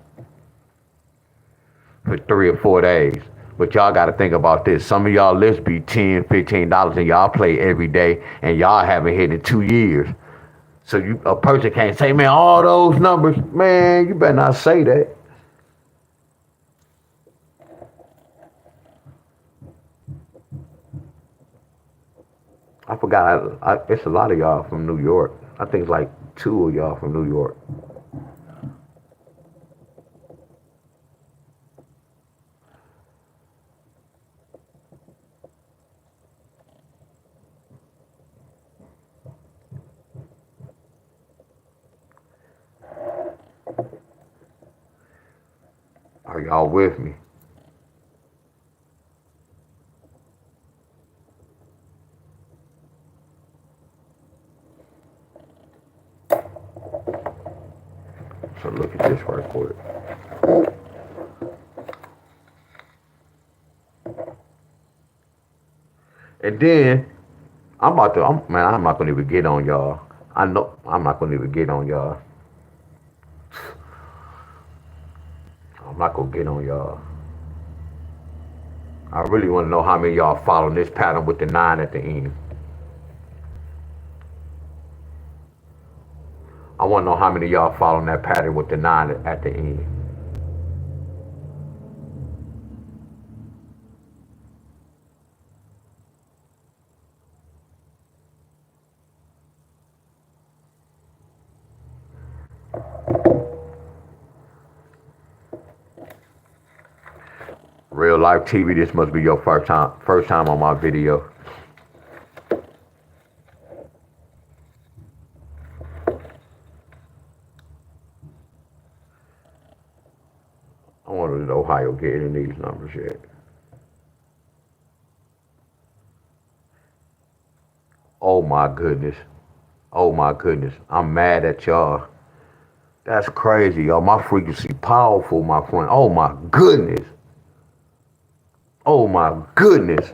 for 3 or 4 days. But y'all got to think about this. Some of y'all lists be $10, $15 and y'all play every day and y'all haven't hit in 2 years. So a person can't say, man, all those numbers, man, you better not say that. I forgot, it's a lot of y'all from New York. I think it's like 2 of y'all from New York. Are y'all with me? So look at this right quick. And then I'm not gonna even get on y'all. I know I'm not gonna even get on y'all. not gonna get on y'all. I really want to know how many of y'all following this pattern with the 9 at the end. I want to know how many of y'all following that pattern with the 9 at the end. Real life TV, this must be your first time on my video. I wonder if Ohio getting these numbers yet. Oh my goodness. Oh my goodness. I'm mad at y'all. That's crazy, y'all. My frequency powerful, my friend. Oh my goodness. Oh my goodness.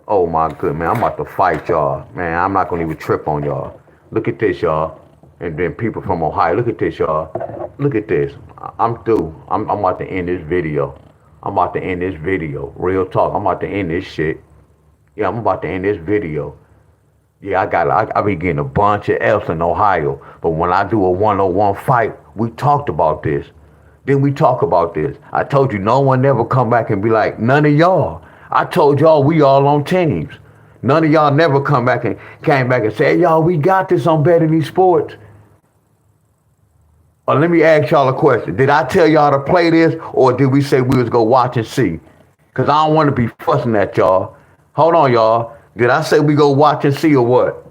Oh my goodness, man. I'm about to fight y'all. Man, I'm not gonna even trip on y'all. Look at this, y'all. And then people from Ohio, look at this, y'all. Look at this. I'm through. I'm about to end this video. I'm about to end this video. Real talk. I'm about to end this shit. Yeah, I'm about to end this video. Yeah, I be getting a bunch of F's in Ohio. But when I do a 101 fight, we talked about this. Then we talk about this. I told you no one never come back and be like, none of y'all. I told y'all we all on teams. None of y'all never came back and said, hey, y'all, we got this on Betting These Sports. Or let me ask y'all a question. Did I tell y'all to play this, or did we say we was go watch and see? Because I don't want to be fussing at y'all. Hold on, y'all. Did I say we go watch and see or what?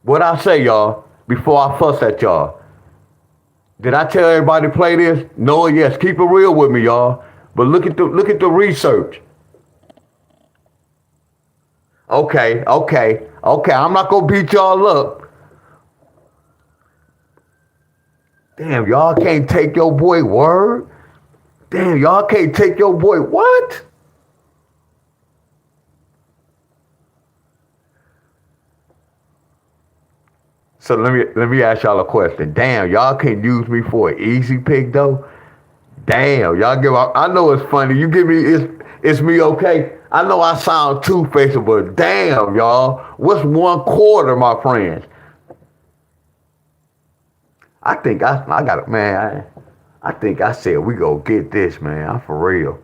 What I say, y'all, before I fuss at y'all? Did I tell everybody to play this? No or yes. Keep it real with me, y'all. But look at the research. Okay. I'm not gonna beat y'all up. Damn, y'all can't take your boy word? Damn, y'all can't take your boy what? So let me ask y'all a question. Damn, y'all can't use me for an easy pick though? Damn, y'all give up. I know it's funny. You give me it's me okay? I know I sound two-faced, but damn, y'all. What's 1/4, my friends? I think I got it, man. I think I said we go get this, man. I'm for real.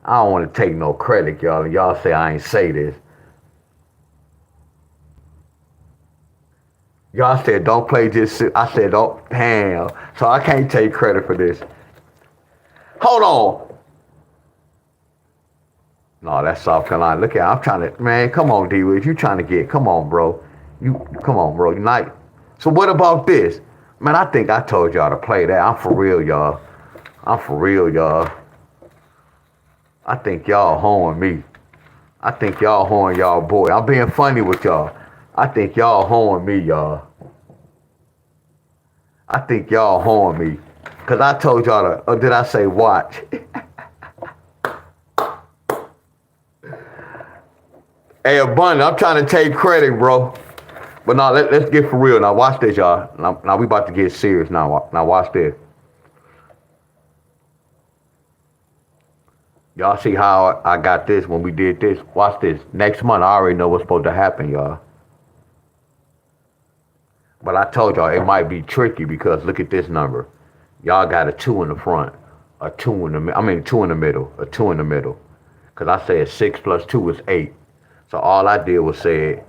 I don't want to take no credit, y'all. And y'all say I ain't say this. Y'all said don't play this. I said don't. Damn. So I can't take credit for this. Hold on. No, that's South Carolina. Look at, I'm trying to, man. Come on, D-Wiz. You trying to get? Come on, bro. Come on, bro. Unite. So what about this? Man, I think I told y'all to play that. I'm for real, y'all. I'm for real, y'all. I think y'all hoeing me. I think y'all hoeing y'all boy. I'm being funny with y'all. I think y'all hoeing me, y'all. I think y'all hoeing me. Because I told y'all to, or did I say watch? Hey, Abundant, I'm trying to take credit, bro. But now let's get for real. Now watch this, y'all. Now we about to get serious now. Now watch this. Y'all see how I got this when we did this? Watch this. Next month, I already know what's supposed to happen, y'all. But I told y'all it might be tricky because look at this number. Y'all got a 2 in the front, a 2 in the, 2 in the middle, a 2 in the middle. Because I said 6 plus 2 is 8. So all I did was say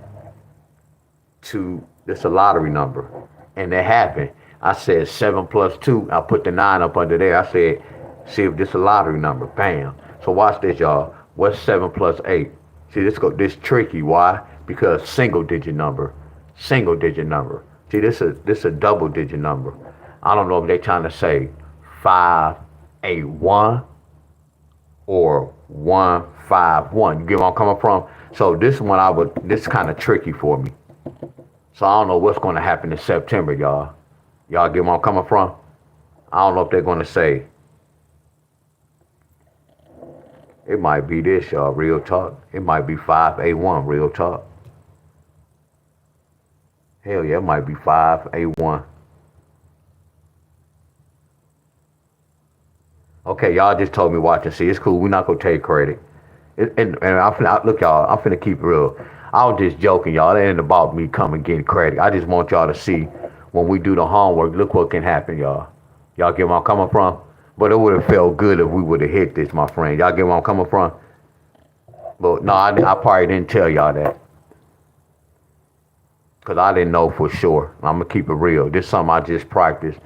this a lottery number. And it happened. I said 7 plus 2. I put the 9 up under there. I said, see if this a lottery number. Bam. So watch this, y'all. What's 7 plus 8? See, this tricky. Why? Because single digit number. Single digit number. See, this a double digit number. I don't know if they're trying to say 581 or 151. You get where I'm coming from? So this is kind of tricky for me. So I don't know what's going to happen in September, y'all. Y'all get where I'm coming from? I don't know if they're going to say. It might be this, y'all, real talk. It might be 581, real talk. Hell yeah, it might be 581. Okay, y'all just told me watch and see. It's cool. We're not gonna take credit. Look, y'all. I'm finna keep it real. I was just joking, y'all. It ain't about me coming getting credit. I just want y'all to see when we do the homework. Look what can happen, y'all. Y'all get where I'm coming from. But it would have felt good if we would have hit this, my friend. Y'all get where I'm coming from. But no, I probably didn't tell y'all that because I didn't know for sure. I'm gonna keep it real. This is something I just practiced.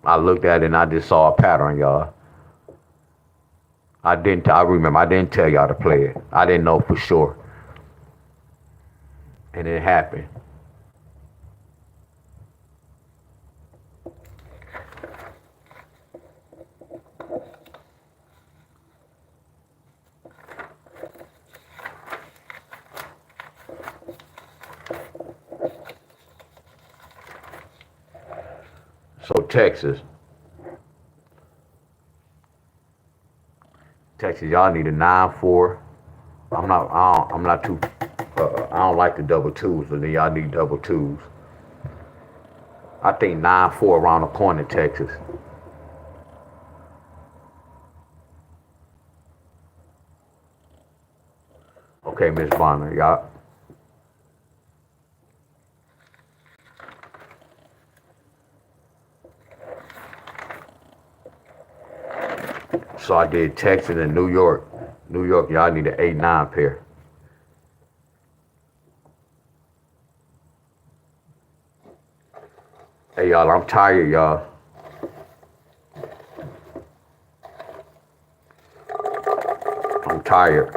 I looked at it and I just saw a pattern, y'all. I remember I didn't tell y'all to play it. I didn't know for sure. And it happened. So Texas, y'all need a 9-4. I'm not too. I don't like the double twos, but then y'all need double twos. I think 9-4 around the corner, Texas. Okay, Miss Bonner, y'all. So I did Texas and New York. New York, y'all need an 8-9 pair. Hey, y'all, I'm tired, y'all. I'm tired.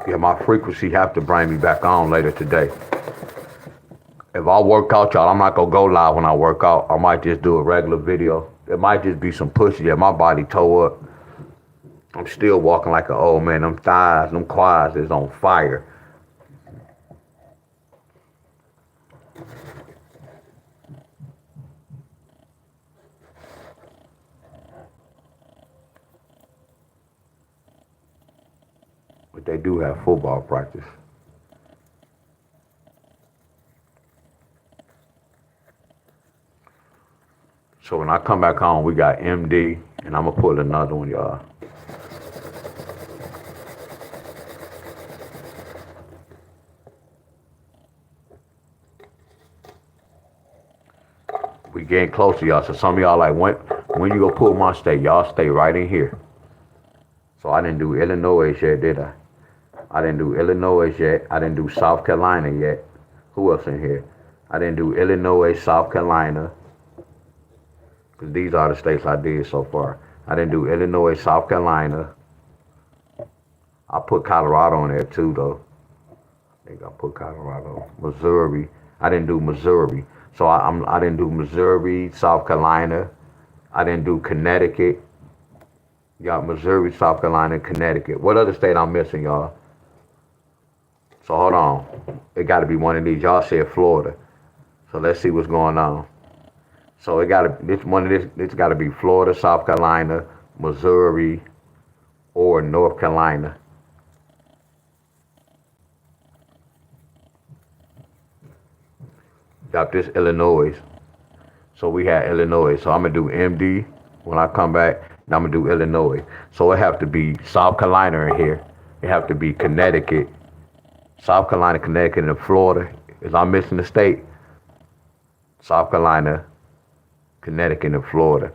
Yeah, my frequency have to bring me back on later today. If I work out, y'all, I'm not gonna go live when I work out. I might just do a regular video. It might just be some push. Yeah, my body toe up. I'm still walking like an old man. Them thighs, them quads is on fire. But they do have football practice. So when I come back home, we got MD, and I'm gonna pull another one, y'all. We getting close to y'all. So some of y'all like, when you gonna pull my state? Y'all stay right in here. So I didn't do Illinois yet, did I? I didn't do Illinois yet. I didn't do South Carolina yet. Who else in here? I didn't do Illinois, South Carolina. Because these are the states I did so far. I didn't do Illinois, South Carolina. I put Colorado in there too, though. I think I put Colorado. Missouri. I didn't do Missouri. So I didn't do Missouri, South Carolina. I didn't do Connecticut. You got Missouri, South Carolina, Connecticut. What other state I'm missing, y'all? So hold on. It got to be one of these. Y'all said Florida. So let's see what's going on. So it got to this one of this. It's got to be Florida, South Carolina, Missouri, or North Carolina. Got this Illinois. So we had Illinois. So I'm gonna do MD when I come back. And I'm gonna do Illinois. So it have to be South Carolina in here. It have to be Connecticut, South Carolina, Connecticut, and Florida. Is I'm missing the state? South Carolina, Connecticut, and Florida.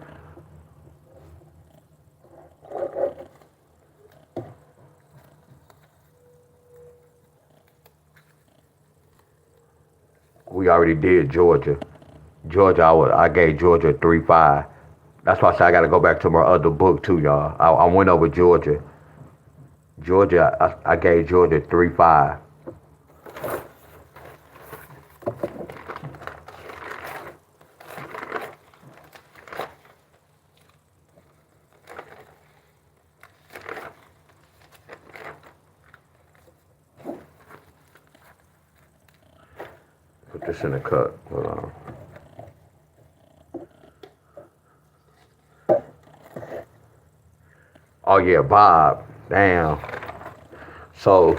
We already did Georgia. Georgia, I gave Georgia a 3-5. That's why I said I got to go back to my other book too, y'all. I went over Georgia. Georgia, I gave Georgia 3-5. Put this in a cup. Hold on. Oh yeah, Bob. Damn. So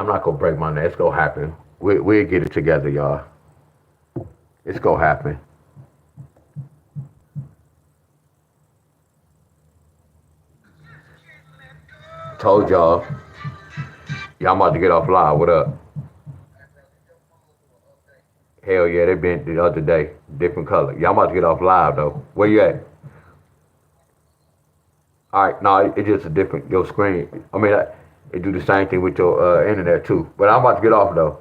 I'm not gonna break my neck. It's gonna happen. We'll get it together, y'all. It's gonna happen. Told y'all. Y'all about to get off live. What up? Hell yeah, they been the other day. Different color. Y'all about to get off live though. Where you at? All right, no, it's just a different your screen. I mean, it do the same thing with your internet too. But I'm about to get off though.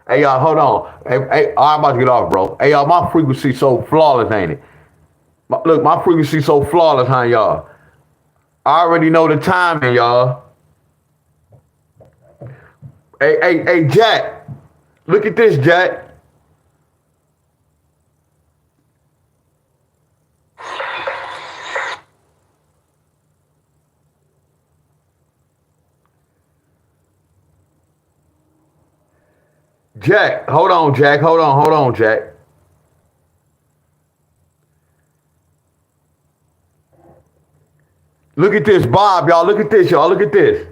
Hey y'all, hold on. Hey, I'm about to get off, bro. Hey y'all, my frequency so flawless, ain't it? Look, my frequency so flawless, huh, y'all? I already know the timing, y'all. Hey, Jack. Look at this, Jack. Jack, hold on, Jack. Hold on, Jack. Look at this, Bob, y'all. Look at this, y'all. Look at this.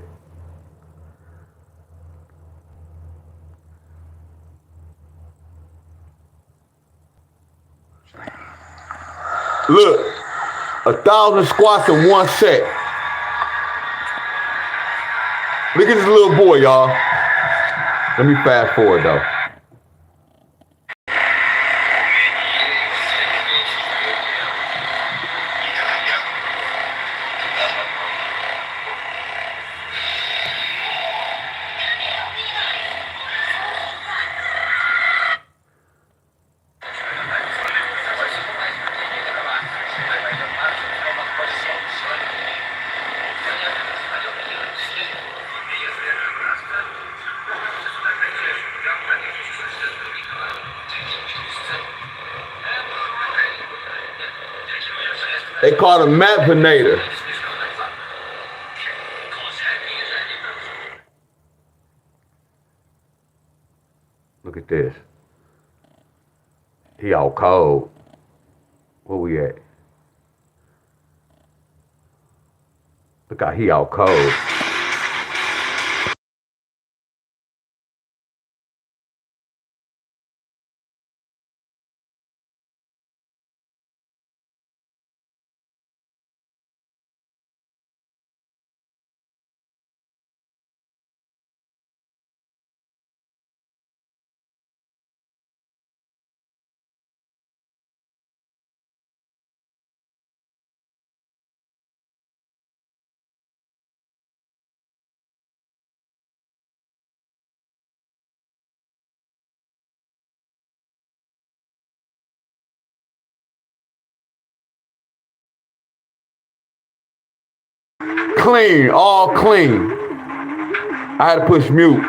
Look, 1,000 squats in one set. Look at this little boy, y'all. Let me fast forward, though. They call him Mapinator. Look at this. He all cold. Where we at? Look how he all cold. Clean, all clean. I had to push mute.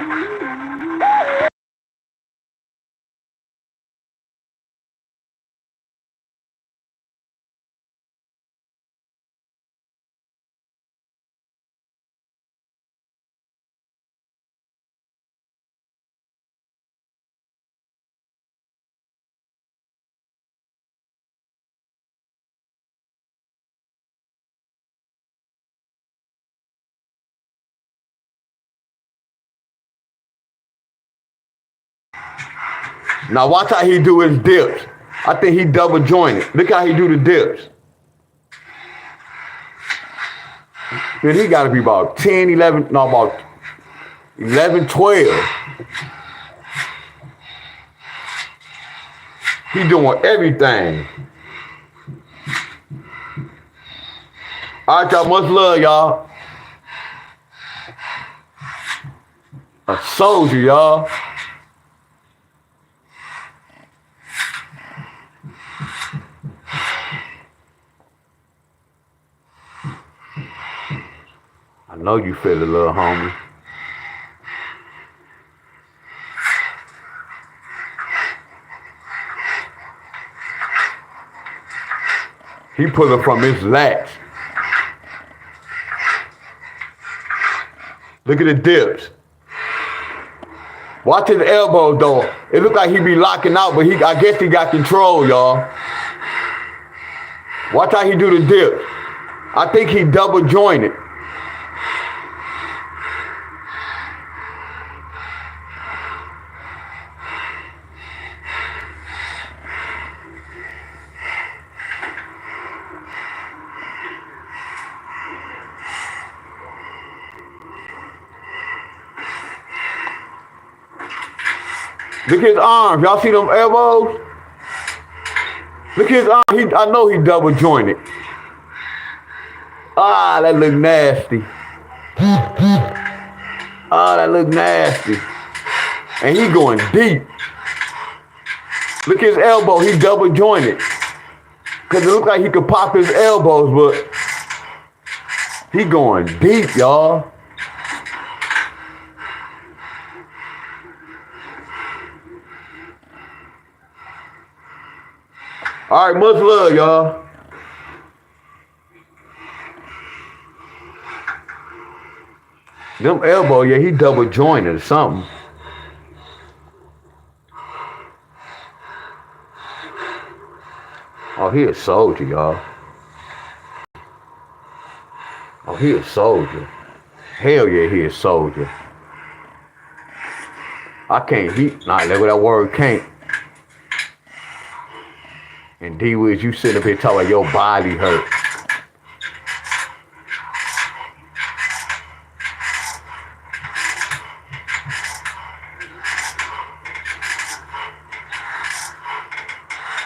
Now watch how he do his dips. I think he double jointed. Look how he do the dips. Dude, he gotta be about 10, 11, no, about 11, 12. He doing everything. All right, y'all, much love, y'all. A soldier, y'all. I know you feel it, little homie. He pulling from his lats. Look at the dips. Watch his elbow though. It look like he be locking out, but I guess he got control, y'all. Watch how he do the dips. I think he double jointed. Look at his arms. Y'all see them elbows? Look at his arms. I know he double jointed. Ah, that look nasty. Ah, that look nasty. And he going deep. Look at his elbow. He double jointed. Because it looks like he could pop his elbows, but he going deep, y'all. All right, much love, y'all. Them elbows, yeah, he double jointed or something. Oh, he a soldier, y'all. Oh, he a soldier. Hell yeah, he a soldier. I can't, nah, look at that word, can't. And D-Wiz, you sitting up here talking about your body hurt.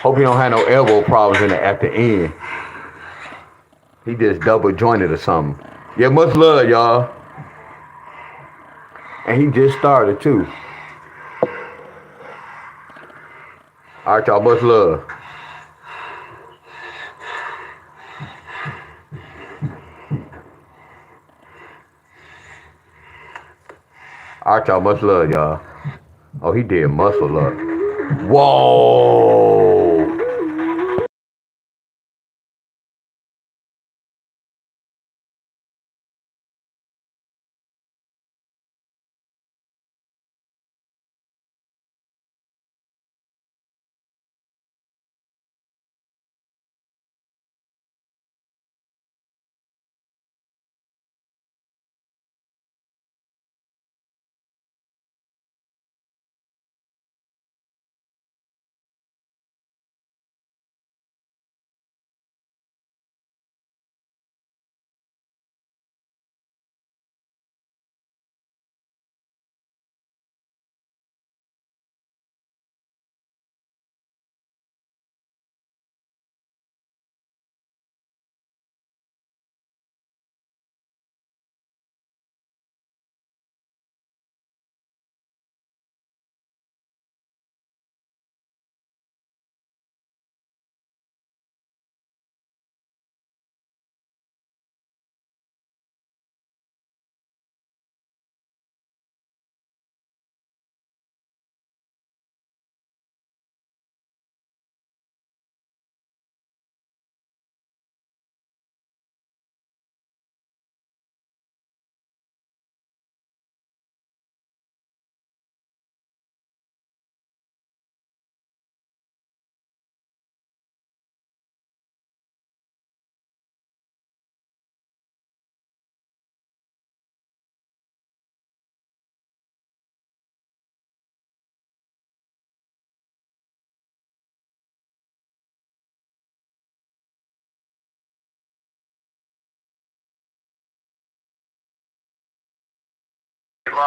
Hope he don't have no elbow problems at the end. He just double jointed or something. Yeah, much love, y'all. And he just started too. All right, y'all, much love. All right, y'all, much love, y'all. Oh, he did muscle up. Whoa.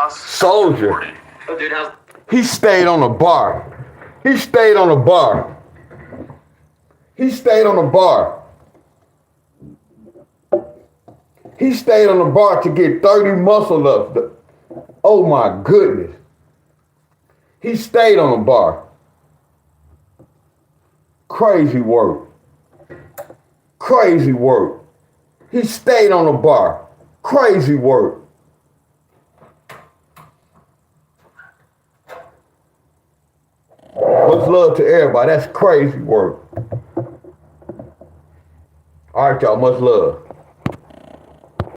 Soldier. He stayed on the bar. He stayed on the bar. He stayed on the bar. He stayed on the bar to get 30 muscle ups. Oh my goodness. He stayed on the bar. Crazy work. Crazy work. He stayed on the bar. Crazy work. Much love to everybody. That's crazy work. All right, y'all. Much love.